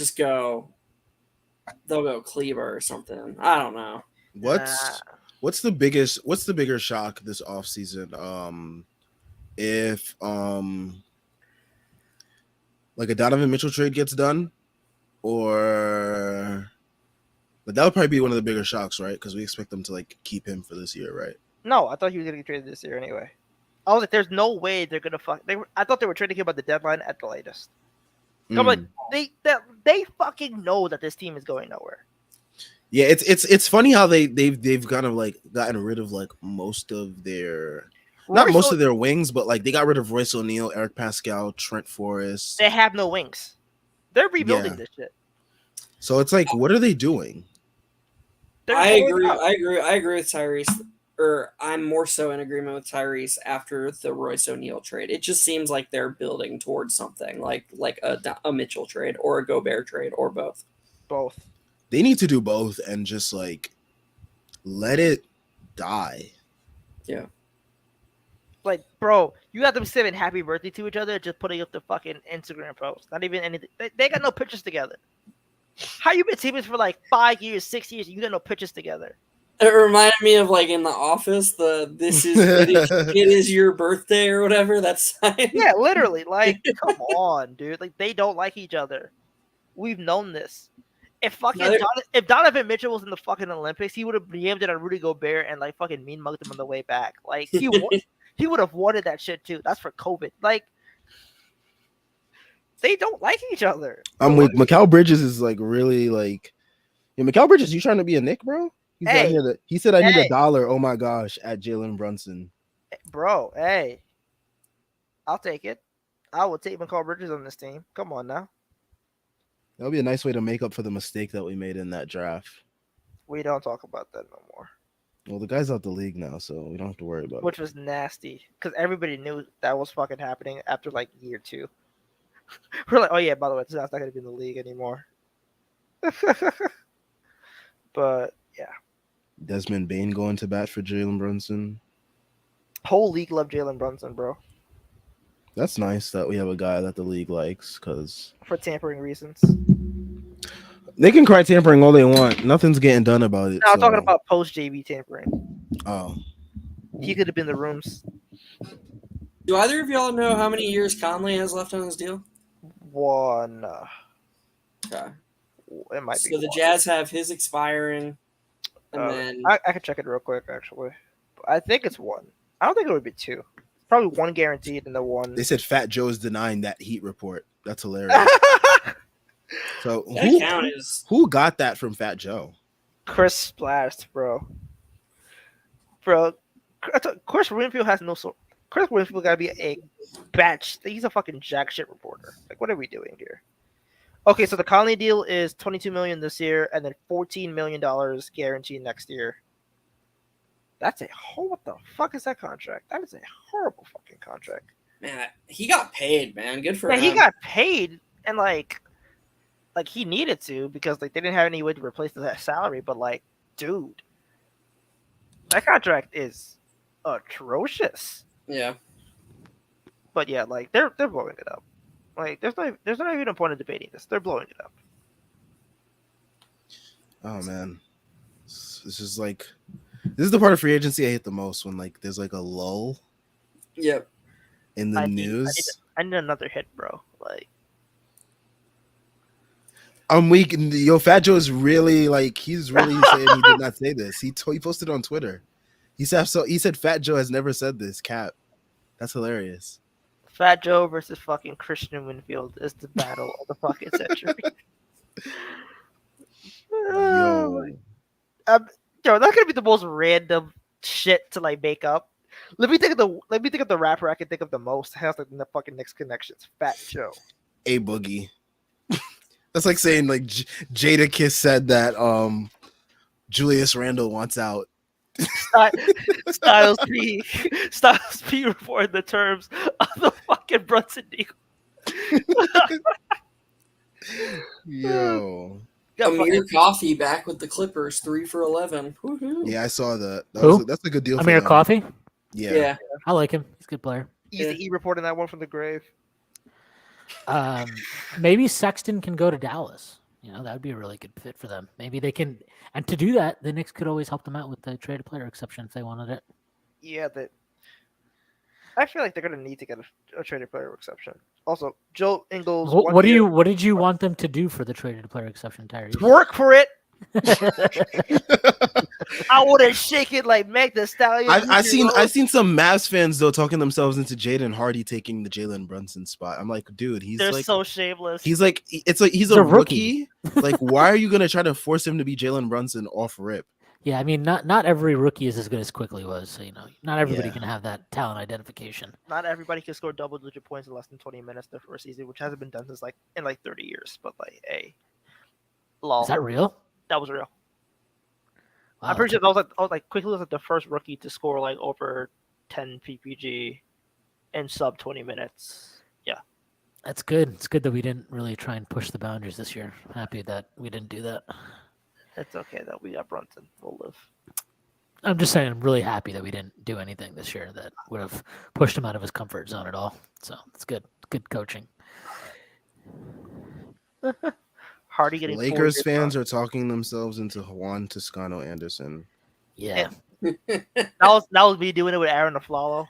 go Kleber or something. I don't know. What's the bigger shock this offseason? If like a Donovan Mitchell trade gets done, or but that would probably be one of the bigger shocks, right? Because we expect them to like keep him for this year, right? No, I thought he was gonna get traded this year anyway. I was like, "There's no way they're gonna fuck." I thought they were trading him at the deadline at the latest. I'm like, they fucking know that this team is going nowhere. Yeah, it's funny how they've kind of like gotten rid of like most of their most of their wings, but like they got rid of Royce O'Neal, Eric Pascal, Trent Forrest. They have no wings. They're rebuilding this shit. So it's like, what are they doing? I agree with Tyrese, or I'm more so in agreement with Tyrese after the Royce O'Neal trade. It just seems like they're building towards something like a Mitchell trade or a Gobert trade or both. Both. They need to do both and just like let it die. Yeah. Like, bro, you got them saying happy birthday to each other, just putting up the fucking Instagram post. Not even anything. They got no pictures together. How you been teammates for like 5 years, 6 years, and you got no pictures together? It reminded me of like in The Office, it is your birthday or whatever. That's yeah, literally. Like, come on, dude. Like, they don't like each other. We've known this. If Donovan Mitchell was in the fucking Olympics, he would have yammed it on Rudy Gobert and like fucking mean mugged him on the way back. Like, he would have wanted that shit too. That's for COVID. Like, they don't like each other. I'm with Mikal Bridges is like really like, yeah, Mikal Bridges, you trying to be a Knick, bro? He said I need $1. Oh my gosh, at Jalen Brunson. Bro, hey. I'll take it. I will take Mikal Bridges on this team. Come on now. That would be a nice way to make up for the mistake that we made in that draft. We don't talk about that no more. Well, the guy's out the league now, so we don't have to worry about it. Which was nasty, because everybody knew that was fucking happening after like year 2. We're like, oh yeah, by the way, that's not going to be in the league anymore. But yeah. Desmond Bane going to bat for Jalen Brunson. Whole league love Jalen Brunson, bro. That's nice that we have a guy that the league likes, because for tampering reasons. They can cry tampering all they want. Nothing's getting done about it. No, I'm talking about post JV tampering. Oh. He could have been in the rooms. Do either of y'all know how many years Conley has left on his deal? 1. Okay. It might be. So the Jazz have his expiring, and then I can check it real quick. Actually, I think it's 1. I don't think it would be 2. Probably 1 guaranteed and the 1. They said Fat Joe is denying that Heat report. That's hilarious. So who got that from Fat Joe? Chris Splashed, bro. Bro, Chris Winfield has no soul. Chris Winfield gotta be a batch. He's a fucking jack shit reporter. Like, what are we doing here? Okay, so the Conley deal is $22 million this year, and then $14 million guaranteed next year. That's a what the fuck is that contract? That is a horrible fucking contract. Man, he got paid, man. Good for Yeah, him. he got paid, and like he needed to because like they didn't have any way to replace that salary. But like, dude, that contract is atrocious. Yeah. But yeah, like they're blowing it up. Like there's not even a point of debating this. They're blowing it up. Oh man, this is like this is the part of free agency I hate the most when like there's like a lull Yep. in the news. I need another hit, bro. Like I'm weak. Yo, Fat Joe is really like he's really saying he did not say this. He posted on Twitter. He said Fat Joe has never said this. Cap. That's hilarious. Fat Joe versus fucking Christian Winfield is the battle of the fucking century. Yo. Yo, that's gonna be the most random shit to like make up. Let me think of the rapper I can think of the most. Has like the fucking Knicks connections. Fat Joe. A Boogie. That's like saying like Jada Kiss said that Julius Randle wants out. Styles P reported the terms of the fucking Brunson deal. Yo. Amir Coffee back with the Clippers, 3 for 11. Woo-hoo. Yeah, I saw that. Who? That's a good deal. Amir for them. Coffee. Yeah. I like him. He's a good player. Easy reporting that one from the grave. Maybe Sexton can go to Dallas. You know, that would be a really good fit for them. Maybe they can, and to do that, the Knicks could always help them out with the traded player exception if they wanted it. Yeah, I feel like they're gonna need to get a traded player exception. Also, Joe Ingles. What did you want them to do for the traded player exception, Tyrese? Work for it. I wouldn't shake it like Meg Thee Stallion. I've seen some Mavs fans though talking themselves into Jaden Hardy taking the Jalen Brunson spot. I'm like, dude, They're like so shameless. he's like he's a rookie. Like, why are you gonna try to force him to be Jalen Brunson off rip? Yeah, I mean, not every rookie is as good as Quickly was. So, you know, not everybody Yeah. can have that talent identification. Not everybody can score double-digit points in less than 20 minutes the first season, which hasn't been done since like in 30 years. But like, hey, lol. Is that real? That was real. Wow, I'm pretty sure that was like Quickly was like the first rookie to score like over 10 PPG in sub 20 minutes. Yeah, that's good. It's good that we didn't really try and push the boundaries this year. I'm happy that we didn't do that. it's okay that we got Brunson. We'll live. I'm just saying, I'm really happy that we didn't do anything this year that would have pushed him out of his comfort zone at all. So it's good. Good coaching. Hardy getting Lakers fans are talking themselves into Juan Toscano Anderson. Yeah. That was me doing it with Aaron Aflalo.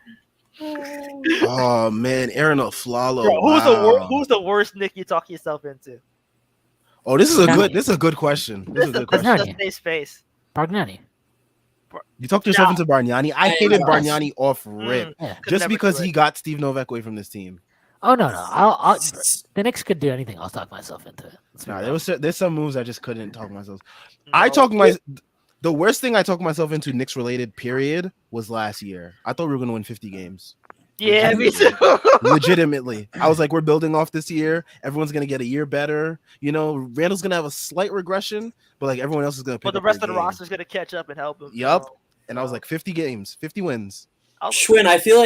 Oh man, Aaron Aflalo. Bro, who's the worst Nick you talk yourself into? Oh, this is a good question. This is a good question. Bargnani. Just face. Bargnani. You talked yourself into Bargnani. I hated know. Bargnani off rip Yeah. Could just never because do it. he got Steve Novak away from this team. Oh no. I'll the Knicks could do anything. I'll talk myself into it. Let's be Nah, real. there's some moves I just couldn't talk myself. No. The worst thing I talked myself into Knicks related period was last year. I thought we were gonna win 50 games. Yeah, me too. Legitimately. I was like, we're building off this year. Everyone's gonna get a year better. You know, Randall's gonna have a slight regression, but like everyone else is gonna pick But the up rest their of the game. roster's gonna catch up and help him. Yup. And I was like, 50 games, 50 wins. Schwinn, I feel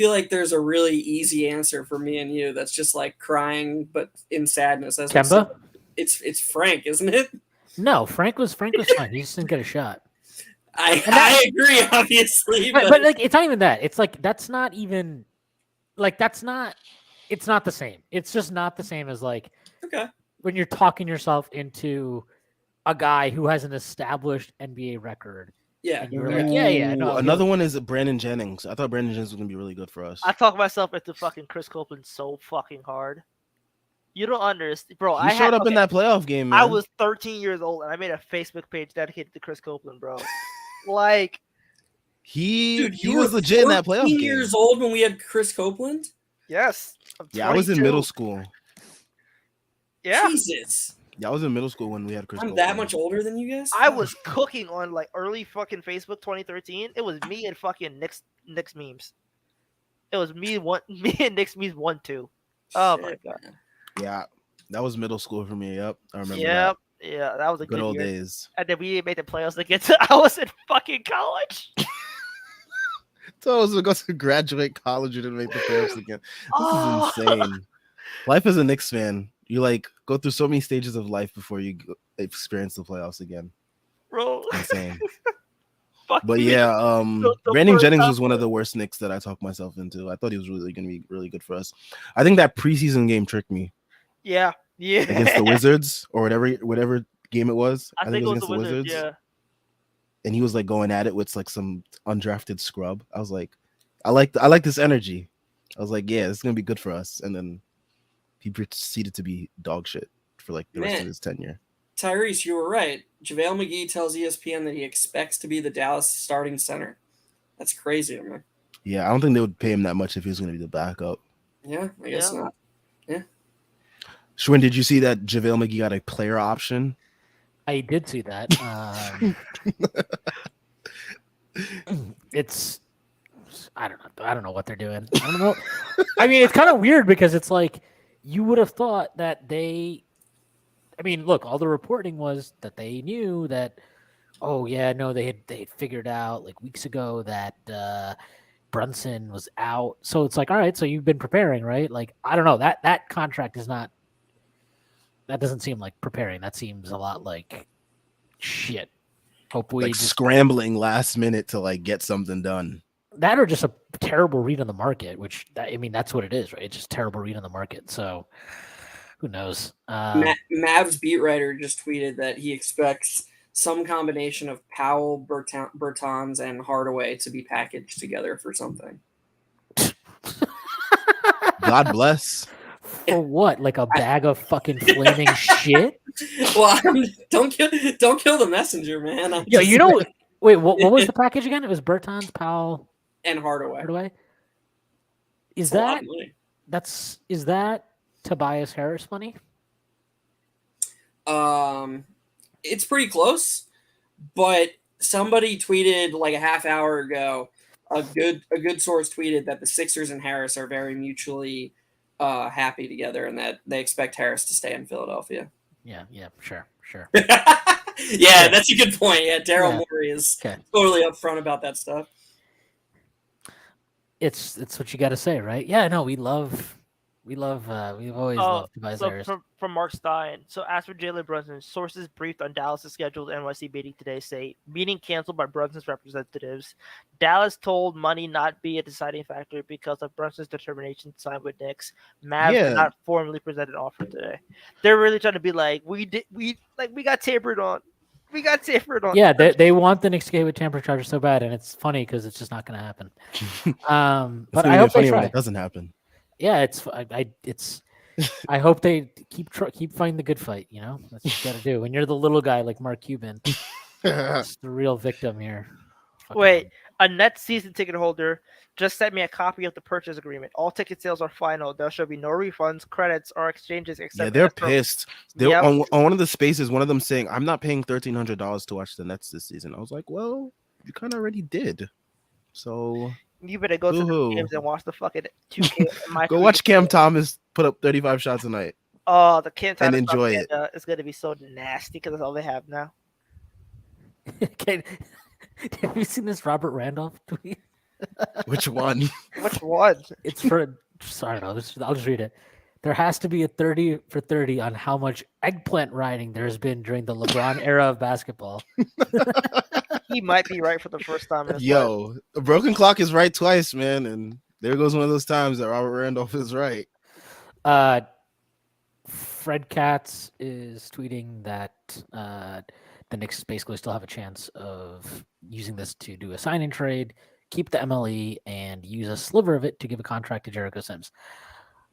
like there's a really easy answer for me and you. That's just like crying, but in sadness. As we said. Kemba? It's Frank, isn't it? No, Frank was fine. He just didn't get a shot. I agree, obviously, But like, it's not even that. It's like that's not even like that's not. It's not the same. It's just not the same as like okay. when you're talking yourself into a guy who has an established NBA record. Yeah. And you were like, yeah. No, Ooh, another one is Brandon Jennings. I thought Brandon Jennings was gonna be really good for us. I talk myself into fucking Chris Copeland so fucking hard. You don't understand, bro. He showed up in that playoff game, man. I was 13 years old and I made a Facebook page dedicated to Chris Copeland, bro. Like, he you was were legit in that playoff 14 game. years old when we had Chris Copeland. yes. I'm Yeah, I was in 22. middle school. Yeah. Jesus, Yeah, I was in middle school when we had Chris. I'm Copeland. that much older than you guys. I was cooking on like early fucking Facebook 2013. It was me and fucking Nick's memes. It was me and Nick's memes 1-2. Oh my Shit, god. man. Yeah, That was middle school for me. Yep, I remember Yep. Yeah, that was a that. Good good old year. days. And then we didn't make the playoffs to get to. I was in fucking college. So I was going to graduate college and make the playoffs again. This Oh. is insane. Life as a Knicks fan, you like go through so many stages of life before you experience the playoffs again. Bro. Insane. Fuck But me. yeah, The Brandon first Jennings time- was one of the worst Knicks that I talked myself into. I thought he was really going to be really good for us. I think that preseason game tricked me Yeah. Yeah. against the Wizards or whatever game it was. I think it was against the Wizards. Yeah. And he was like going at it with like some undrafted scrub. I was like, I like this energy. I was like, yeah, it's gonna be good for us. And then he proceeded to be dog shit for like the rest of his tenure. Tyrese, you were right. JaVale McGee tells ESPN that he expects to be the Dallas starting center. That's crazy, man. Yeah, I don't think they would pay him that much if he was gonna be the backup. Yeah, I guess not. Yeah. Schwinn, did you see that JaVale McGee got a player option? I did see that. It's I don't know what they're doing. I don't know. I mean, it's kind of weird because it's like you would have thought that they. I mean, look, all the reporting was that they knew that. Oh yeah, no, they had figured out like weeks ago that Brunson was out. So it's like, all right, so you've been preparing, right? Like, I don't know, that contract is not. That doesn't seem like preparing. That seems a lot like shit. Hope we like scrambling last minute to like get something done. That or just a terrible read on the market, which I mean that's what it is, right? It's just terrible read on the market. So who knows? Mavs beat writer just tweeted that he expects some combination of Powell, Bertans, and Hardaway to be packaged together for something. God bless. For what? Like a bag of fucking flaming shit? Well, don't kill the messenger, man. Yeah, you know. Wait, what was the package again? It was Bertans, Powell, and Hardaway. Is that Tobias Harris money? It's pretty close, but somebody tweeted like a half hour ago. A good source tweeted that the Sixers and Harris are very mutually happy together, and that they expect Harris to stay in Philadelphia. Yeah, sure. Yeah, that's a good point. Yeah, Daryl Morey is totally upfront about that stuff. It's what you got to say, right? Yeah, no, we've always loved Tobias Harris. From Mark Stein. So as for Jalen Brunson, sources briefed on Dallas' scheduled NYC meeting today say meeting canceled by Brunson's representatives. Dallas told money not be a deciding factor because of Brunson's determination to sign with Knicks. Mavs did not formally present an offer today. They're really trying to be like, we got tapered on. We got tapered on. Yeah, they want the Knicks to get with tamper charges so bad, and it's funny because it's just not going to happen. But I hope they try. When it doesn't happen. Yeah, I hope they keep fighting the good fight. You know, that's what you got to do when you're the little guy like Mark Cuban. It's the real victim here. Wait, a Nets season ticket holder just sent me a copy of the purchase agreement. All ticket sales are final. There shall be no refunds, credits, or exchanges except. Yeah, they're pissed. They're on one of the spaces. One of them saying, "I'm not paying $1,300 to watch the Nets this season." I was like, "Well, you kind of already did." So you better go to the games and watch the fucking 2K. Go watch Cam Thomas put up 35 shots a night. Oh, the Cam Thomas and enjoy it. It's gonna be so nasty because that's all they have now. Have you seen this Robert Randolph tweet? Which one? Which one? It's for. Sorry, no. I'll just read it. There has to be a 30 for 30 on how much eggplant riding there has been during the LeBron era of basketball. He might be right for the first time in his life. A broken clock is right twice, man. And there goes one of those times that Robert Randolph is right. Fred Katz is tweeting that the Knicks basically still have a chance of using this to do a sign-in trade, keep the MLE, and use a sliver of it to give a contract to Jericho Sims.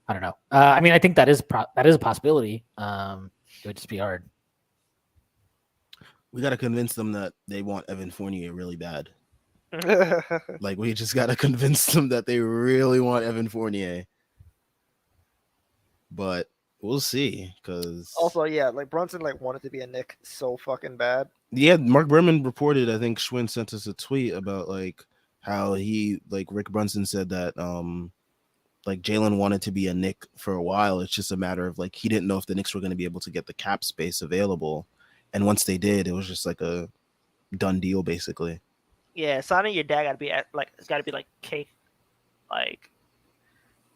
I don't know. I mean, I think that is a possibility. It would just be hard. We got to convince them that they want Evan Fournier really bad. Like, we just got to convince them that they really want Evan Fournier. But we'll see. Because also, yeah, like Brunson wanted to be a Knick so fucking bad. Yeah, Mark Berman reported. I think Schwinn sent us a tweet about how he Rick Brunson said that like Jalen wanted to be a Knick for a while. It's just a matter of like he didn't know if the Knicks were going to be able to get the cap space available, and once they did, it was just like a done deal basically. Yeah, signing your dad it's gotta be like cake. Like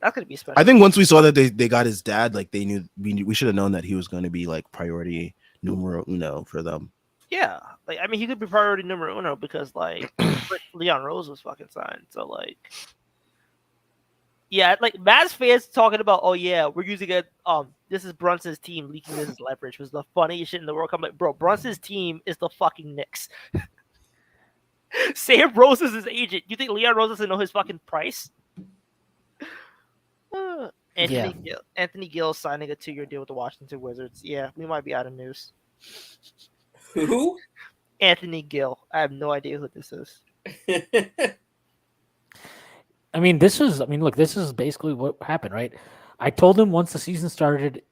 that's gonna be special. I think once we saw that they got his dad, like they knew we should have known that he was going to be like priority numero uno for them. Yeah, like I mean, he could be priority numero uno because like Leon Rose was fucking signed. So like, yeah, like Mavs fans talking about, oh yeah, we're using it. This is Brunson's team leaking this as leverage was the funniest shit in the world. I'm like, bro, Brunson's team is the fucking Knicks. Sam Rose is his agent. You think Leon Rose doesn't know his fucking price? Anthony Gill signing a 2-year deal with the Washington Wizards. Yeah, we might be out of news. Who? Anthony Gill. I have no idea who this is. I mean, this is basically what happened, right? I told him once the season has started,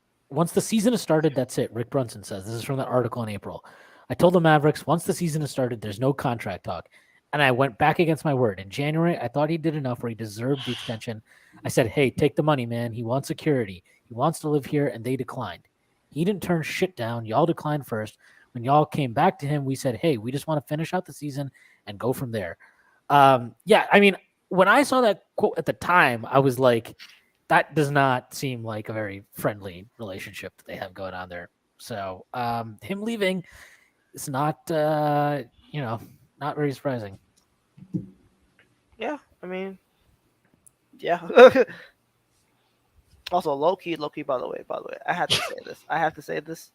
that's it. Rick Brunson says, this is from the article in April. I told the Mavericks, once the season has started, there's no contract talk. And I went back against my word. In January, I thought he did enough where he deserved the extension. I said, hey, take the money, man. He wants security. He wants to live here, and they declined. He didn't turn shit down. Y'all declined first. When y'all came back to him, we said, hey, we just want to finish out the season and go from there. Yeah, I mean, when I saw that quote at the time, I was like, that does not seem like a very friendly relationship that they have going on there. So him leaving is not, not very surprising. Yeah, I mean, yeah. Also, low key, by the way, I have to say this.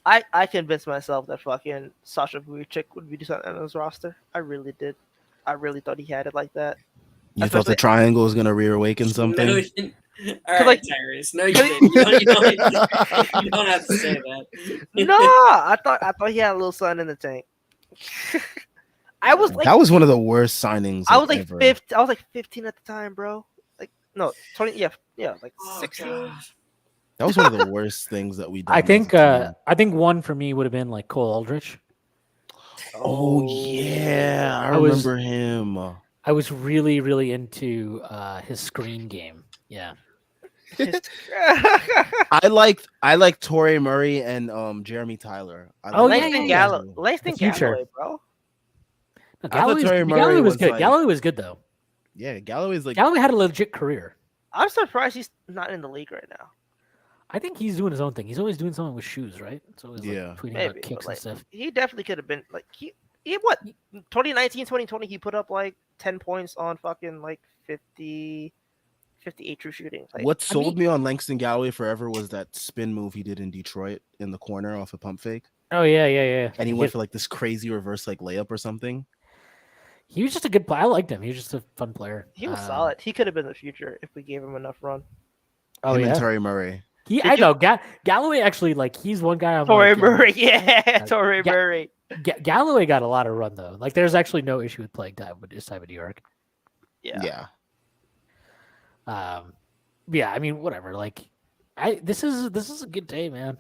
I convinced myself that fucking Sasha Vujic would be decent on his roster. I really did. I really thought he had it like that. You thought the triangle was gonna reawaken something? No, all right, Tyrese. No, you didn't. You don't have to say that. No, I thought he had a little sun in the tank. I was like, that was one of the worst signings. I was like ever. 15. I was like 15 at the time, bro. Like no, 20. Yeah, like 16. That was one of the worst things that we did. I think one for me would have been like Cole Aldrich. Oh yeah, I remember him. I was really, really into his screen game. Yeah. I like Torrey Murray and Jeremy Tyler. Langston Galloway, bro. No, Galloway was good. Like, Galloway was good though. Yeah, Galloway had a legit career. I'm surprised he's not in the league right now. I think he's doing his own thing. He's always doing something with shoes, right? So he's tweeting about kicks and stuff. He definitely could have been like he what 2019, 2020 he put up like 10 points on fucking like 58 true shooting. Like, what sold me on Langston Galloway forever was that spin move he did in Detroit in the corner off a pump fake. Oh yeah. And he went for like this crazy reverse like layup or something. He was just a good player. I liked him. He was just a fun player. He was solid. He could have been the future if we gave him enough run. Oh yeah, and Torrey Murray. I know Galloway actually like he's one guy. Torrey Murray, Torrey Murray. Galloway got a lot of run though. Like there's actually no issue with playing time with this time of New York. Yeah. Yeah. I mean, whatever. Like, this is a good day, man.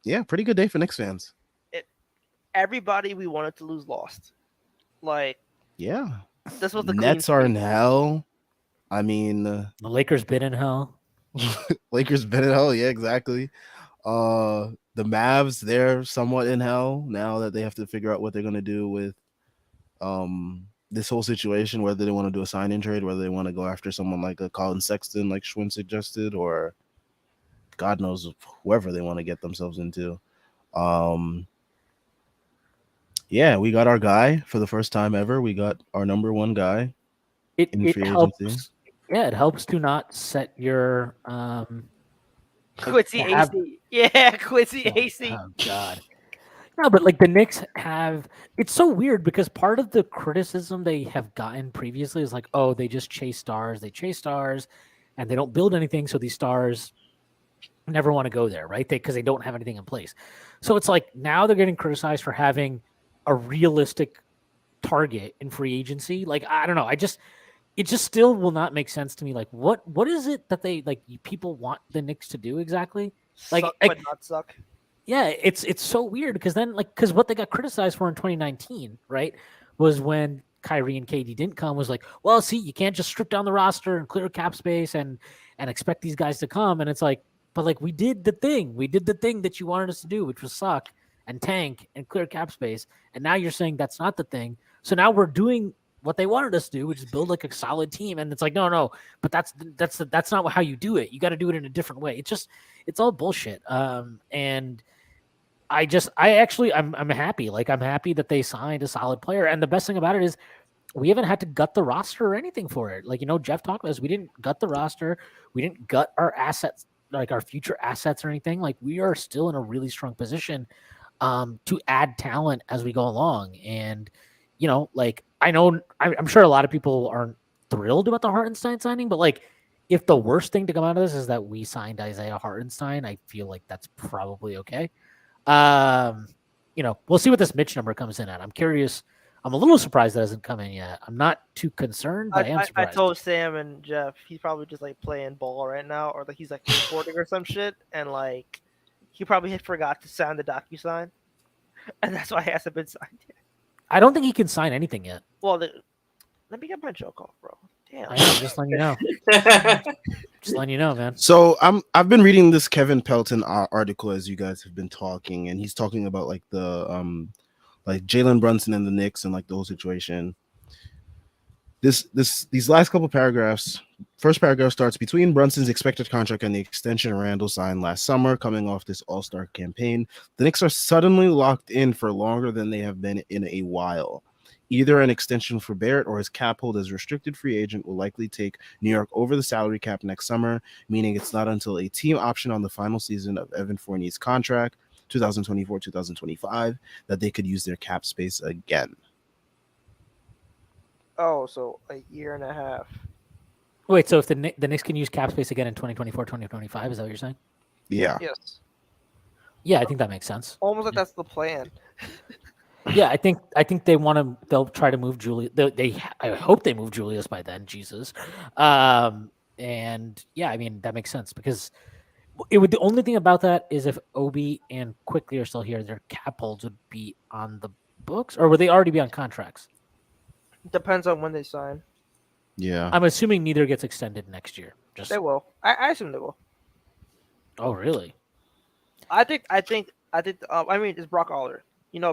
Yeah, pretty good day for Knicks fans. Everybody we wanted to lose lost. Like, yeah, this was the Nets are in hell. I mean, the Lakers been in hell. Lakers been in hell. Yeah, exactly. The Mavs, they're somewhat in hell now that they have to figure out what they're gonna do with this whole situation, whether they want to do a sign-in trade, whether they want to go after someone like a Colin Sexton, like Schwinn suggested, or God knows whoever they want to get themselves into. Yeah, we got our guy for the first time ever. We got our number one guy. It helps. Yeah, it helps to not set your Quincy AC. Yeah, Quincy AC. Oh God. No, but like the Knicks have, it's so weird because part of the criticism they have gotten previously is like, oh, they just chase stars, and they don't build anything, so these stars never want to go there, right? Because they don't have anything in place. So it's like now they're getting criticized for having a realistic target in free agency. Like I don't know, it just still will not make sense to me. Like what is it that they like people want the Knicks to do exactly? Like, suck, but not suck. Yeah, it's so weird because then because what they got criticized for in 2019, right, was when Kyrie and KD didn't come was like, well, see, you can't just strip down the roster and clear cap space and expect these guys to come. And it's like, but like we did the thing that you wanted us to do, which was suck and tank and clear cap space. And now you're saying that's not the thing. So now we're doing what they wanted us to do, which is build like a solid team. And it's like, no, but that's not how you do it. You got to do it in a different way. It's all bullshit. And I'm happy. Like, I'm happy that they signed a solid player. And the best thing about it is we haven't had to gut the roster or anything for it. Like, Jeff talked about this. We didn't gut the roster. We didn't gut our assets, like our future assets or anything. Like, we are still in a really strong position to add talent as we go along. And, like, I'm sure a lot of people aren't thrilled about the Hartenstein signing, but like, if the worst thing to come out of this is that we signed Isaiah Hartenstein, I feel like that's probably okay. We'll see what this Mitch number comes in at. I'm curious. I'm a little surprised that hasn't come in yet. I'm not too concerned, but I am surprised. I told Sam and Jeff he's probably just like playing ball right now, or like he's like recording or some shit, and like he probably forgot to sign the DocuSign, and that's why he hasn't been signed yet. I don't think he can sign anything yet. Well, let me get my joke off, bro. Damn. I know, just letting you know. Just letting you know, man. So I've been reading this Kevin Pelton article as you guys have been talking, and he's talking about like the like Jalen Brunson and the Knicks and like the whole situation. These last couple paragraphs. First paragraph starts between Brunson's expected contract and the extension Randall signed last summer, coming off this All-Star campaign. The Knicks are suddenly locked in for longer than they have been in a while. Either an extension for Barrett or his cap hold as restricted free agent will likely take New York over the salary cap next summer, meaning it's not until a team option on the final season of Evan Fournier's contract, 2024-2025, that they could use their cap space again. Oh, so a year and a half. Wait, so if the Knicks can use cap space again in 2024-2025, is that what you're saying? Yeah. Yes. Yeah, I think that makes sense. Almost like that's the plan. Yeah, I think they'll try to move Julius. I hope they move Julius by then. Jesus, and yeah, I mean that makes sense because the only thing about that is if Obi and Quickly are still here, their cap holds would be on the books, or would they already be on contracts? Depends on when they sign. Yeah, I'm assuming neither gets extended next year. They will. I assume they will. Oh, really? I think. I mean, it's Brock Aller.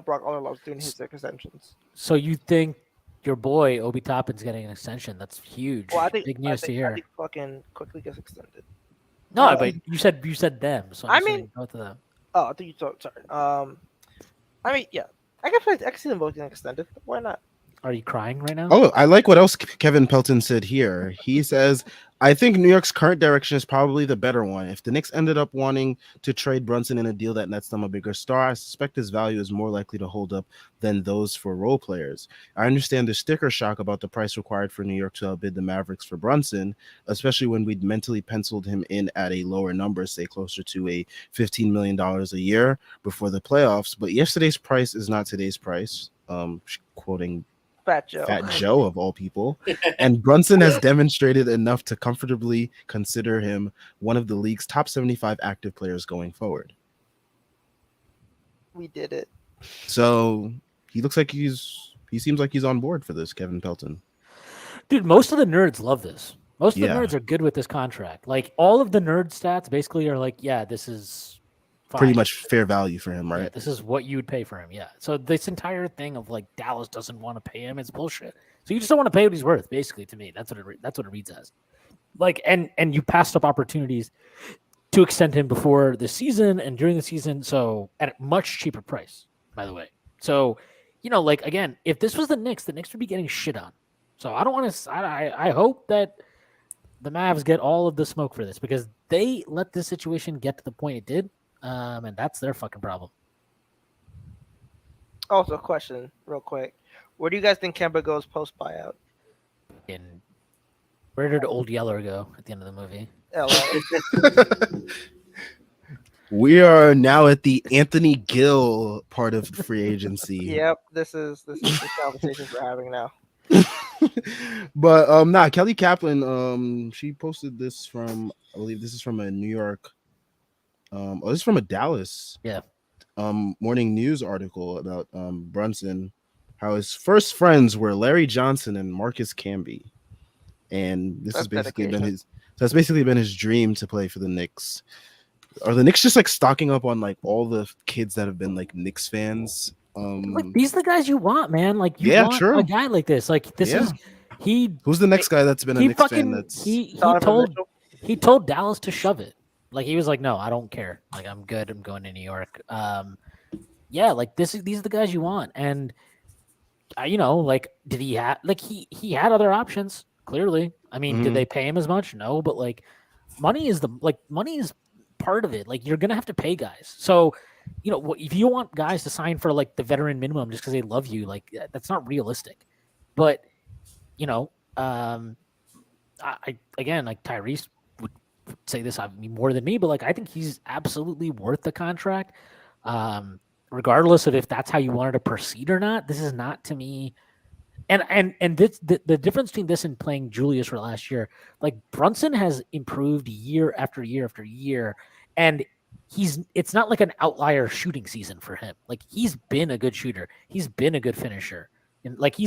Brock Aller loves doing his extensions. So you think your boy Obi Toppin's getting an extension? That's huge. Well, Big news to hear. I think fucking Quickly gets extended. No, but you said them. So I mean, both of them. Oh, I think you thought. Sorry. I mean, yeah, I can see them both getting extended. Why not? Are you crying right now? Oh, I like what else Kevin Pelton said here. He says, I think New York's current direction is probably the better one. If the Knicks ended up wanting to trade Brunson in a deal that nets them a bigger star, I suspect his value is more likely to hold up than those for role players. I understand the sticker shock about the price required for New York to outbid the Mavericks for Brunson, especially when we'd mentally penciled him in at a lower number, say closer to a $15 million a year before the playoffs. But yesterday's price is not today's price. Quoting Fat Joe of all people. And Brunson has demonstrated enough to comfortably consider him one of the league's top 75 active players going forward. We did it. So he looks like he seems like he's on board for this, Kevin Pelton. Dude, most of the nerds love this. Most of the Yeah. nerds are good with this contract. Like all of the nerd stats basically are like, yeah, this is fine. Pretty much fair value for him, right? Yeah, this is what you would pay for him. Yeah. So this entire thing of like Dallas doesn't want to pay him, it's bullshit. So you just don't want to pay what he's worth, basically. To me, that's what it reads as. Like, and you passed up opportunities to extend him before the season and during the season, so at a much cheaper price, by the way. So, like again, if this was the Knicks would be getting shit on. So I don't want to. I hope that the Mavs get all of the smoke for this because they let this situation get to the point it did. And that's their fucking problem. Also, question real quick. Where do you guys think Kemba goes post buyout? Where did Old Yeller go at the end of the movie? LA. We are now at the Anthony Gill part of free agency. Yep, this is the conversation we're having now. But Kelly Kaplan, she posted this from, I believe this is from a New York. This is from a Dallas morning news article about Brunson. how his first friends were Larry Johnson and Marcus Camby, and this has That's basically been dedication. his. So that's basically been his dream to play for the Knicks. Are the Knicks just like stocking up on like all the kids that have been like Knicks fans? Like these are the guys you want, man. Like you Yeah, want true. a guy like this. Like this Yeah. is he. Who's the next guy that's been a He Knicks fan? fucking That's he Donovan told Mitchell. he told Dallas to shove it. Like he was like, no, I don't care. Like I'm good. I'm going to New York. Yeah, like these are the guys you want. And you know, like did he have like he had other options clearly. I mean, did Mhm. they pay him as much? No, but like money is part of it. Like you're gonna have to pay guys. So you know, if you want guys to sign for like the veteran minimum just because they love you, like that's not realistic. But you know, I again, like Tyrese would say this I mean, more than me, but like I think he's absolutely worth the contract. Regardless of if that's how you wanted to proceed or not, this is not to me. And this, the difference between this and playing Julius for last year, like Brunson has improved year after year after year, and it's not like an outlier shooting season for him. Like he's been a good shooter, he's been a good finisher, and he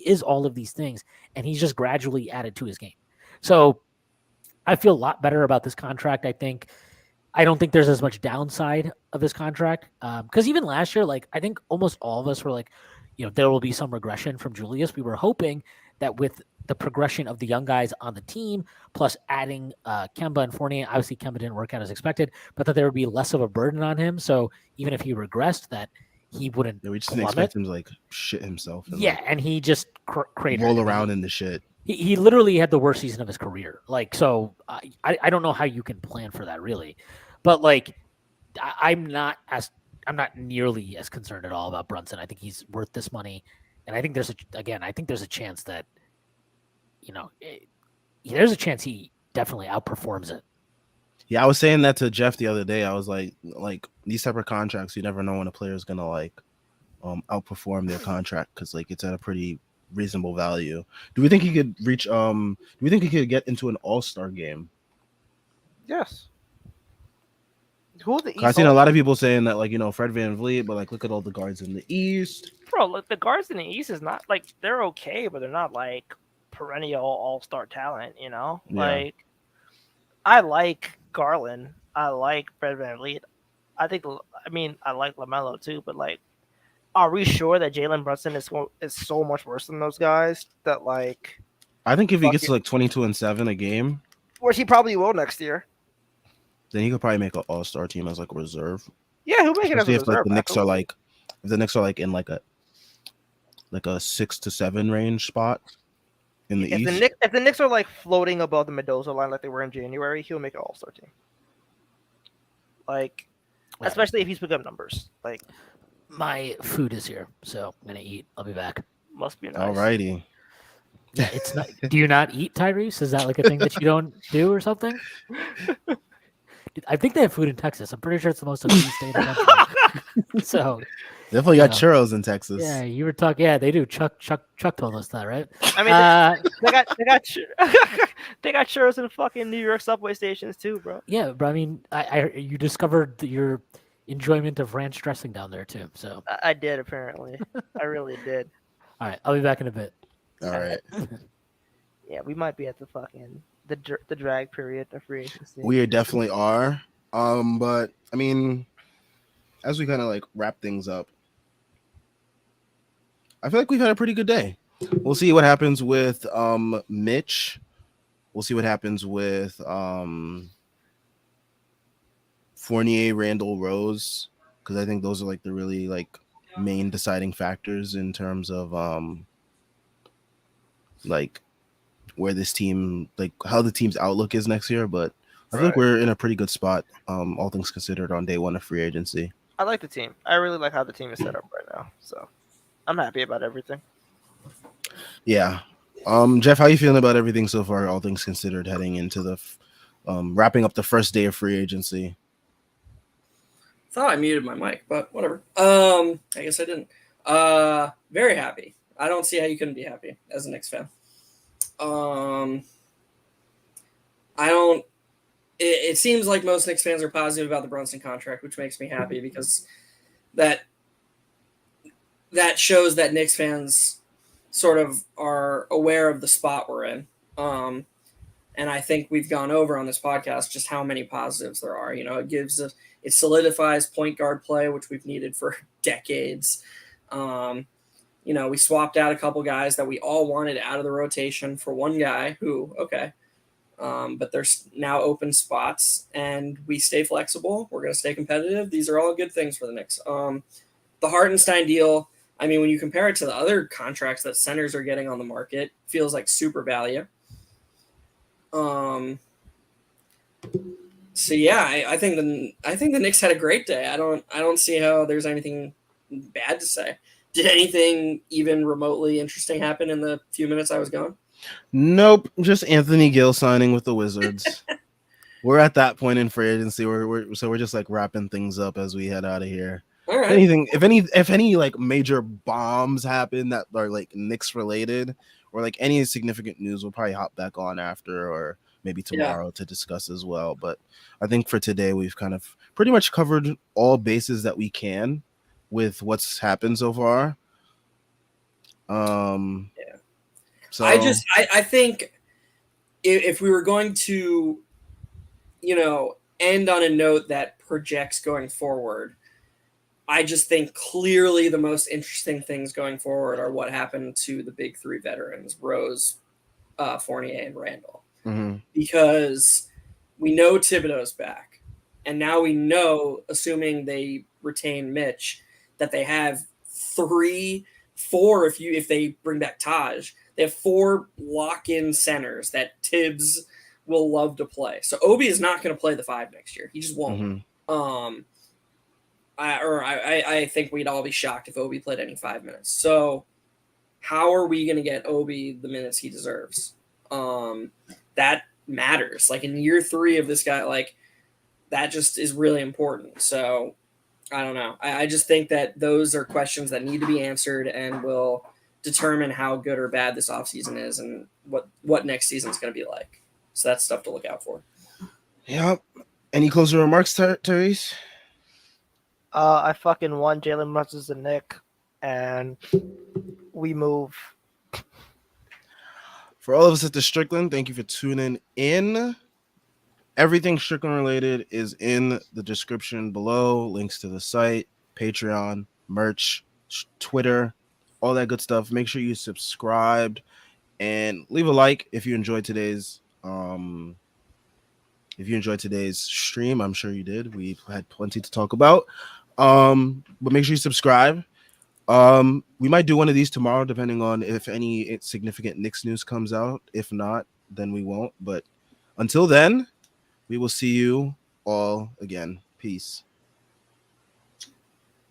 is all of these things, and he's just gradually added to his game. So I feel a lot better about this contract. I don't think there's as much downside of this contract because even last year, like I think almost all of us were like, you know, there will be some regression from Julius. We were hoping that with the progression of the young guys on the team, plus adding Kemba and Fournier, obviously Kemba didn't work out as expected, but that there would be less of a burden on him. So even if he regressed, that he wouldn't we just didn't plummet. expect him to like shit himself. And, Yeah, like, and he just cratered. roll around in the shit. He literally had the worst season of his career. Like, so I don't know how you can plan for that really, but like I'm not nearly as concerned at all about Brunson. I think he's worth this money, and I think there's a chance that, you know, there's a chance he definitely outperforms it. Yeah, I was saying that to Jeff the other day. I was like these type of contracts, you never know when a player is gonna like outperform their contract because like it's at a pretty reasonable value. Do we think he could reach? Do we think he could get into an All-Star game? Yes. Who are the 'Cause I've East? seen a lot of people saying that, like, you know, Fred VanVleet, but like look at all the guards in the East. Bro, look, the guards in the East is not like they're okay, but they're not like perennial all-star talent. You know, Yeah. like I like Garland. I like Fred VanVleet. I like LaMelo too. But like, are we sure that Jalen Brunson is so much worse than those guys? That like, I think if he gets to like 22 and 7 a game, which he probably will next year. then he could probably make an All-Star team as like a reserve. Yeah, he'll make it as a Especially if like reserve. the Knicks are like, if the Knicks are like in like a 6 to 7 range spot in the East. If the Knicks are like floating above the Mendoza line like they were in January, he'll make an All-Star team. Like, especially if he's picking up numbers. Like, my food is here, so I'm gonna eat. I'll be back. must be nice. Alrighty. Yeah, it's not. Do you not eat, Tyrese? Is that like a thing that you don't do or something? I think they have food in Texas. I'm pretty sure it's the most elite state in the country. So Definitely got churros in Texas. yeah, you were talking. Yeah, they do. Chuck told us that, right? I mean, they got churros in fucking New York subway stations too, bro. Yeah, but I mean, you discovered your enjoyment of ranch dressing down there too. So I did apparently. I really did. all right, I'll be back in a bit. All right. Yeah, we might be at the fucking the drag period of free agency. We definitely are. But I mean, as we kind of like wrap things up, I feel like we've had a pretty good day. We'll see what happens with Mitch. We'll see what happens with Fournier, Randall, Rose, because I think those are like the really like main deciding factors in terms of like where this team, like how the team's outlook is next year. But I think we're in a pretty good spot, all things considered, on day one of free agency. I like the team. I really like how the team is set up right now. So I'm happy about everything. Yeah. Jeff, how you feeling about everything so far, all things considered, heading into the wrapping up the first day of free agency? Thought I muted my mic, but whatever. I guess I didn't. Very happy. I don't see how you couldn't be happy as a Knicks fan. It seems like most Knicks fans are positive about the Brunson contract, which makes me happy because that that shows that Knicks fans sort of are aware of the spot we're in. And I think we've gone over on this podcast just how many positives there are. It solidifies point guard play, which we've needed for decades. We swapped out a couple guys that we all wanted out of the rotation for one guy who, okay. But there's now open spots, and we stay flexible. We're going to stay competitive. These are all good things for the Knicks. The Hartenstein deal, I mean, when you compare it to the other contracts that centers are getting on the market, feels like super value. So yeah, I think the Knicks had a great day. I don't see how there's anything bad to say. Did anything even remotely interesting happen in the few minutes I was gone? Nope, just Anthony Gill signing with the Wizards. We're at that point in free agency. We're just like wrapping things up as we head out of here. All right. If any like major bombs happen that are like Knicks related or like any significant news, we'll probably hop back on after or maybe tomorrow to discuss as well. But I think for today we've kind of pretty much covered all bases that we can with what's happened so far. So I think if we were going to, end on a note that projects going forward, I just think clearly the most interesting things going forward are what happened to the big three veterans, Rose, Fournier, and Randall. Mm-hmm. Because we know Thibodeau's back. And now we know, assuming they retain Mitch, that they have 4 if they bring back Taj. They have 4 lock-in centers that Tibbs will love to play. So Obi is not going to play the 5 next year. He just won't. Mm-hmm. I think we'd all be shocked if Obi played any 5 minutes. So how are we going to get Obi the minutes he deserves? That matters. Like in year 3 of this guy, like that just is really important. So I don't know. I just think that those are questions that need to be answered and will determine how good or bad this offseason is and what next season is going to be like. So that's stuff to look out for. Yep. Any closing remarks, Therese? I fucking won Jalen Brunson's a Nick, and we move. For all of us at the Strickland, thank you for tuning in. Everything Strickland related is in the description below. Links to the site, Patreon, merch, Twitter, all that good stuff. Make sure you subscribed and leave a like if you enjoyed today's stream. I'm sure you did. We had plenty to talk about. But make sure you subscribe. We might do one of these tomorrow, depending on if any significant Knicks news comes out. If not, then we won't. But until then, we will see you all again. Peace.